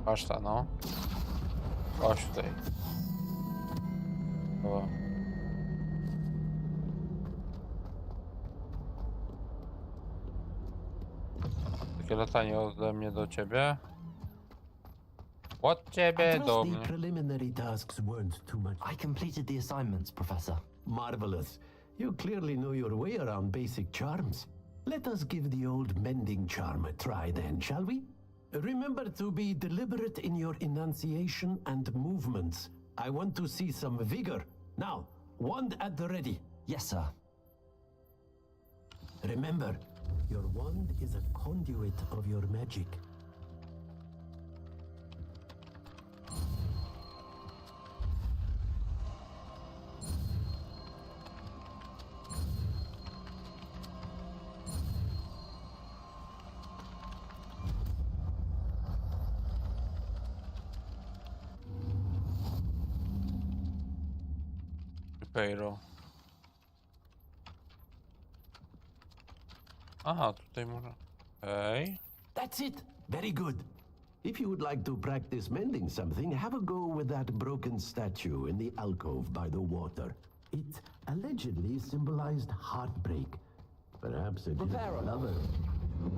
Paszta, no. Chodź tutaj. O. Takie latanie ode mnie do ciebie. Od ciebie do mnie. The preliminary tasks weren't too much. I completed the assignments, Professor. Marvelous. You clearly know your way around basic charms. Let us give the old mending charm a try then, shall we? Remember to be deliberate in your enunciation and movements. I want to see some vigor. Now, wand at the ready. Yes, sir. Remember, your wand is a conduit of your magic. Pyro. Aha, tutaj może. Okej. That's it. Very good. If you would like to practice mending something, have a go with that broken statue in the alcove by the water. It allegedly symbolized heartbreak. Perhaps a Reparo. lover.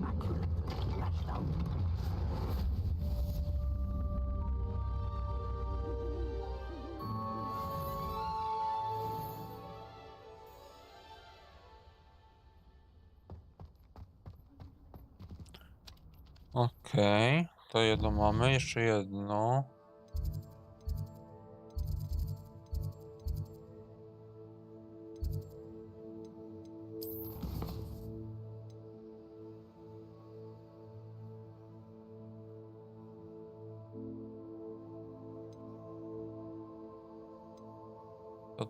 Accurate. Lashed out. Okej, to jedno mamy, jeszcze jedno.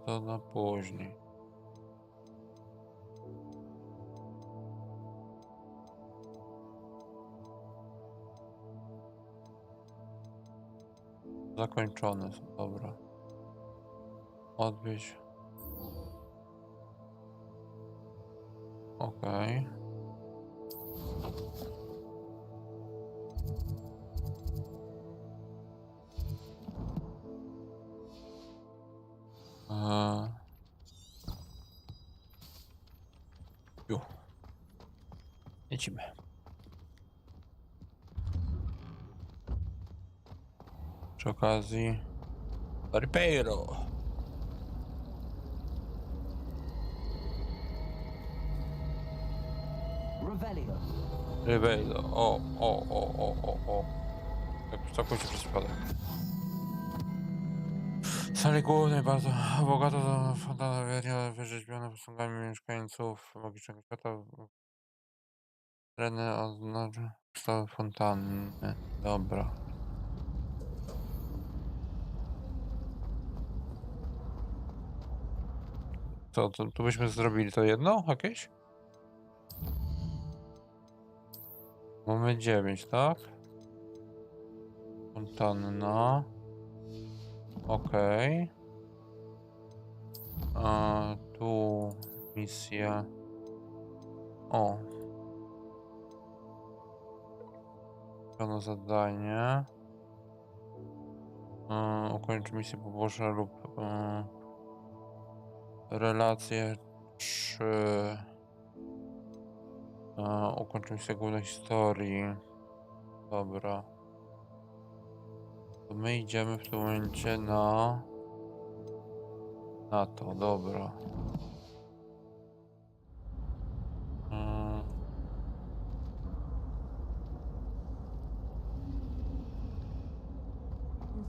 To na później. Zakończone są, dobra. Odbyć. Okej. Lecimy. Przy okazji Reparo. Revelio. Revelio. O. Tak całkowicie przez przypadek. Sali głównej bardzo bogato fontana wyrzeźbione posągami mieszkańców magicznego świata. Tereny oznacza kształt fontanny. Dobra. Co, tu byśmy zrobili to jedno jakieś? Mamy 9, tak? Fontanna. Okej. A tu misja. O. Wykonano zadanie. Ukończ misję poboczne lub relacje 3. Ukończymy się głównej historii. Dobra. To my idziemy w tym momencie na to, dobra.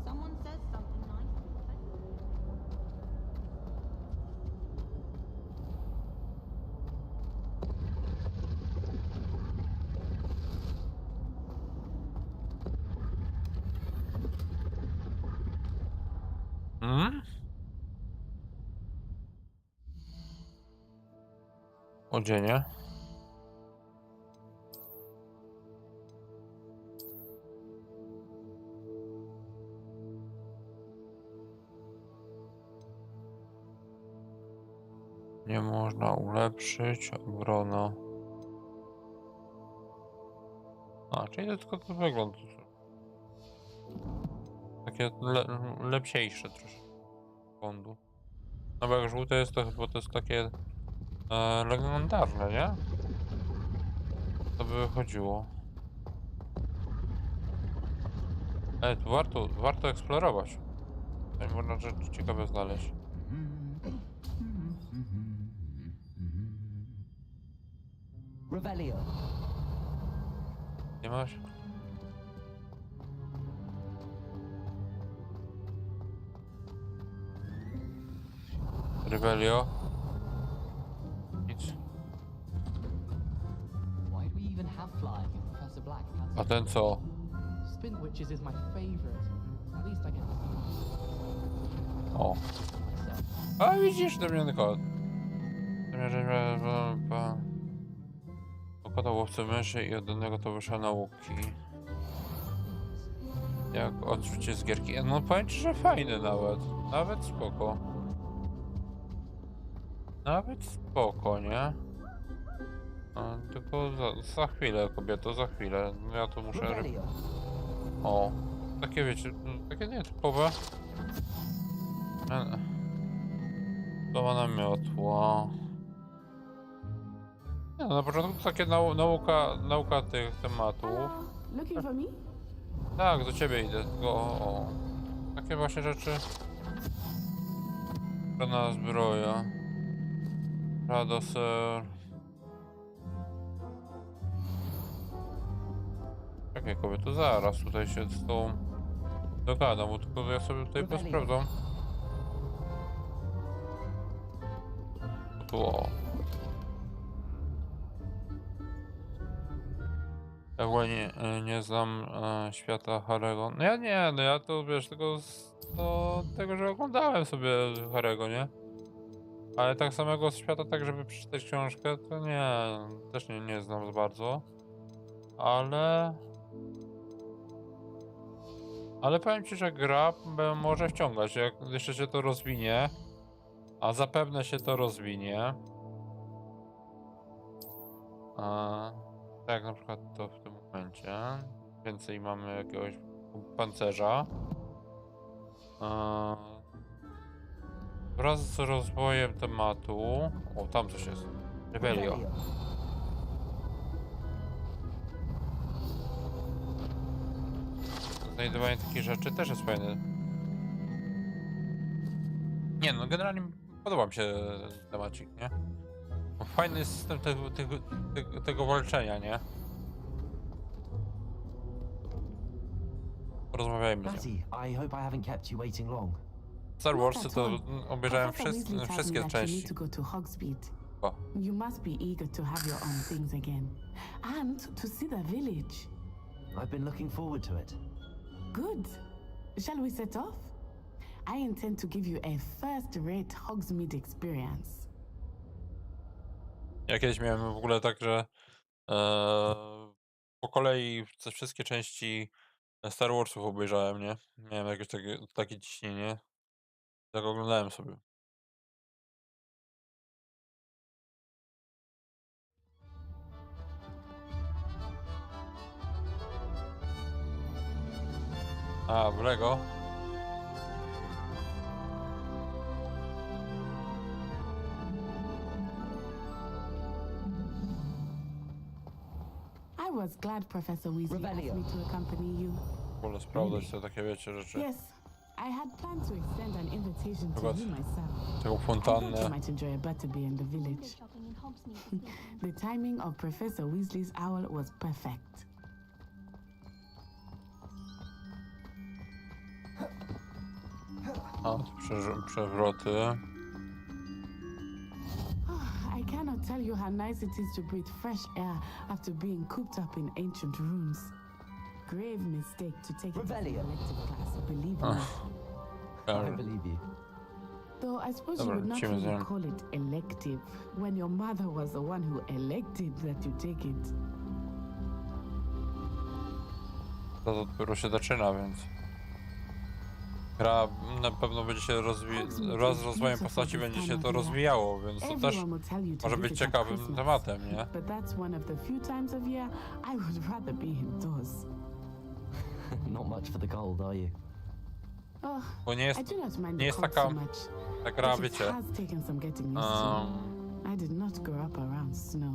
Someone says something nice. Odzienie. Nie można ulepszyć, obrona. Czyli to tylko to wygląd. Takie lepsiejsze troszkę. Wyglądu. No bo jak żółte jest to chyba to jest takie legendarne, nie? To by wychodziło. Tu warto eksplorować. Tutaj można rzeczy ciekawe znaleźć. Revelio. Nie masz? Revelio. Nic. Why do we even have flying if Professor Black has A ten co? Spin witches is my favorite. At least I get to see. O. A widzisz, drewniany kot. Kota łowcy myszy i od innego to wyszła nauki. Jak odczucie z gierki. No powiem ci, że fajny nawet. Nawet spoko. Nawet spoko, nie? Tylko za chwilę, kobieto, za chwilę. Ja tu muszę... O. Takie wiecie, takie nietypowe. Doма namiotła. Nie, no na początku to takie nauka tych tematów. Looking for me? Tak, do ciebie idę, tylko o. Takie właśnie rzeczy. Brana zbroja. Radoser. Jakie kobiety? Zaraz tutaj się z tą dogadam, bo tylko ja sobie tutaj posprawdzam. Tu o. Ja w ogóle nie znam świata Harego. No ja nie, no ja to wiesz, tylko z tego, że oglądałem sobie Harego, nie? Ale tak samego świata, tak żeby przeczytać książkę, to nie, też nie znam za bardzo. Ale powiem ci, że gra może wciągać, jak jeszcze się to rozwinie. A zapewne się to rozwinie. Tak jak na przykład to w tym momencie. Więcej mamy jakiegoś pancerza. Wraz z rozwojem tematu... O, tam coś jest. Revelio. Znajdowanie takich rzeczy też jest fajne. Nie no, generalnie podoba mi się temacik, nie? Fajny jest system tego walczenia, nie? Porozmawiajmy z nią. I hope I haven't kept you waiting long. Star Warsy to obejrzałem Professor wszystkie Weasley tells me części. that you need to go to Hogsmeade. O. You must be eager to have your own things again. And to see the village. I've been looking forward to it. Good. Shall we set off? I intend to give you a first-rate Hogsmeade experience. Ja kiedyś miałem w ogóle tak, że po kolei wszystkie części Star Warsów obejrzałem, nie? Miałem jakieś takie ciśnienie. Tak oglądałem sobie. A, w Lego? I was glad Professor Weasley asked me to accompany you. Wolę sprawdzać te takie, wiecie, rzeczy. Yes, I had planned to extend an invitation to Chyba you myself. taką I thought fontannę. you might enjoy a butterbeer in the village. The timing of Professor Weasley's owl was perfect. A, to przewroty. I cannot tell you how nice it is to breathe fresh air after being cooped up in ancient rooms. Grave mistake to take it as an elective class, believe me. I believe you. Though I suppose Dobra, you would not lecimy z really nią. call it elective when your mother was the one who elected that you take it. To dopiero się zaczyna, więc... Gra na pewno będzie się wraz z rozwojem postaci będzie się to rozwijało, więc to też może być ciekawym tematem, nie? But that's one of the few times of year I would rather be indoors. Not much for the cold, are you? Oh, Bo nie I do not mind nie the jest cold taka, so much, ta gra, but it wiecie, has taken some getting used to. I did not grow up around snow.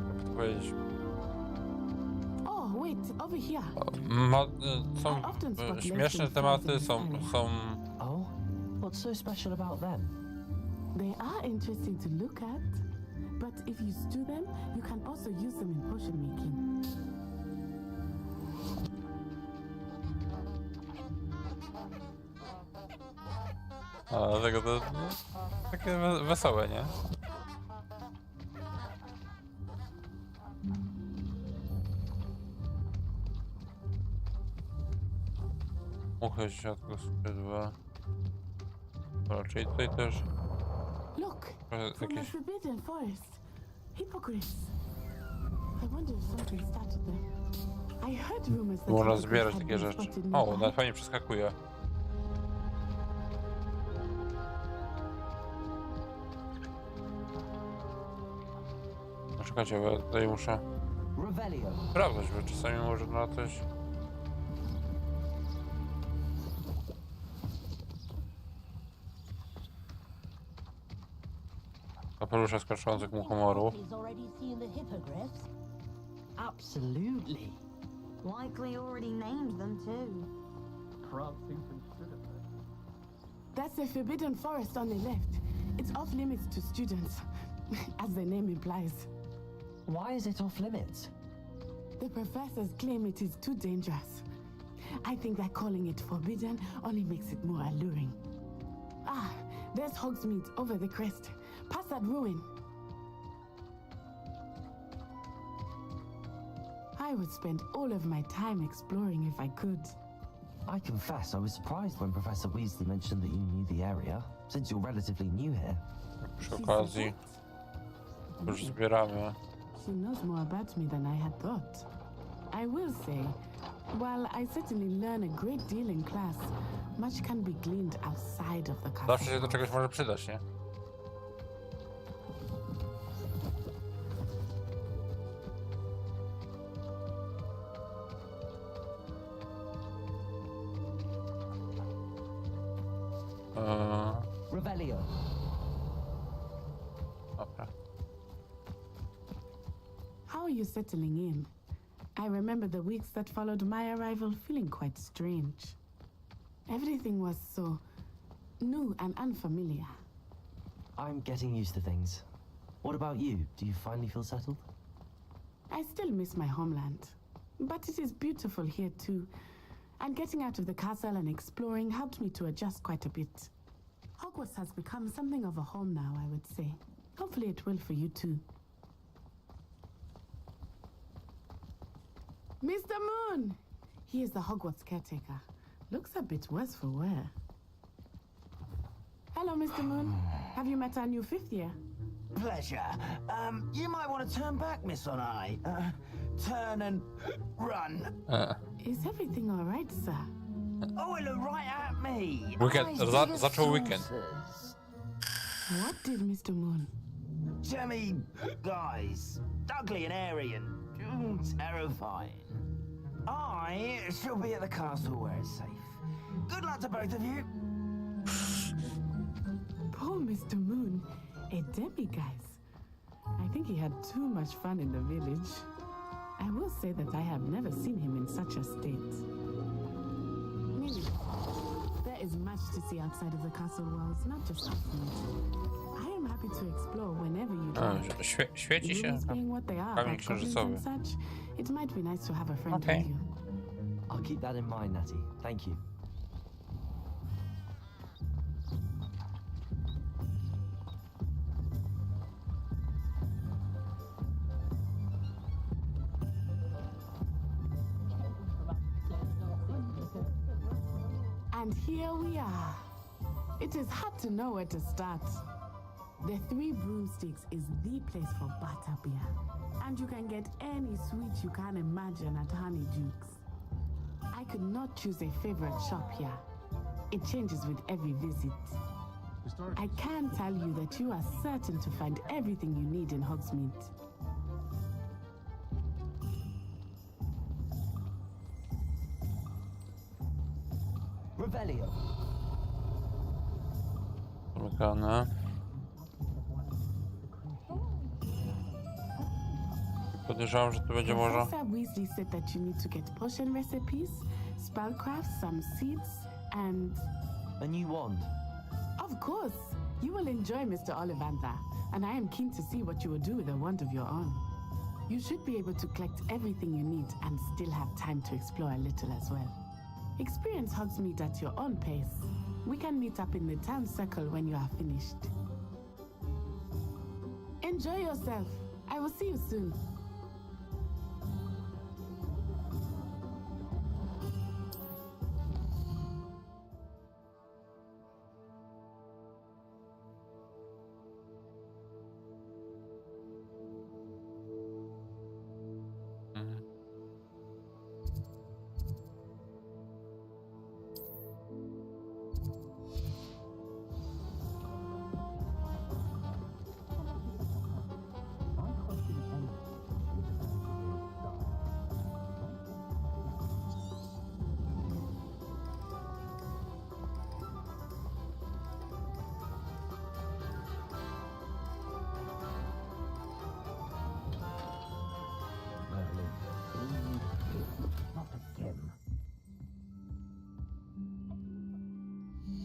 jak to powiedzieć, Oh, wait, over here. są śmieszne tematy, są... Oh, what's so special about them? They are interesting to look at, but if you stew them, you can also use them in potion making. A dlatego to takie wesołe, nie? Muchy, siatko, skrzydła. Dobra, czyli tutaj też... Look, from the jakieś... forbidden forest. Hippogriffs. I wonder if something started them. I heard rumors that Można hippogriffs zbierać had takie been rzeczy. spotted O, nearby. nawet fajnie przeskakuje. No czekajcie, bo ja tutaj muszę sprawdzać, bo czasami może na coś... Kapelusze skaczących muchomorów. Absolutely. Likely already named them too. That's the forbidden forest on the left. It's off limits to students, as the name implies. Why is it off limits? The professors claim it is too dangerous. I think that calling it forbidden only makes it more alluring. Ah, there's Hogsmeade over the crest. Past that ruin. I would spend all of my time exploring if I could. I confess I was surprised when Professor Weasley mentioned that you knew the area, since you're relatively new here. Przy okazji już zbieramy. She knows more about me than I had thought. I will say, while I certainly learn a great deal in class, much can be gleaned outside of the castle. Zawsze się do czegoś może przydać, nie? Revelio. Dobra. How are you settling in? I remember the weeks that followed my arrival feeling quite strange. Everything was so new and unfamiliar. I'm getting used to things. What about you? Do you finally feel settled? I still miss my homeland, but it is beautiful here too. And getting out of the castle and exploring helped me to adjust quite a bit. Hogwarts has become something of a home now, I would say. Hopefully it will for you too. Mr. Moon! He is the Hogwarts caretaker. Looks a bit worse for wear. Hello, Mr. Moon. Have you met our new fifth year? Pleasure. You might want to turn back, Miss Onai. Turn and run. Is everything all right, sir? Oh, it looked right at me. Weekend, zaczął weekend. What did Mr. Moon? Jemmy, guys, ugly and airy and terrifying. I shall be at the castle where it's safe. Good luck to both of you. Poor Mr. Moon, a demiguise. I think he had too much fun in the village. I will say that I have never seen him in such a state. Maybe there is much to see outside of the castle walls, not just food. I am happy to explore whenever you like. Świeci się Being what they are, kamień like goblins księżycowy. and such, it might be nice to have a friend Okay. with you. I'll keep that in mind, Natty. Thank you. And here we are. It is hard to know where to start. The Three Broomsticks is the place for butterbeer. And you can get any sweet you can imagine at Honeydukes. I could not choose a favorite shop here. It changes with every visit. I can tell you that you are certain to find everything you need in Hogsmeade. Revelio. Zamykane. Podejrzewam, że tu będzie może. Professor Weasley said that you need to get potion recipes, spellcraft, some seeds, and... A new wand. Of course! You will enjoy Mr. Ollivander, and I am keen to see what you will do with a wand of your own. You should be able to collect everything you need and still have time to explore a little as well. Experience Hogsmeade at your own pace. We can meet up in the town circle when you are finished. Enjoy yourself. I will see you soon.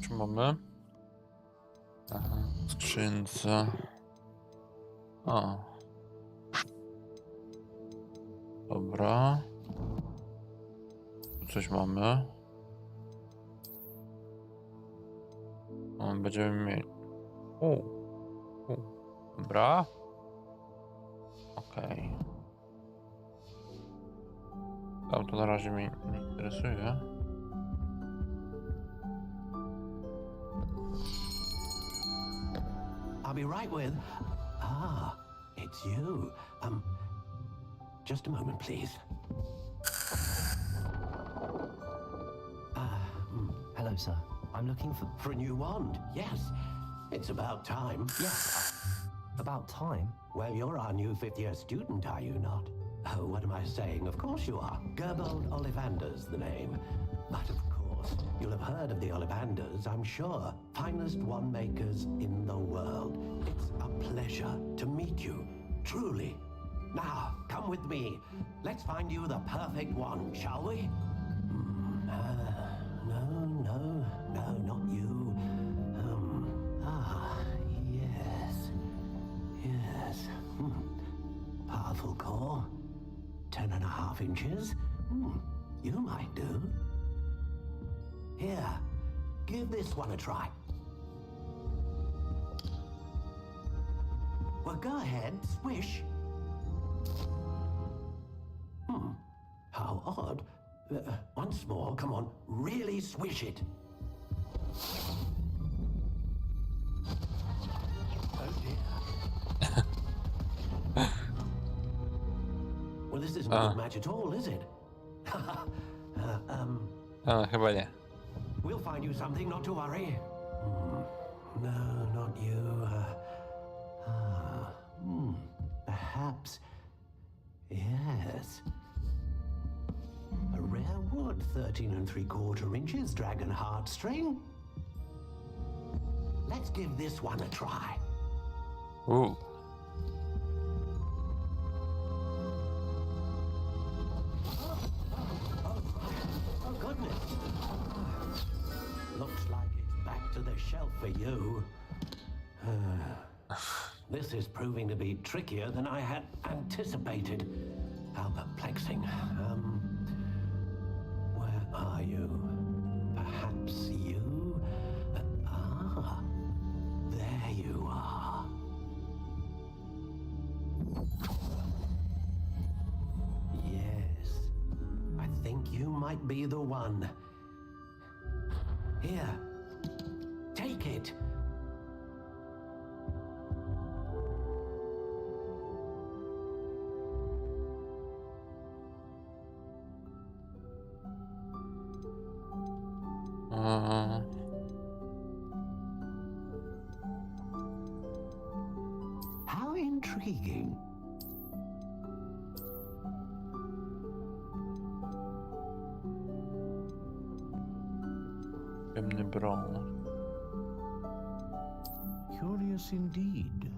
Czy mamy? Aha, w skrzynce. O. Dobra. Tu coś mamy. O, będziemy mieli. Dobra. Okej. Tam to na razie mnie nie interesuje. I'll be right with... Ah, it's you. Just a moment, please. Hello, sir. I'm looking for... For a new wand, yes. It's about time. Yes, about time? Well, you're our new fifth-year student, are you not? Oh, what am I saying? Of course you are. Gerbold Ollivander's the name. But of course, you'll have heard of the Ollivanders, I'm sure. Finest wand makers in the world. It's a pleasure to meet you, truly. Now, come with me. Let's find you the perfect wand, shall we? No, not you. Yes. Powerful core. 10.5 inches. You might do. Here, give this one a try. Well, go ahead, swish. How odd. Once more, come on, really swish it. Oh dear. Well, this isn't a good match at all, is it? Chyba nie. We'll find you something, not to worry. No, not you. Perhaps. Yes. A rare wood, 13 3/4 inches, dragon heartstring. Let's give this one a try. Ooh. to the shelf for you. This is proving to be trickier than I had anticipated. How perplexing. Where are you? Perhaps you? There you are. Yes, I think you might be the one. Here, take it. How intriguing. Ciemny brąz. Curious indeed.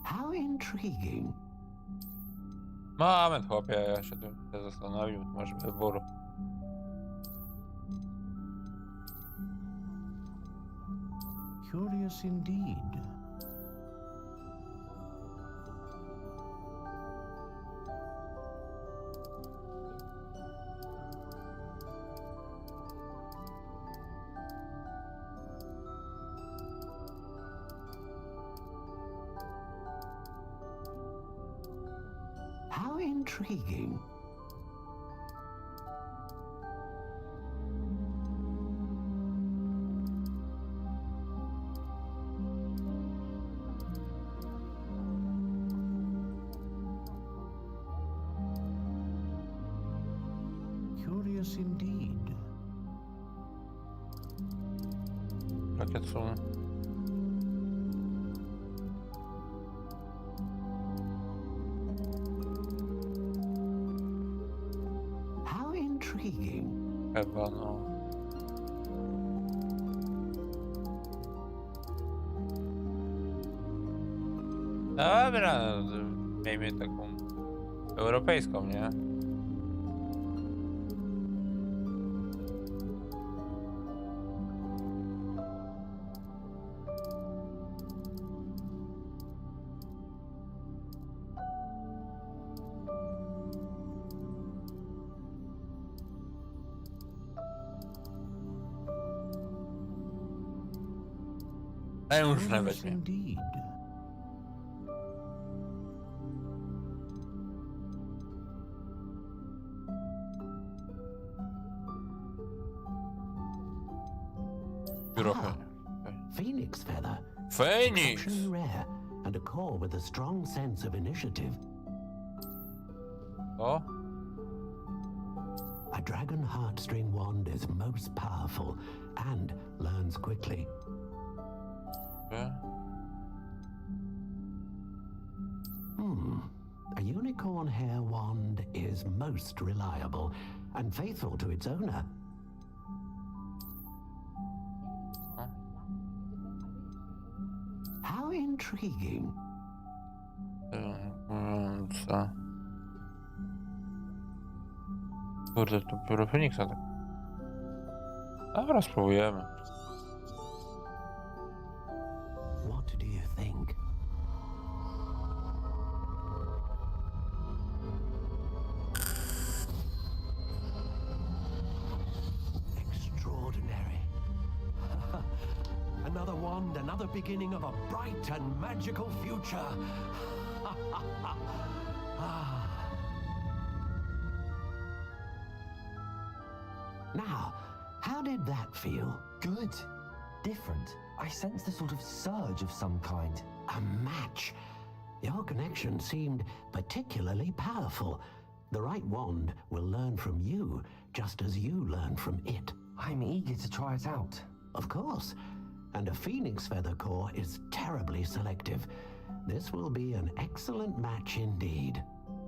How intriguing. Moment, chłopie, ja się tu zastanowił, masz wybór. Curious indeed. How intriguing. Curious indeed. Rakietsu. How intriguing. Chyba no. Dobra, miejmy taką europejską, nie? A już nawet nie. Indeed. Phoenix feather. Phoenix! Exceptionally rare, and a core with a strong sense of initiative. O? A dragon heartstring wand is most powerful and learns quickly. A unicorn hair wand is most reliable and faithful to its owner. How intriguing. Co? Kurde, to biuro Feniksa tak. Dobra, spróbujemy. What do you think? Extraordinary. Another wand, another beginning of a bright and magical future. Now, how did that feel? Good. Different. I sensed a sort of surge of some kind. A match. Your connection seemed particularly powerful. The right wand will learn from you, just as you learn from it. I'm eager to try it out. Of course. And a phoenix feather core is terribly selective. This will be an excellent match indeed.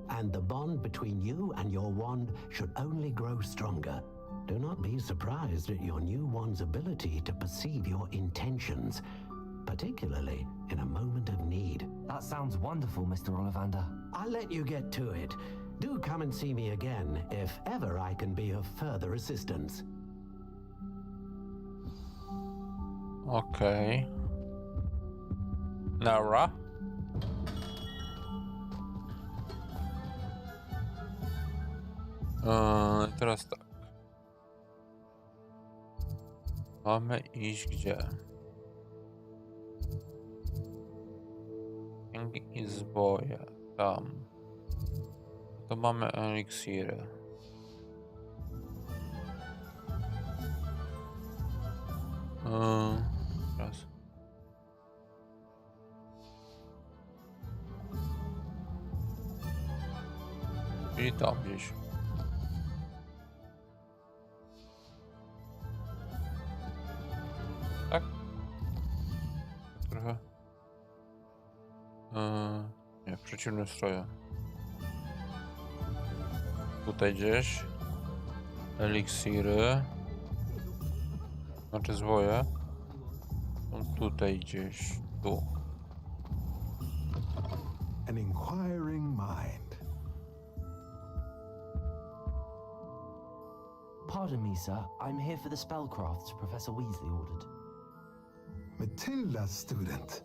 And the bond between you and your wand should only grow stronger. Do not be surprised at your new wand's ability to perceive your intentions, particularly in a moment of need. That sounds wonderful, Mr. Ollivander. I'll let you get to it. Do come and see me again if ever I can be of further assistance. Okej. Nara. Teraz tak. Mamy iść gdzie? Księgi i zwoje. Tam. To mamy eliksiry. Teraz. I tam gdzieś. Tak? Trochę. Nie, w przeciwnym stroju. Tutaj gdzieś. Eliksiry. Znaczy zwoje. Są tutaj gdzieś. Tu. An inquiring mind. Pardon me, sir. I'm here for the spellcrafts Professor Weasley ordered. Matilda's student.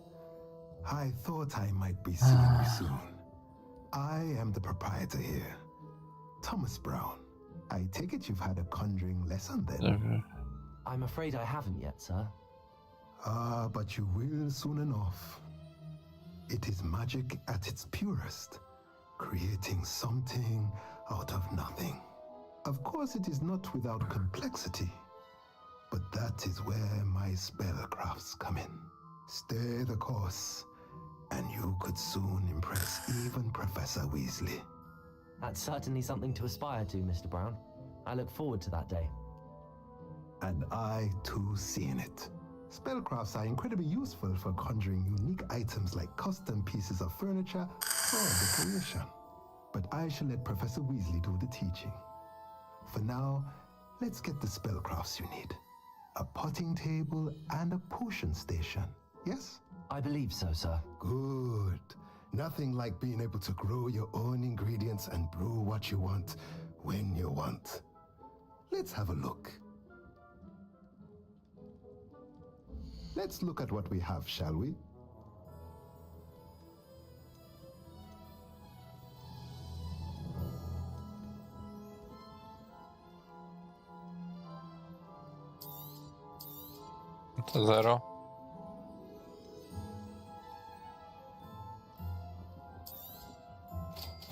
I thought I might be seeing you soon. I am the proprietor here, Thomas Brown. I take it you've had a conjuring lesson then? I'm afraid I haven't yet, sir. But you will soon enough. It is magic at its purest, creating something out of nothing. Of course, it is not without complexity, but that is where my spellcrafts come in. Stay the course, and you could soon impress even Professor Weasley. That's certainly something to aspire to, Mr. Brown. I look forward to that day. And I, too, see in it. Spellcrafts are incredibly useful for conjuring unique items like custom pieces of furniture or decoration. But I shall let Professor Weasley do the teaching. For now, let's get the spellcrafts you need. A potting table and a potion station, yes? I believe so, sir. Good. Nothing like being able to grow your own ingredients and brew what you want when you want. Let's have a look. Let's look at what we have, shall we? To 0.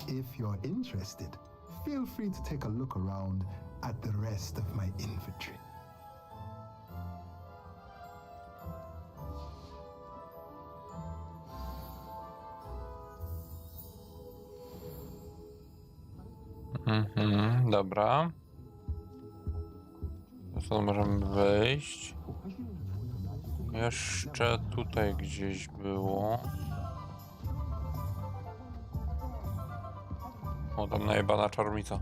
If you're interested, feel free to take a look around at the rest of my inventory. Dobra. Stąd możemy wejść. Jeszcze tutaj gdzieś było. O, tam najebana czarownica.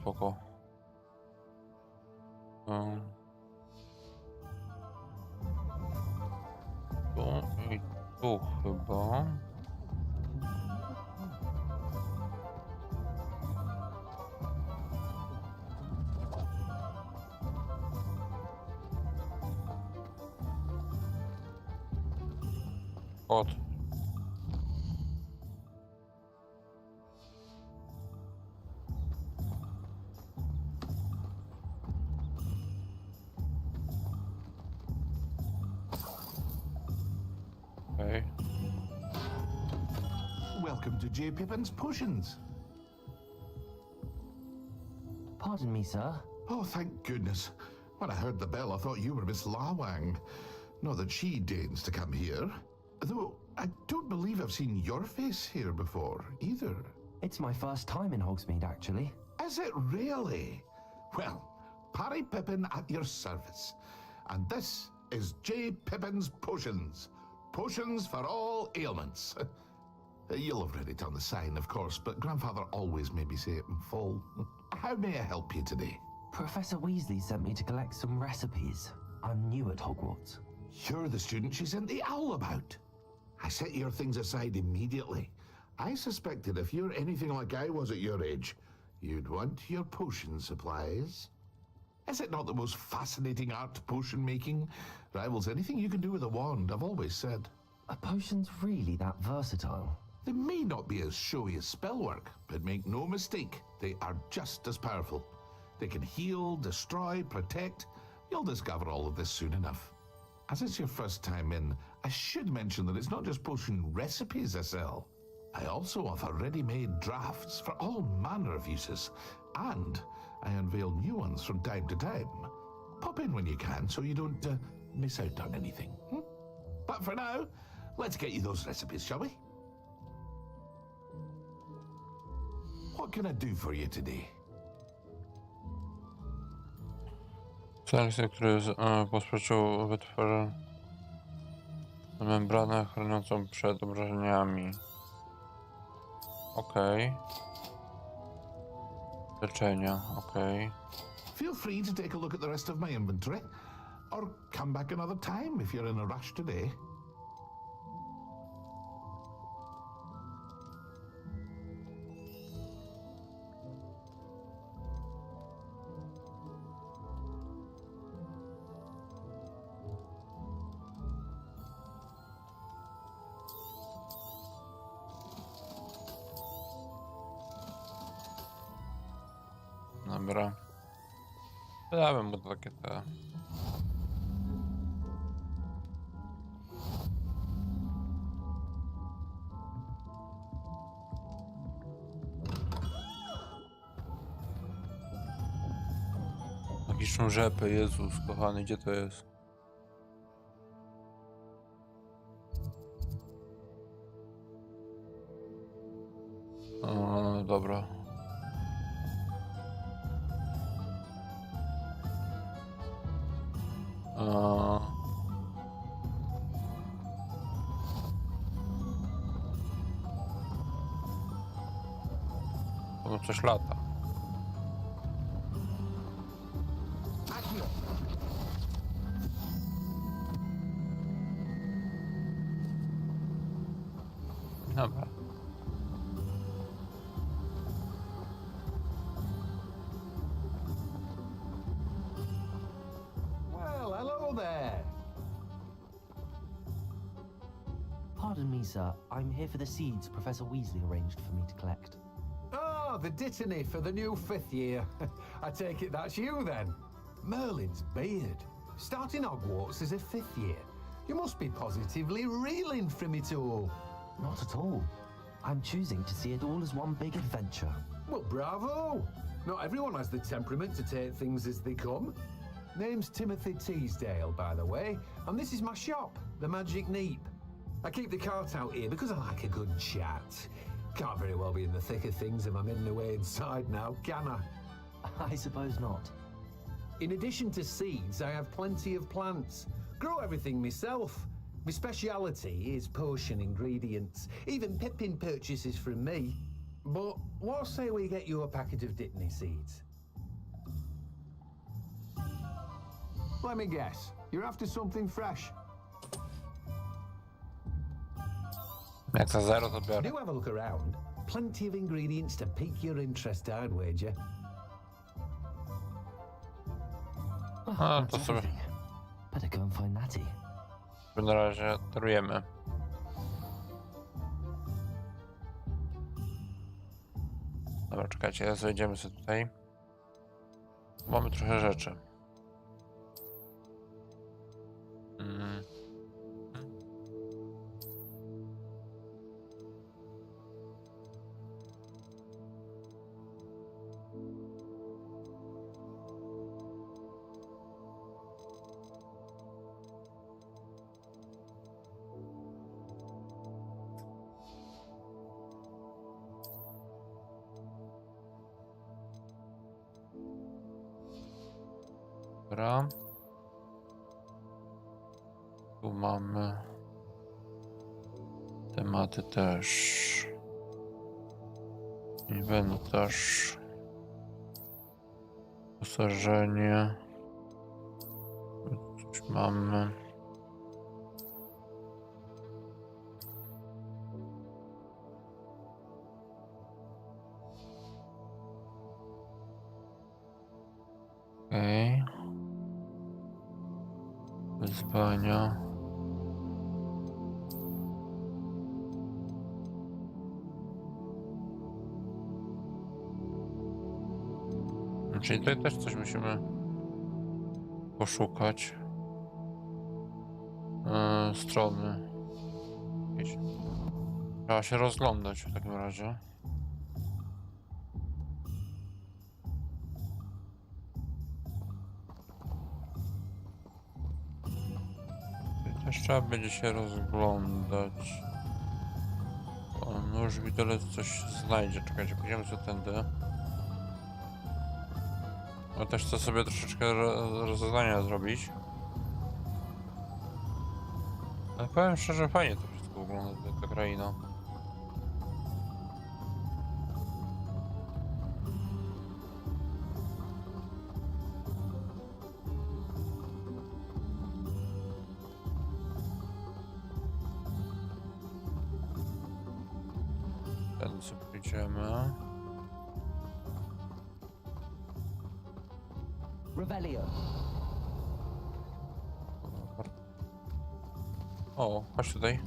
Spoko. Tu i tu chyba. Od. Okay. Welcome to J. Pippin's Potions. Pardon me, sir. Oh, thank goodness. When I heard the bell, I thought you were Miss Lawang. Not that she deigns to come here. Though, I don't believe I've seen your face here before, either. It's my first time in Hogsmeade, actually. Is it really? Well, Parry Pippin at your service. And this is J. Pippin's Potions. Potions for all ailments. You'll have read it on the sign, of course, but Grandfather always made me say it in full. How may I help you today? Professor Weasley sent me to collect some recipes. I'm new at Hogwarts. You're the student she sent the owl about. I set your things aside immediately. I suspected if you're anything like I was at your age, you'd want your potion supplies. Is it not the most fascinating art, potion making? Rivals anything you can do with a wand, I've always said. Are potions really that versatile? They may not be as showy as spellwork, but make no mistake, they are just as powerful. They can heal, destroy, protect. You'll discover all of this soon enough. As it's your first time in, I should mention that it's not just potion recipes I sell. I also offer ready-made drafts for all manner of uses, and I unveil new ones from time to time. Pop in when you can so you don't miss out on anything. But for now, let's get you those recipes, shall we? What can I do for you today? Selekcja, który posprzeczał wytworzeniu membranę chroniącą przed obrażeniami. Okej. Leczenia, okej. Feel free to take a look at the rest of my inventory, or come back another time if you're in a rush today. Dobra. Wydałem mu takie te... magiczną rzepę, Jezus kochany, gdzie to jest? O, dobra. No coś lata. Dobra. Well, hello there. Pardon me, sir. I'm here for the seeds Professor Weasley arranged for me to collect. Oh, the dittany for the new 5th year. I take it that's you then. Merlin's beard. Starting Hogwarts as a 5th year. You must be positively reeling from it all. Not at all. I'm choosing to see it all as one big adventure. Well, bravo! Not everyone has the temperament to take things as they come. Name's Timothy Teasdale, by the way, and this is my shop, the Magic Neep. I keep the cart out here because I like a good chat. Can't very well be in the thick of things if I'm hidden away inside now, can I? I suppose not. In addition to seeds, I have plenty of plants. Grow everything myself. My speciality is potion ingredients. Even Pippin purchases from me. But what say we get you a packet of Dittany seeds? Let me guess. You're after something fresh. Jak za zero to biorę. Do have a look around. Plenty of ingredients to pique your interest, I'd wager. A, to sobie... Better go and find Natty. Na razie torujemy. Dobra, czekajcie, zejdziemy sobie tutaj. Mamy trochę rzeczy. Dobra. Tu mamy tematy też. Inwentarz. Posażenie. Coś mamy. Okej. Wyzwania. Czyli tutaj też coś musimy poszukać. Strony. Trzeba się rozglądać w takim razie. Też trzeba będzie się rozglądać. O, nóż widelec coś znajdzie. Czekajcie, pójdziemy co tędy. No też chcę sobie troszeczkę rozeznania zrobić. Ale powiem szczerze, fajnie to wszystko wygląda, ta kraina. Ten sobie pójdziemy. Revelio. O, chodź tutaj.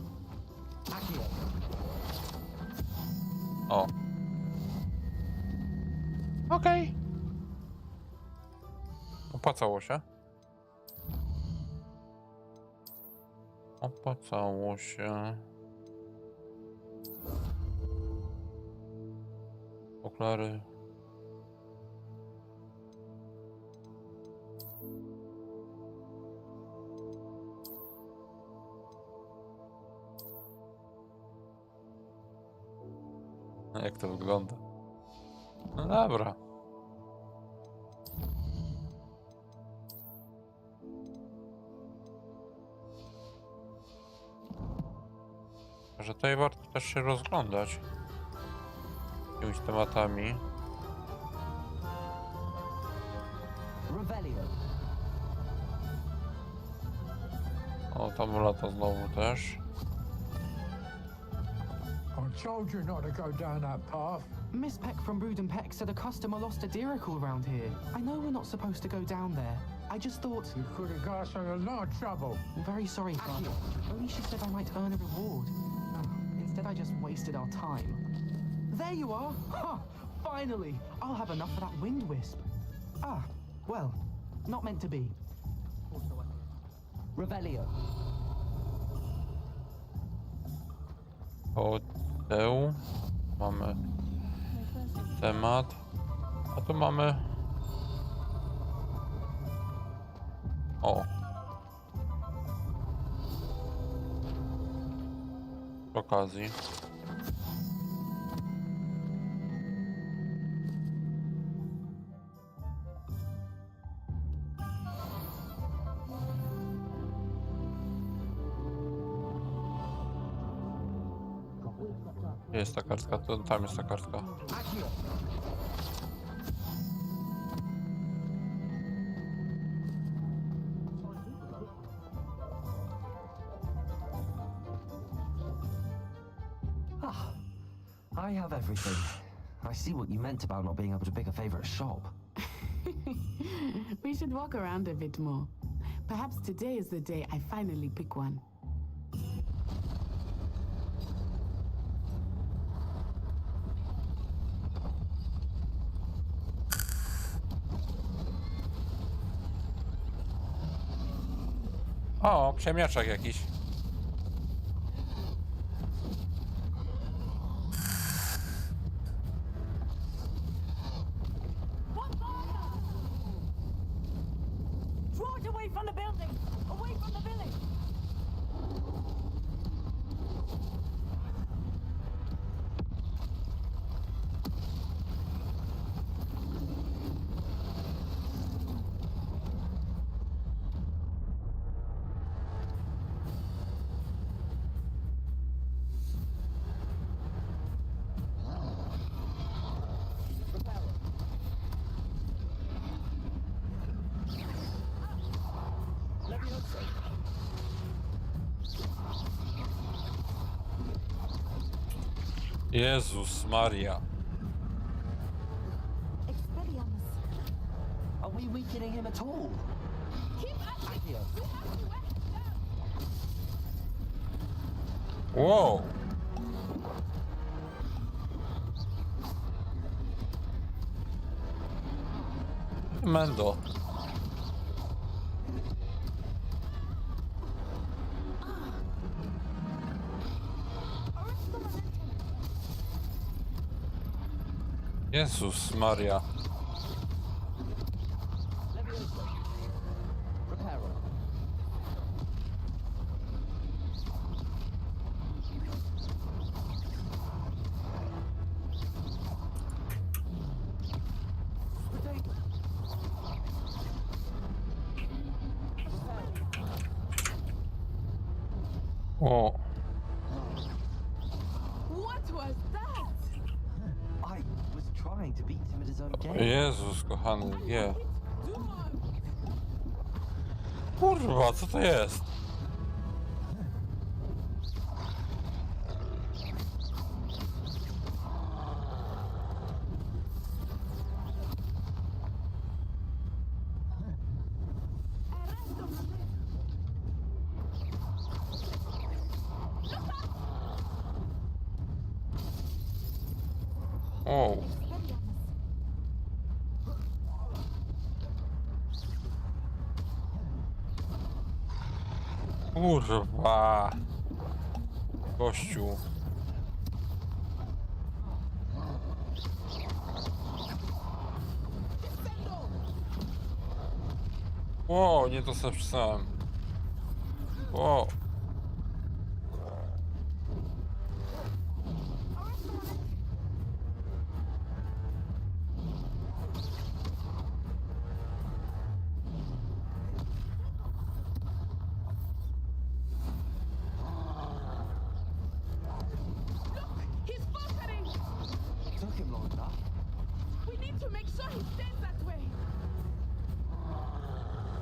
O. Okej. Opłacało się. Opłacało się. Okulary. Jak to wygląda? No dobra. Może tutaj warto też się rozglądać jakimiś tematami. O, tam lata znowu też. I told you not to go down that path. Miss Peck from Brood and Peck said a customer lost a deeracle around here. I know we're not supposed to go down there. I just thought... You could have got us in a lot of trouble. I'm very sorry, Father. Only she said I might earn a reward. Instead, I just wasted our time. There you are! Ha! Finally! I'll have enough for that wind wisp. Ah, well, not meant to be. Revelio. Ochotę. Mamy temat. A tu mamy... O. Z okazji. Jest ta kartka, to tam jest ta kartka. I have everything. I see what you meant about not being able to pick a favorite shop. We should walk around a bit more. Perhaps today is the day I finally pick one. O, księmiaczek jakiś. Draw it away from the building! Away from the village! Jezus Maria. Expelliarmus. Oui, oui, weakening him at all. Wow. Mendo. Jezus Maria. O. What was that? I was trying to beat him at his own game. Jezus kochany, nie. Kurwa, co to jest? O. Kurwa. Gościu. O, nie to sobie wpisałem. O. He's faltering. Took him long enough. We need to make sure he stays that way.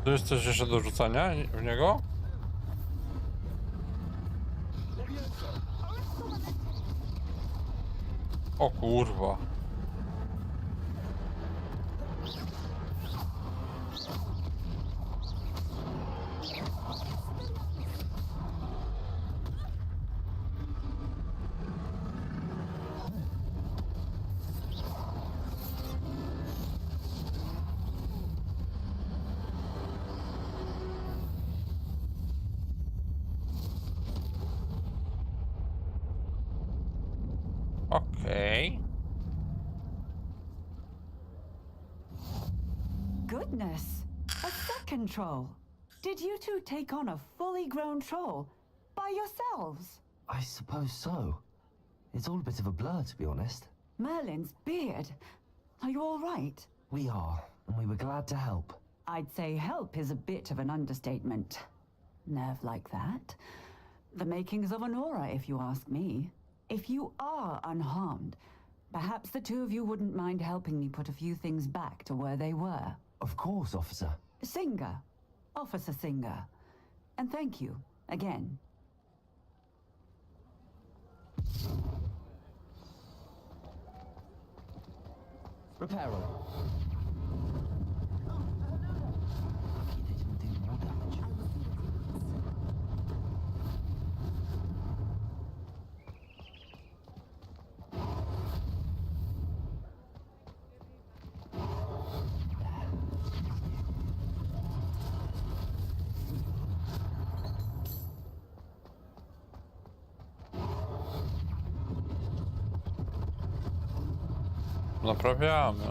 Tu jest coś jeszcze do rzucania w niego? O kurwa. Okay. Goodness, a second troll. Did you two take on a fully grown troll by yourselves? I suppose so. It's all a bit of a blur, to be honest. Merlin's beard. Are you all right? We are, and we were glad to help. I'd say help is a bit of an understatement. Nerve like that. The makings of an aura, if you ask me. If you are unharmed, perhaps the two of you wouldn't mind helping me put a few things back to where they were. Of course, officer. Singer. Officer Singer. And thank you, again. Repairer. Naprawiamy.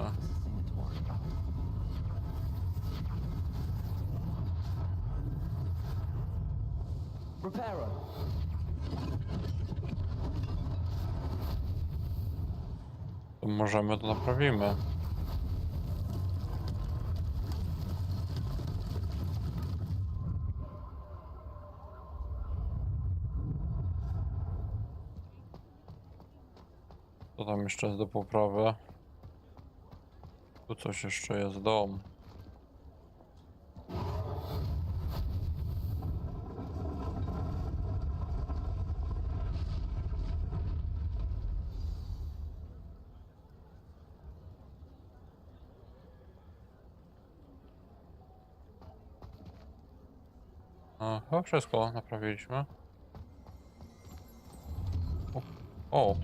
Repairer. To możemy, to naprawimy. Co tam jeszcze jest do poprawy? Tu coś jeszcze jest, dom. Chyba wszystko naprawiliśmy. O.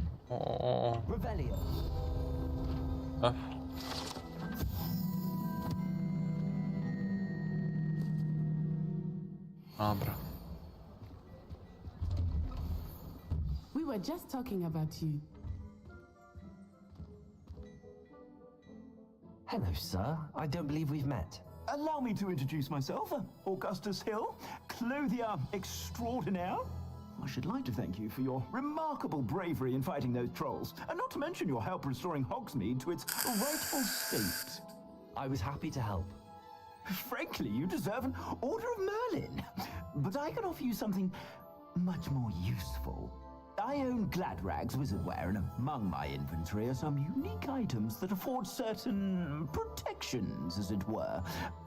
Dobra. We were just talking about you. Hello, sir. I don't believe we've met. Allow me to introduce myself, Augustus Hill, clothier extraordinaire. I should like to thank you for your remarkable bravery in fighting those trolls, and not to mention your help restoring Hogsmeade to its rightful state. I was happy to help. Frankly, you deserve an Order of Merlin. But I can offer you something much more useful. I own Gladrag's wizardware, and among my inventory are some unique items that afford certain protections, as it were.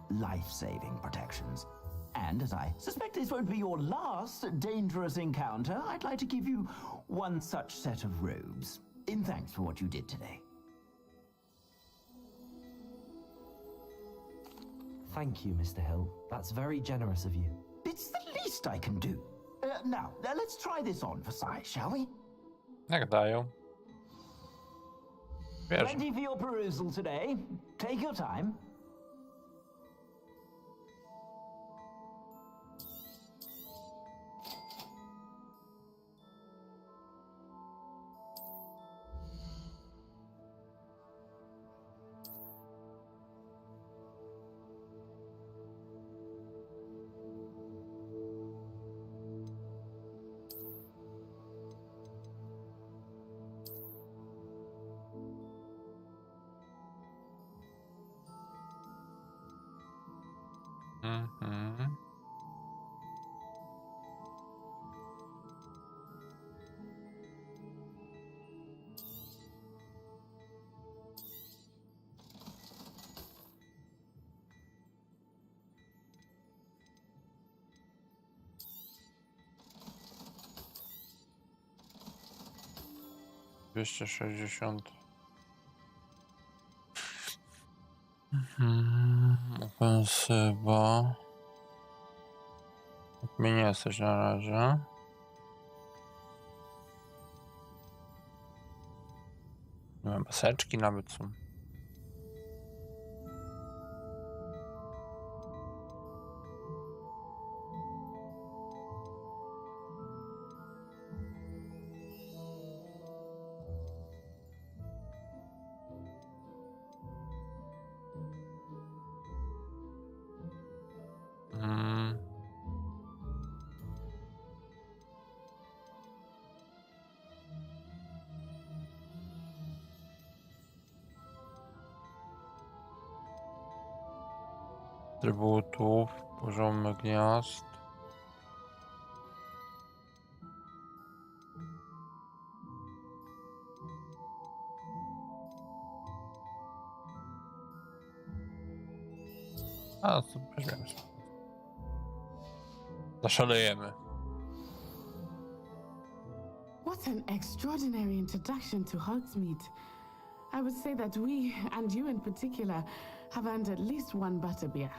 Life-saving protections. And as I suspect this won't be your last dangerous encounter, I'd like to give you one such set of robes, in thanks for what you did today. Thank you, Mr. Hill. That's very generous of you. It's the least I can do. Now, let's try this on for size, shall we? Jak dają? Wiesz. Ready for your perusal today. Take your time. Mhm. Dwieście 60. Ofensywa. Mnie nie jesteś na razie. Nie wiem, paseczki nawet są. Atrybutów, poziomy gniazd. A, co weźmiemy. Zaszalejemy. What an extraordinary introduction to Hogsmeade. I would say that we, and you in particular, have earned at least one butterbeer.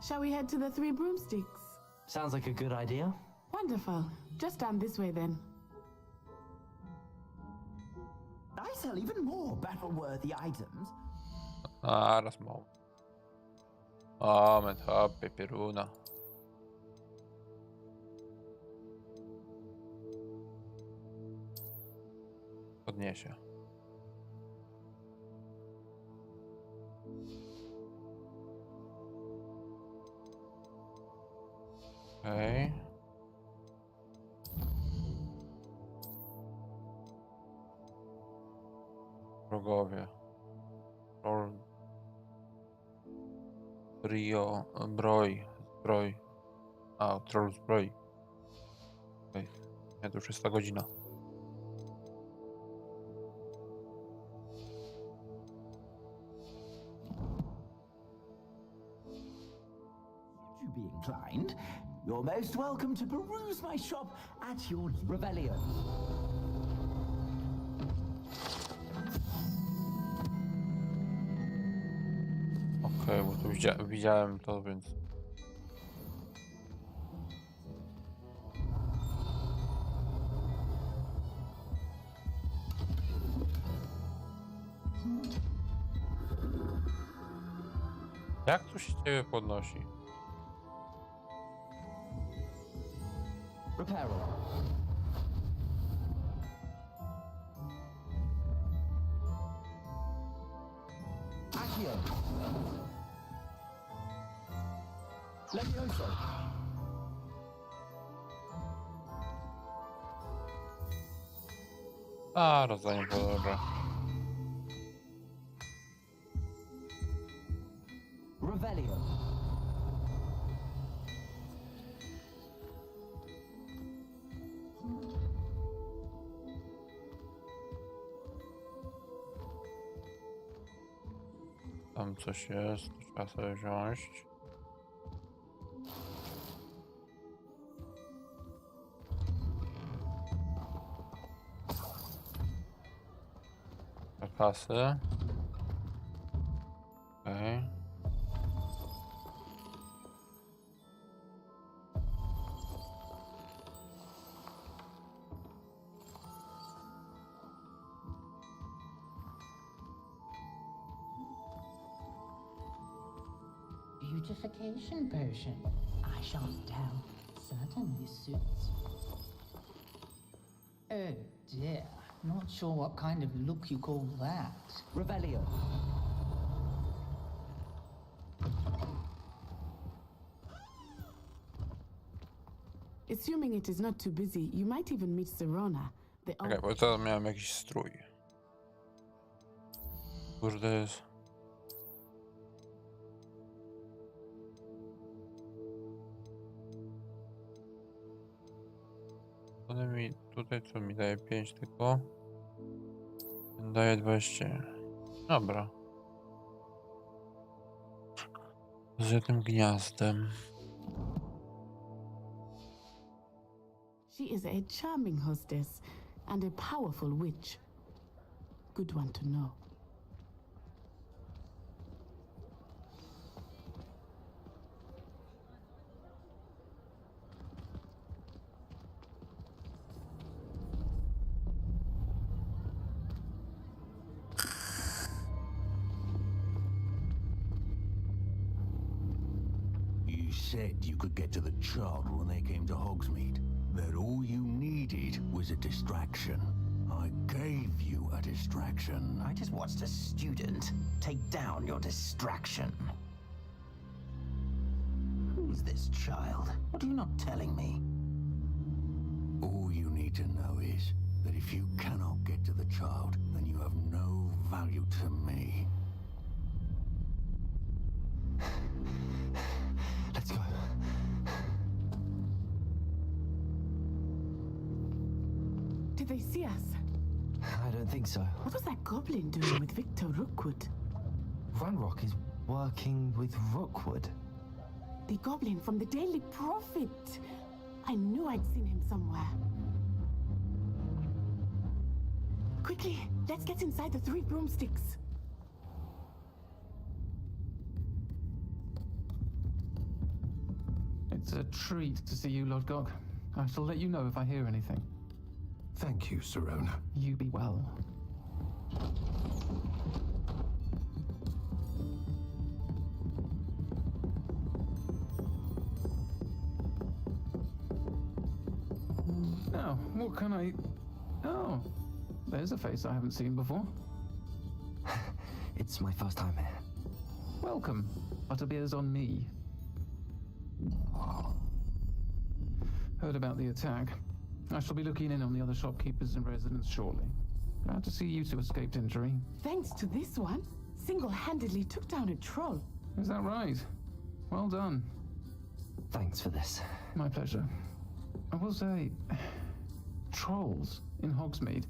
Shall we head to the Three Broomsticks? Sounds like a good idea. Wonderful. Just down this way then. I sell even more battle-worthy items. Raz mało. Moment, hopie, pieruna. Podniesie. Okej. Wrogowie. Trio, zbroj. A, troll zbroi. Okej. Nie, to już jest ta godzina. Should you be inclined, you're most welcome to peruse my shop at your Revelio. Okej, bo tu widziałem to, więc... Jak to się ciebie podnosi? Reparo. Accio. Levioso. A, rozdanie było dobre. Revelio. Tam coś jest, trzeba sobie wziąć. Kasy. Okej. Beautification potion. I shan't doubt. Certainly suits. Oh dear. Not sure what kind of look you call that. Revelio. Assuming it is not too busy, you might even meet Serona. Okej, bo to miałem jakiś strój. Kurde jest. Tutaj co mi daje 5 tylko. Ten daje 20. Dobra. Z tym gniazdem. She is a charming hostess and a powerful witch. Good one to know. You said you could get to the child when they came to Hogsmeade. That all you needed was a distraction. I gave you a distraction. I just watched a student take down your distraction. Who's this child? What are you not telling me? All you need to know is that if you cannot get to the child, then you have no value to me. Let's go. Did they see us? I don't think so. What was that goblin doing with Victor Rookwood? Ranrock is working with Rookwood. The goblin from the Daily Prophet. I knew I'd seen him somewhere. Quickly, let's get inside the 3 broomsticks. It's a treat to see you, Lodgok. I shall let you know if I hear anything. Thank you, Serona. You be well. Now, what can I... Oh, there's a face I haven't seen before. It's my first time here. Welcome. Butterbeer's on me. Heard about the attack. I shall be looking in on the other shopkeepers and residents shortly. Glad to see you two escaped injury. Thanks to this one, single-handedly took down a troll. Is that right? Well done. Thanks for this. My pleasure. I will say, trolls in Hogsmeade.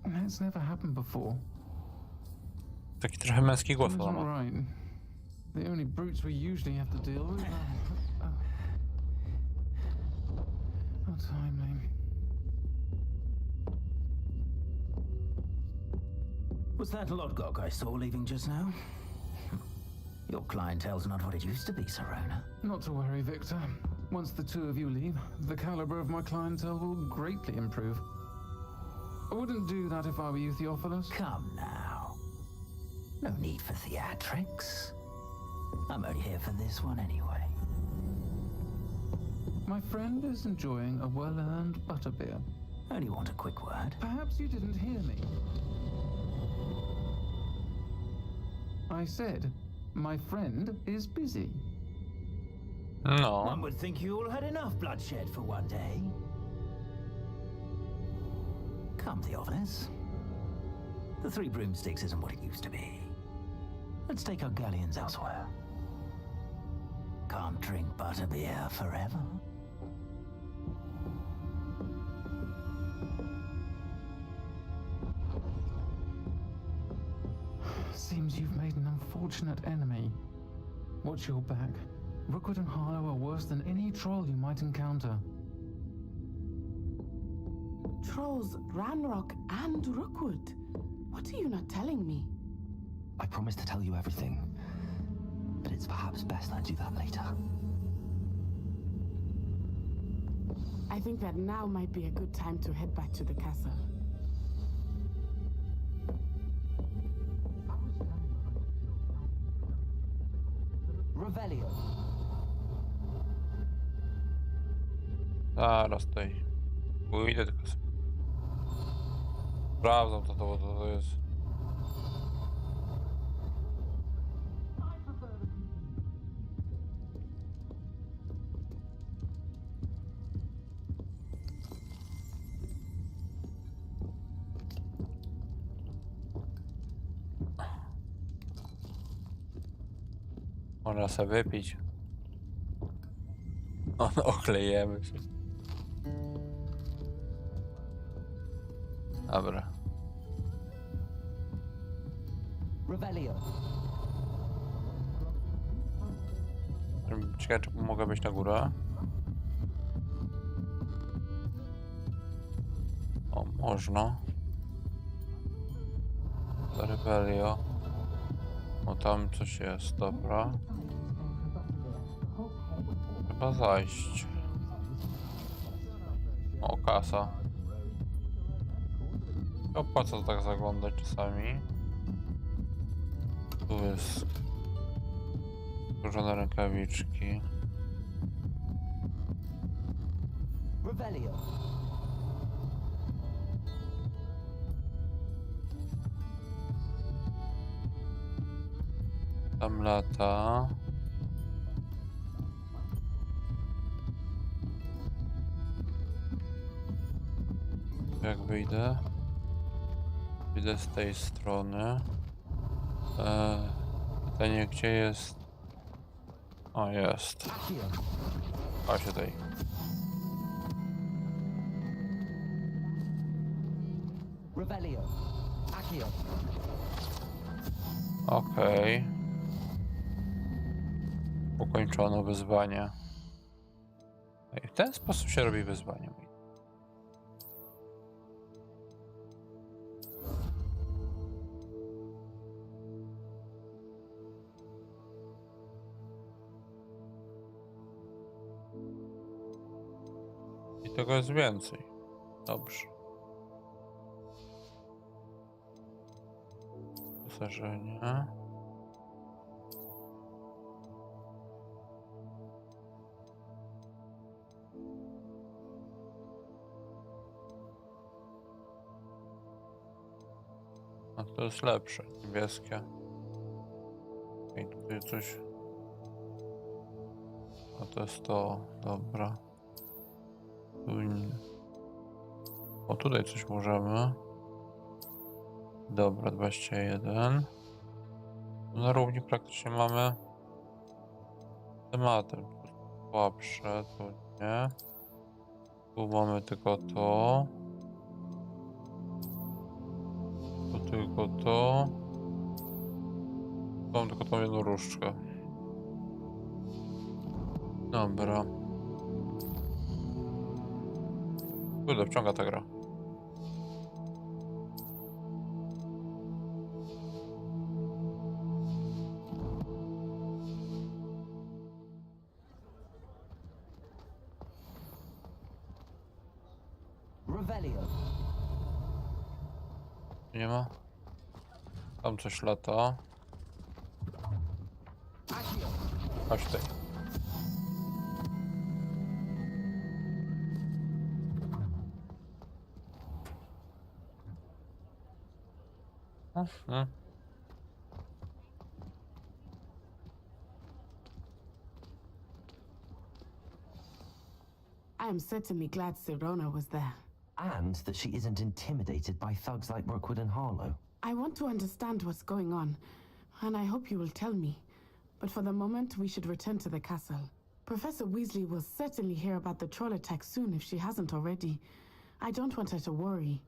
That's never happened before. Taki trochę męski głos That's ma. all right. The only brutes we usually have to deal with. How timely. Was that Lodgok I saw leaving just now? Your clientele's not what it used to be, Serona. Not to worry, Victor. Once the two of you leave, the caliber of my clientele will greatly improve. I wouldn't do that if I were you, Theophilus. Come now. No need for theatrics. I'm only here for this one anyway. My friend is enjoying a well-earned butterbeer. Only want a quick word. Perhaps you didn't hear me. I said, my friend is busy. No. One would think you all had enough bloodshed for one day. Come, Theophilus. The Three Broomsticks isn't what it used to be. Let's take our galleons elsewhere. Can't drink butterbeer forever. Seems you've made an unfortunate enemy. Watch your back. Rookwood and Harlow are worse than any troll you might encounter. Trolls, Ranrock, and Rookwood. What are you not telling me? I promise to tell you everything, but it's perhaps best I do that later. I think that now might be a good time to head back to the castle. Revelio. Zaraz tutaj pójdę, tylko sprawdzam co to jest. Można sobie wypić. Oklejemy się. Dobra. Revelio. Ciekawe, czy mogę wejść na górę? O, można. Revelio. O, tam coś jest, dobra. Trzeba zajść. O, kasa. Opłaca to tak zaglądać czasami. Tu jest skórzane rękawiczki. Revelio. Tam lata. Jak wyjdę? Wyjdę z tej strony. Pytanie, gdzie jest? O, jest. Chodź tutaj. Revelio. Accio. Okej. Ukończono wyzwanie. I w ten sposób się robi wyzwanie. I tego jest więcej. Dobrze. Wyposażenie. A to jest lepsze, niebieskie. I tutaj coś. A to jest to, dobra. Tu nie. O, tutaj coś możemy. Dobra, 21. Na równi praktycznie mamy tematem. Słabsze, tu nie. Tu mamy tylko to. Tu tylko to. Tu mam tylko tą jedną różdżkę. Dobra. Kurde, wciąga ta gra. Revelio. Nie ma? Tam coś lata. Chodź tutaj. I am certainly glad Sirona was there. And that she isn't intimidated by thugs like Rookwood and Harlow. I want to understand what's going on, and I hope you will tell me. But for the moment, we should return to the castle. Professor Weasley will certainly hear about the troll attack soon if she hasn't already. I don't want her to worry.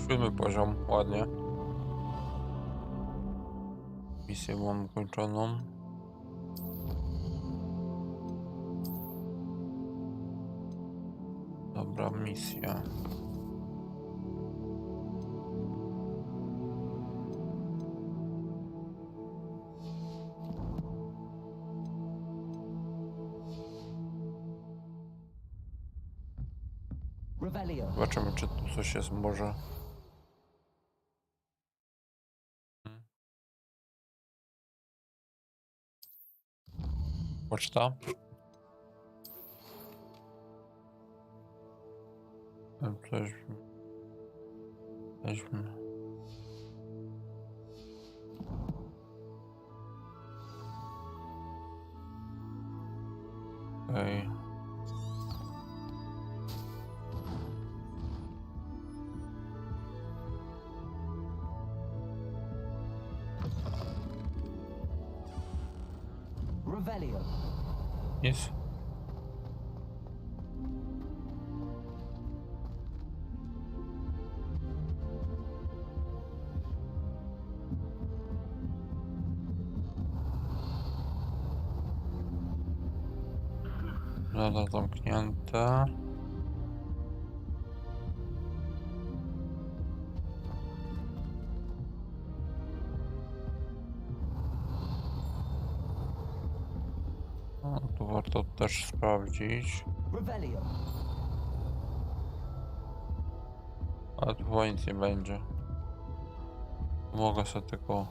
Siódmy poziom, ładnie. Misję mam ukończoną. Dobra, misja. Zobaczymy, czy tu coś jest może. Poczta. Coś. Weźmy. Okej. Nic. Nadal zamknięte. Tu warto też sprawdzić. Ale tu chyba nic nie będzie. Mogę sobie tylko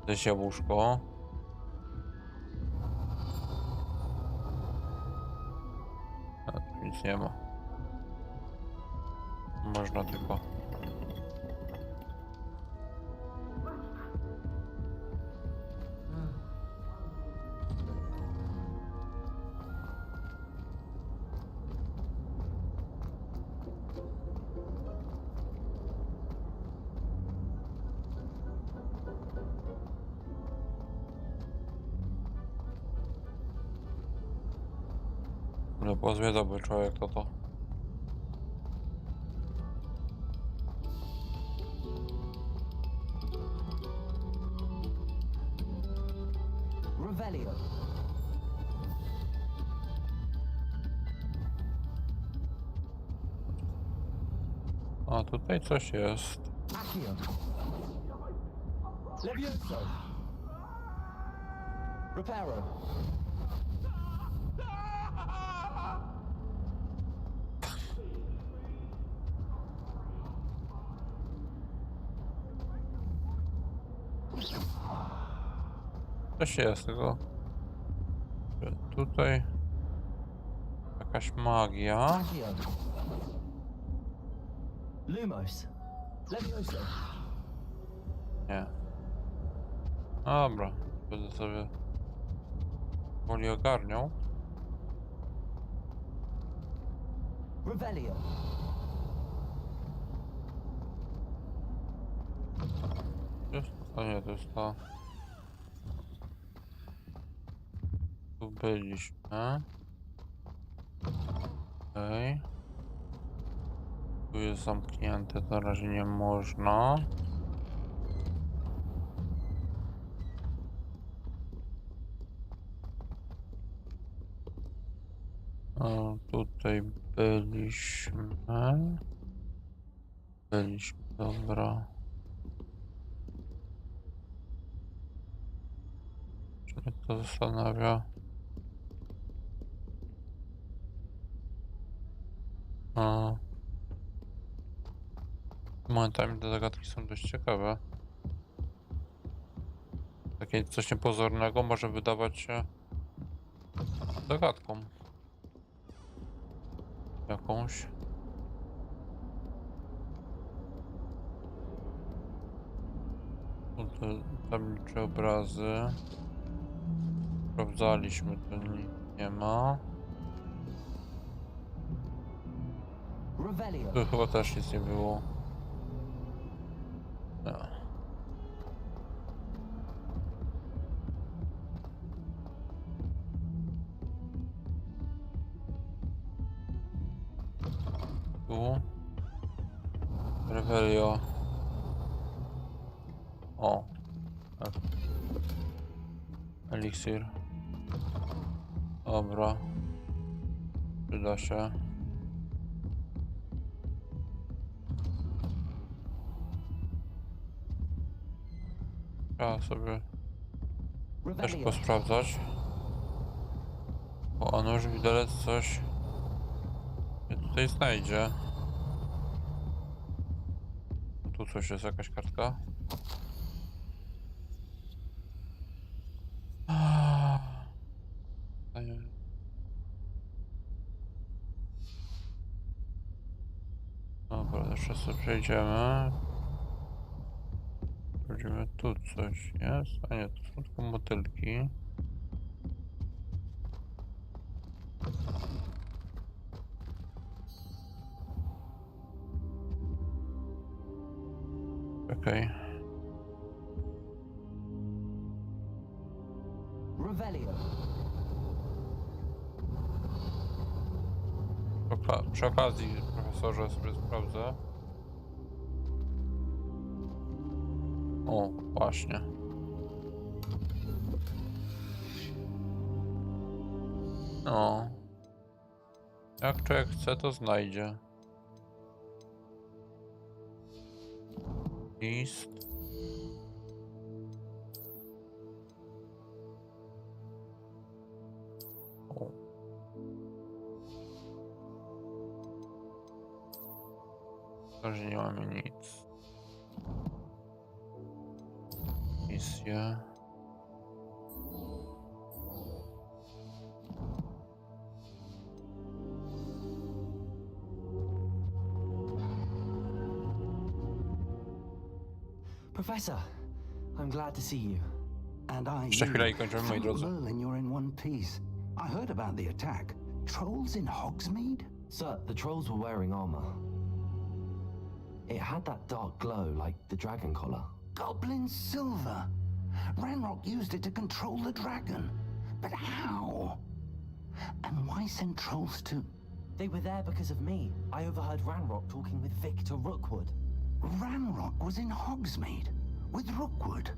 zjeść jabłuszko. Ale tu nic nie ma. Można tylko. No pozwiedzałby człowiek to. O, tutaj coś jest. Levioso. Reparo. Coś jest, tylko tutaj jakaś magia. Lumos. Levioso. Nie. Dobra, będę sobie powoli ogarniał. Revelio. To nie, to jest to. Tu byliśmy. Okej. Tu jest zamknięte, na razie nie można. O, tutaj byliśmy. Dobra. Czy mnie to zastanawia? Momentami te zagadki są dość ciekawe. Takie coś niepozornego może wydawać się zagadką. Jakąś. Tutaj tablicze obrazy. Sprawdzaliśmy, to nie ma. Tu chyba też nic nie było. No. Tu. Revelio. O. Tak. Eliksir. Dobra. Przyda się. Trzeba sobie też posprawdzać. Bo on już widelec coś tutaj znajdzie. Tu coś jest, jakaś kartka. Dobra, jeszcze sobie przejdziemy. Sprawdzimy, tu coś jest. A nie, to są tylko motylki. Okej. Przy okazji, profesorze, sobie sprawdzę. O, właśnie. No. Jak człowiek chce, to znajdzie. List. O. To, że nie mamy nic. Misja. Professor, I'm glad to see you. And I. Jeszcze chwilę i kończymy, moi drodzy. Merlin, you're in one piece. I heard about the attack. Trolls in Hogsmeade? Sir, the trolls were wearing armor. It had that dark glow like the dragon collar. Goblin silver. Ranrock used it to control the dragon. But how? And why send trolls to... They were there because of me. I overheard Ranrock talking with Victor Rookwood. Ranrock was in Hogsmeade with Rookwood.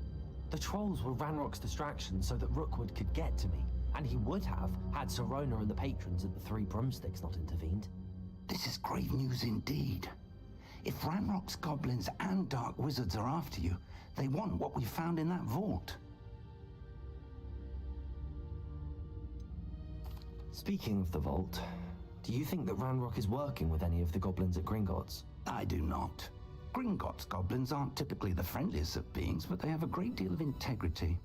The trolls were Ranrock's distraction so that Rookwood could get to me. And he would have had Serona and the patrons at the Three Broomsticks not intervened. This is grave news indeed. If Ranrock's goblins and dark wizards are after you, they want what we found in that vault. Speaking of the vault, do you think that Ranrock is working with any of the goblins at Gringotts? I do not. Gringotts goblins aren't typically the friendliest of beings, but they have a great deal of integrity.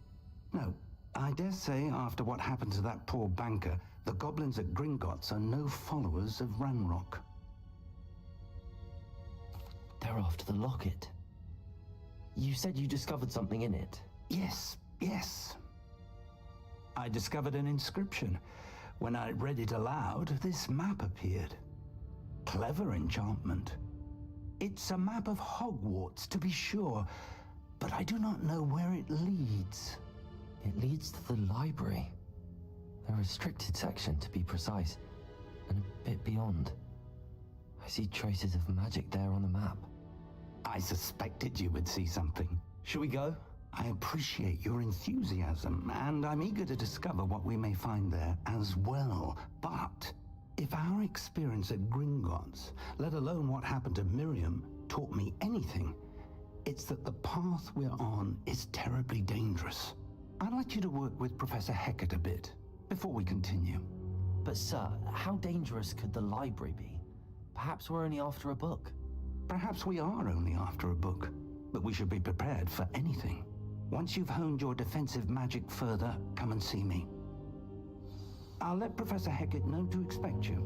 No, I dare say after what happened to that poor banker, the goblins at Gringotts are no followers of Ranrock. They're after the locket. You said you discovered something in it. Yes. I discovered an inscription. When I read it aloud, this map appeared. Clever enchantment. It's a map of Hogwarts, to be sure, but I do not know where it leads. It leads to the library. The restricted section, to be precise, and a bit beyond. I see traces of magic there on the map. I suspected you would see something. Shall we go? I appreciate your enthusiasm, and I'm eager to discover what we may find there as well. But if our experience at Gringotts, let alone what happened to Miriam, taught me anything, it's that the path we're on is terribly dangerous. I'd like you to work with Professor Hecat a bit before we continue. But sir, how dangerous could the library be? Perhaps we're only after a book. Perhaps we are only after a book, but we should be prepared for anything. Once you've honed your defensive magic further, come and see me. I'll let Professor Hecat know to expect you.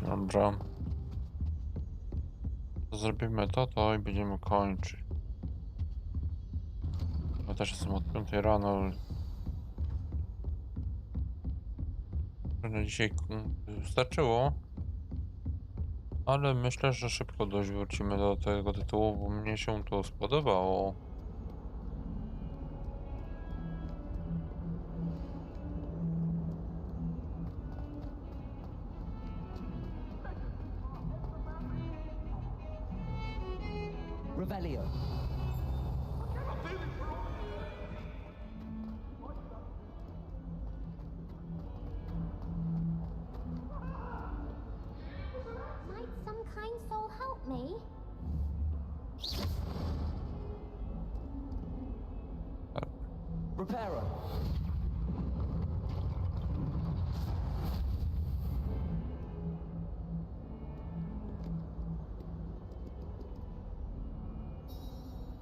Dobrze. Zrobimy to i będziemy kończyć. Ja też jestem od 5 rano. Na dzisiaj wystarczyło. Ale myślę, że szybko dość wrócimy do tego tytułu, bo mnie się to spodobało. Revelio. Might some kind soul help me? Reparo.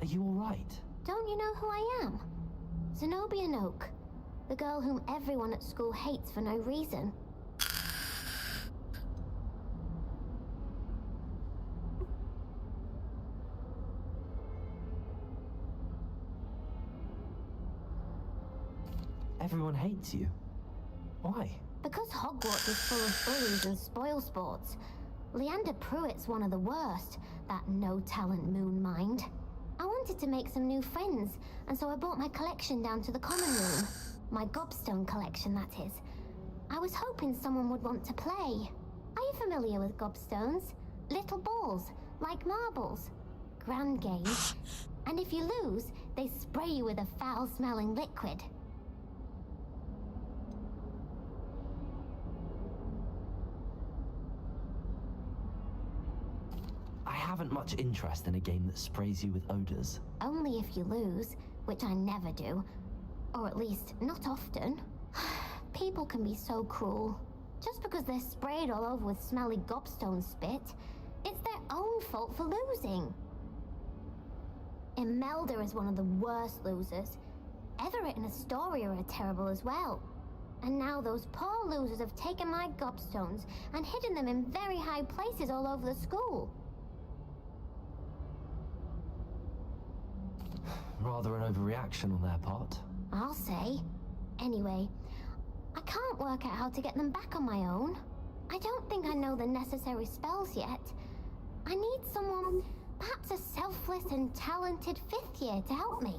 Are you all right? Don't you know who I am? Zenobia Noak, the girl whom everyone at school hates for no reason. Everyone hates you. Why? Because Hogwarts is full of bullies and spoilsports. Leander Pruitt's one of the worst, that no-talent moon mind. I wanted to make some new friends, and so I brought my collection down to the common room. My gobstone collection, that is. I was hoping someone would want to play. Are you familiar with gobstones? Little balls, like marbles. Grand game. And if you lose, they spray you with a foul-smelling liquid. I haven't much interest in a game that sprays you with odors. Only if you lose, which I never do. Or at least, not often. People can be so cruel. Just because they're sprayed all over with smelly gobstone spit, it's their own fault for losing. Imelda is one of the worst losers. Everett and Astoria are terrible as well. And now those poor losers have taken my gobstones and hidden them in very high places all over the school. Rather an overreaction on their part. I'll say. Anyway, I can't work out how to get them back on my own. I don't think I know the necessary spells yet. I need someone, perhaps a selfless and talented 5th year to help me.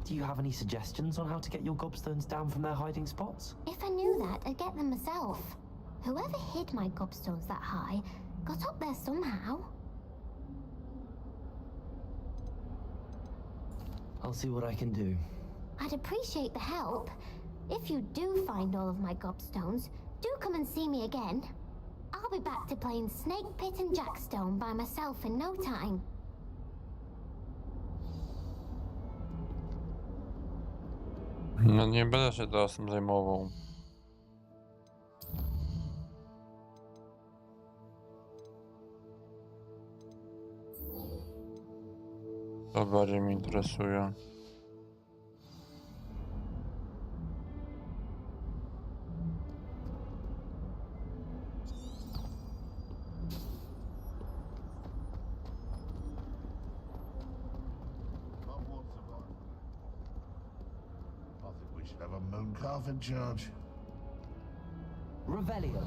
Do you have any suggestions on how to get your gobstones down from their hiding spots? If I knew that, I'd get them myself. Whoever hid my gobstones that high got up there somehow. I'll see what I can do. I'd appreciate the help. If you do find all of my gobstones, do come and see me again. I'll be back to playing Snake Pit and Jackstone by myself in no time. No nie będę się teraz tym zajmował. To bardziej mnie interesuje. Have a moon calf in charge. Revelio.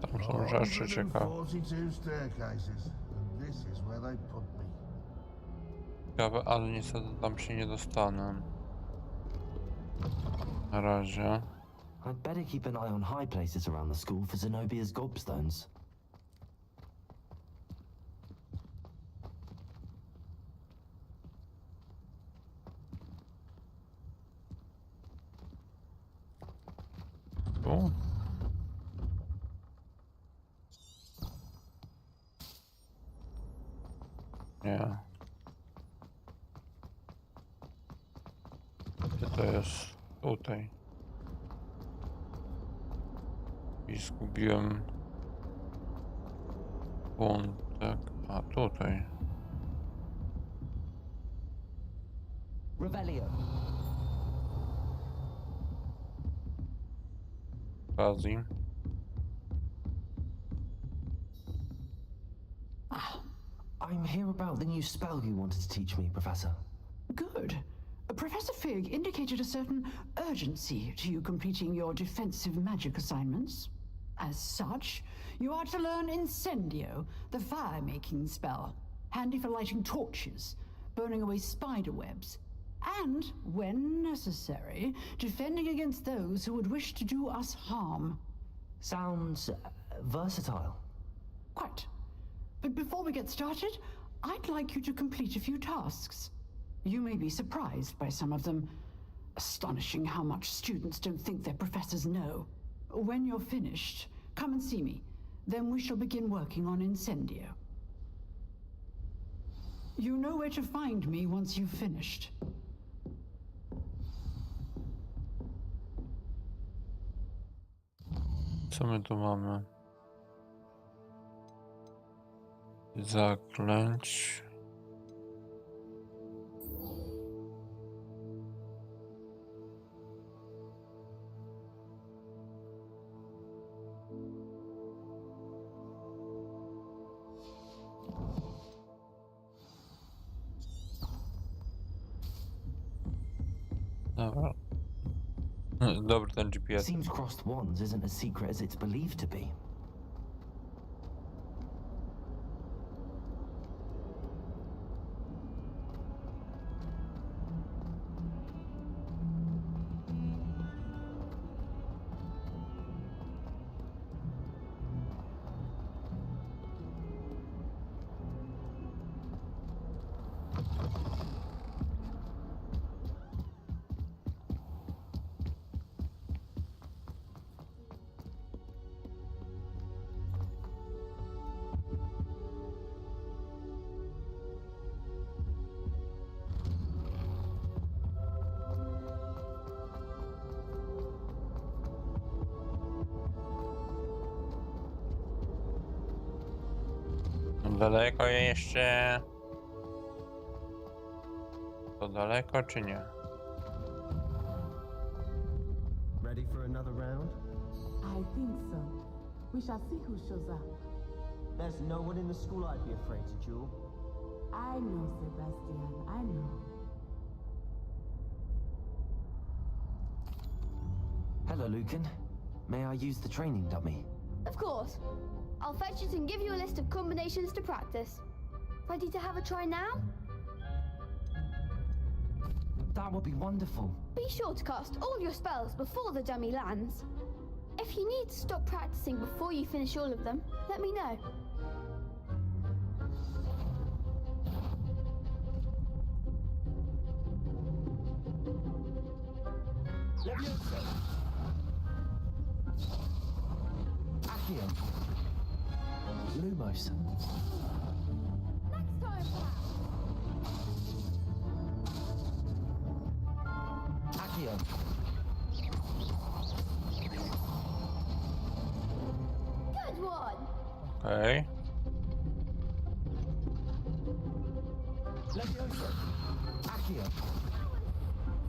Tam są rzeczy ciekawe. 142 staircases, and this is where they put me. Ciekawe, ale niestety tam się nie dostanę. Na razie. I'd better keep an eye on high places around the school for Zenobia's gobstones. Tu? Nie. Gdzie to jest? Tutaj. I zgubiłem wątek. A tutaj. Revelio. Okazji. I'm here about the new spell you wanted to teach me, Professor. Good. Professor Fig indicated a certain urgency to you completing your defensive magic assignments. As such, you are to learn Incendio, the fire-making spell, handy for lighting torches, burning away spider webs, and, when necessary, defending against those who would wish to do us harm. Sounds versatile. Quite. But before we get started, I'd like you to complete a few tasks. You may be surprised by some of them. Astonishing how much students don't think their professors know. When you're finished, come and see me. Then we shall begin working on Incendio. You know where to find me once you've finished. Co my tu mamy? Zaklęć. Dobra. Dobry ten GPS. Seems crossed wands isn't as secret as it's believed to be. Daleko jeszcze? To daleko czy nie? Ready for another round? I think so. We shall see who shows up. There's no one in the school I'd be afraid to duel. I know, Sebastian, I know. Hello, Lucan. May I use the training dummy? Of course. I'll fetch it and give you a list of combinations to practice. Ready to have a try now? That would be wonderful. Be sure to cast all your spells before the dummy lands. If you need to stop practicing before you finish all of them, let me know. Leviosa. Accio. Lumos. Next time, Accio. Good one. Okej. Leviosa. Accio.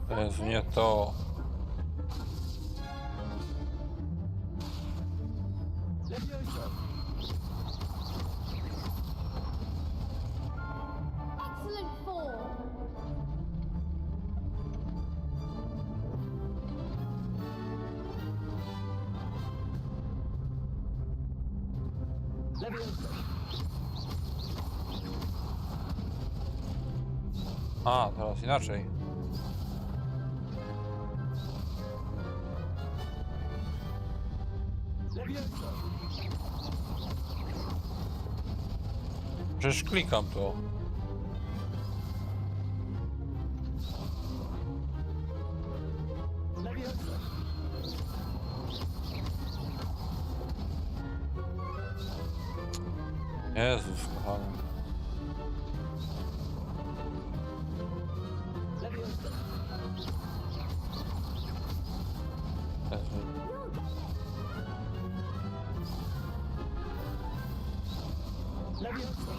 To jest nie to. Leviosa. Excellent form. Leviosa. A, teraz inaczej. Leviosa. Przecież klikam to. Leviosa. Jezus, kochany. Leviosa. Jezu. Leviosa.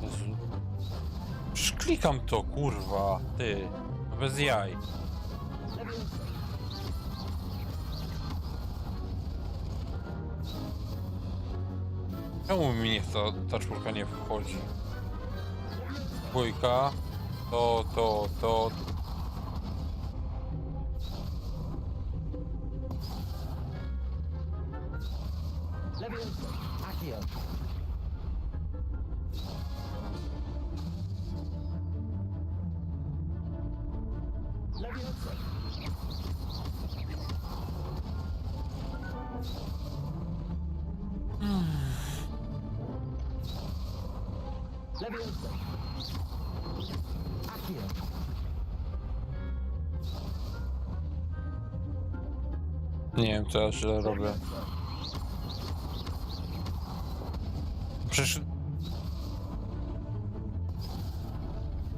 Jezu. Przecież klikam to, kurwa, ty. No bez jaj. Leviosa. Czemu mi nie chce, ta czwórka nie wchodzi? Dwójka. To. Leviosa. Accio. Leviosa. Leviosa. Accio. Nie wiem, co ja źle robię. Przecież...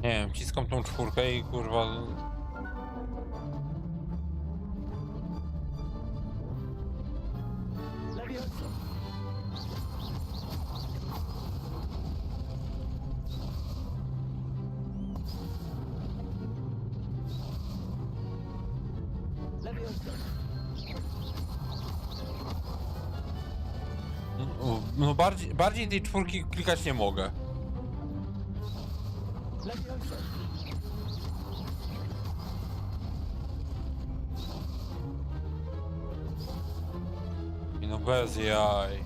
Nie wiem, wciskam tą czwórkę i kurwa... Leviosa. Leviosa. No bardziej tej czwórki klikać nie mogę. Leviosa. I no bez jaj.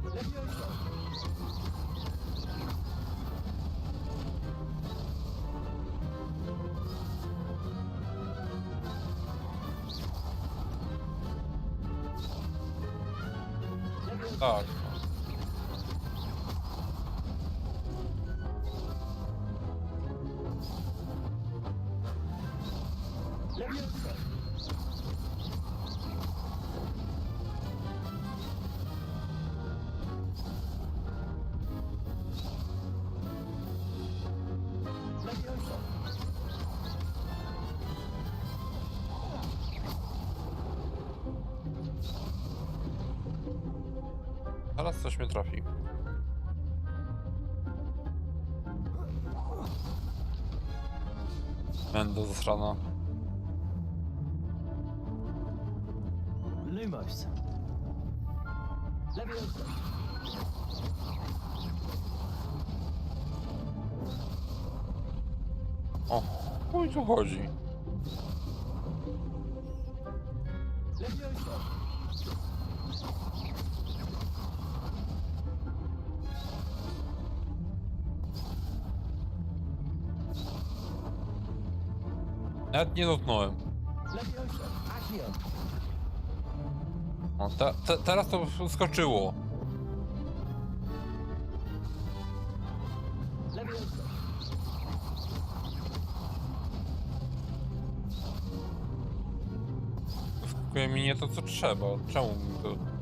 Leviosa. Tak. Leviosa. Leviosa. Teraz coś mnie trafi. Będę zasrana. Lumos. Leviosa. O, o i tu chodzi. Leviosa. Nawet nie dotknąłem. O, teraz to skoczyło. Skakuje mi nie to co trzeba. Czemu mi to...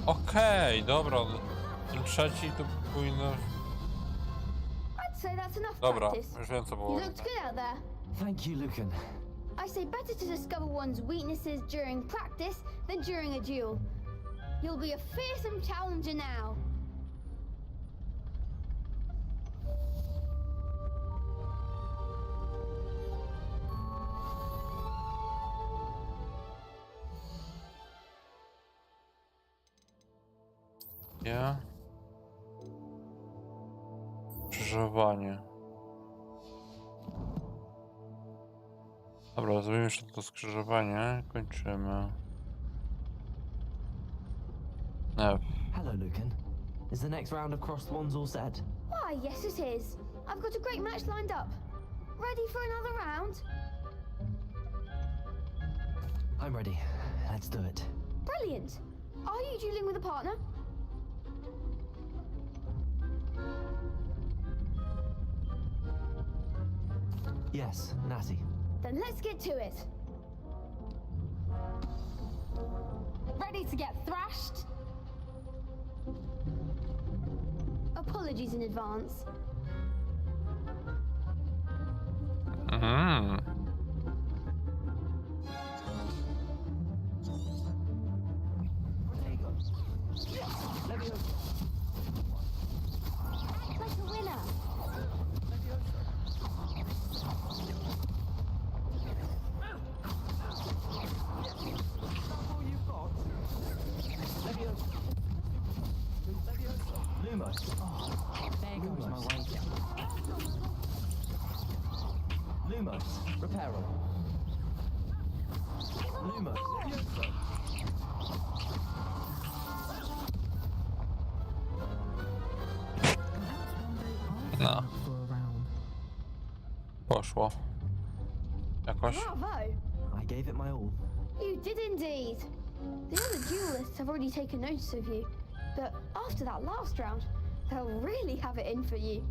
Okej, dobra. Ten trzeci to powinno... I'd say that's enough Dobra, practice. już wiem co było. You looked good out there. Thank you, Lucan. I say better to discover one's weaknesses during practice than during a duel. You'll be a fearsome challenger now. Nie? Skrzyżowanie. Dobra, zrobimy jeszcze to skrzyżowanie. Kończymy. F. Hello, Lucan. Is the next round of crossed ones all set? Why, yes it is. I've got a great match lined up. Ready for another round? I'm ready. Let's do it. Brilliant. Are you dueling with a partner? Yes, Natty. Then let's get to it. Ready to get thrashed? Apologies in advance. Mhm. Act like a winner. Lumos. There goes my way. Lumos. Reparo. Lumos. No. Poszło. Jakoś. Bravo. I gave it my all. You did indeed. The other duelists have already taken notice of you, but after that last round, they'll really have it in for you.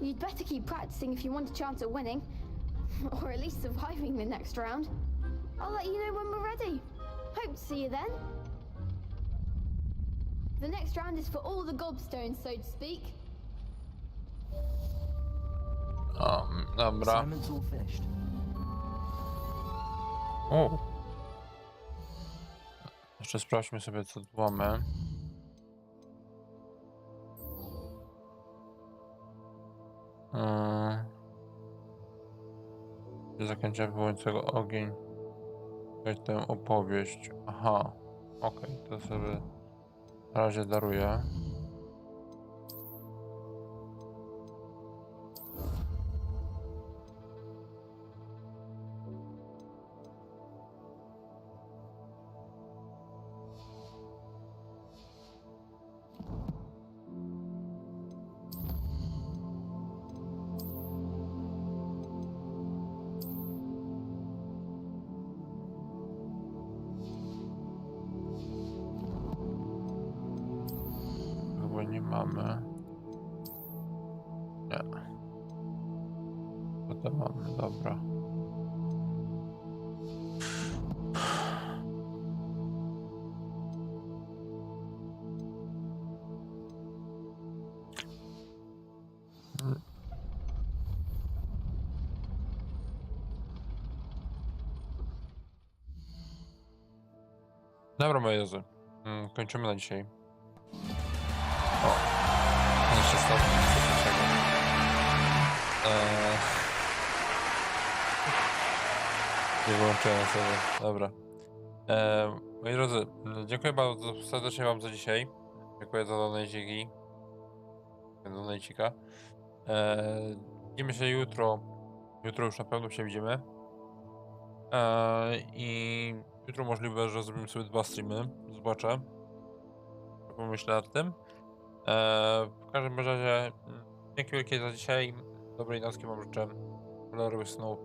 You'd better keep practicing if you want a chance at winning, or at least surviving the next round. I'll let you know when we're ready. Hope to see you then. The next round is for all the gobstones, so to speak. Dobra. Simon's all finished. O. Jeszcze sprawdźmy sobie co tu mamy. Zakończenia wywołującego ogień. Tę opowieść. Aha. Okej, to sobie na razie daruję. Nie mamy. Nie. Potem mamy, dobra. Dobra, moi drodzy. Kończymy na dzisiaj. Jeszcze stopni, nie wyłączyłem sobie, dobra. Moi drodzy, dziękuję bardzo serdecznie wam za dzisiaj. Dziękuję za donajciki. Donajcika. Widzimy się jutro jutro już na pewno się widzimy. I jutro możliwe, że zrobimy sobie 2 streamy. Zobaczę. Pomyślę nad tym. W każdym razie dzięki wielkie za dzisiaj. Dobrej nocki wam życzę. Kolorowych snów.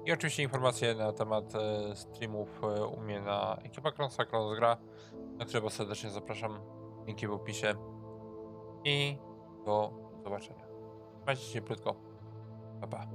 I oczywiście informacje na temat streamów u mnie na ekipa Kronsa, Kronos Gra, na które was serdecznie zapraszam. Linki w opisie. I do zobaczenia. Trzymajcie się cieplutko. Pa, pa.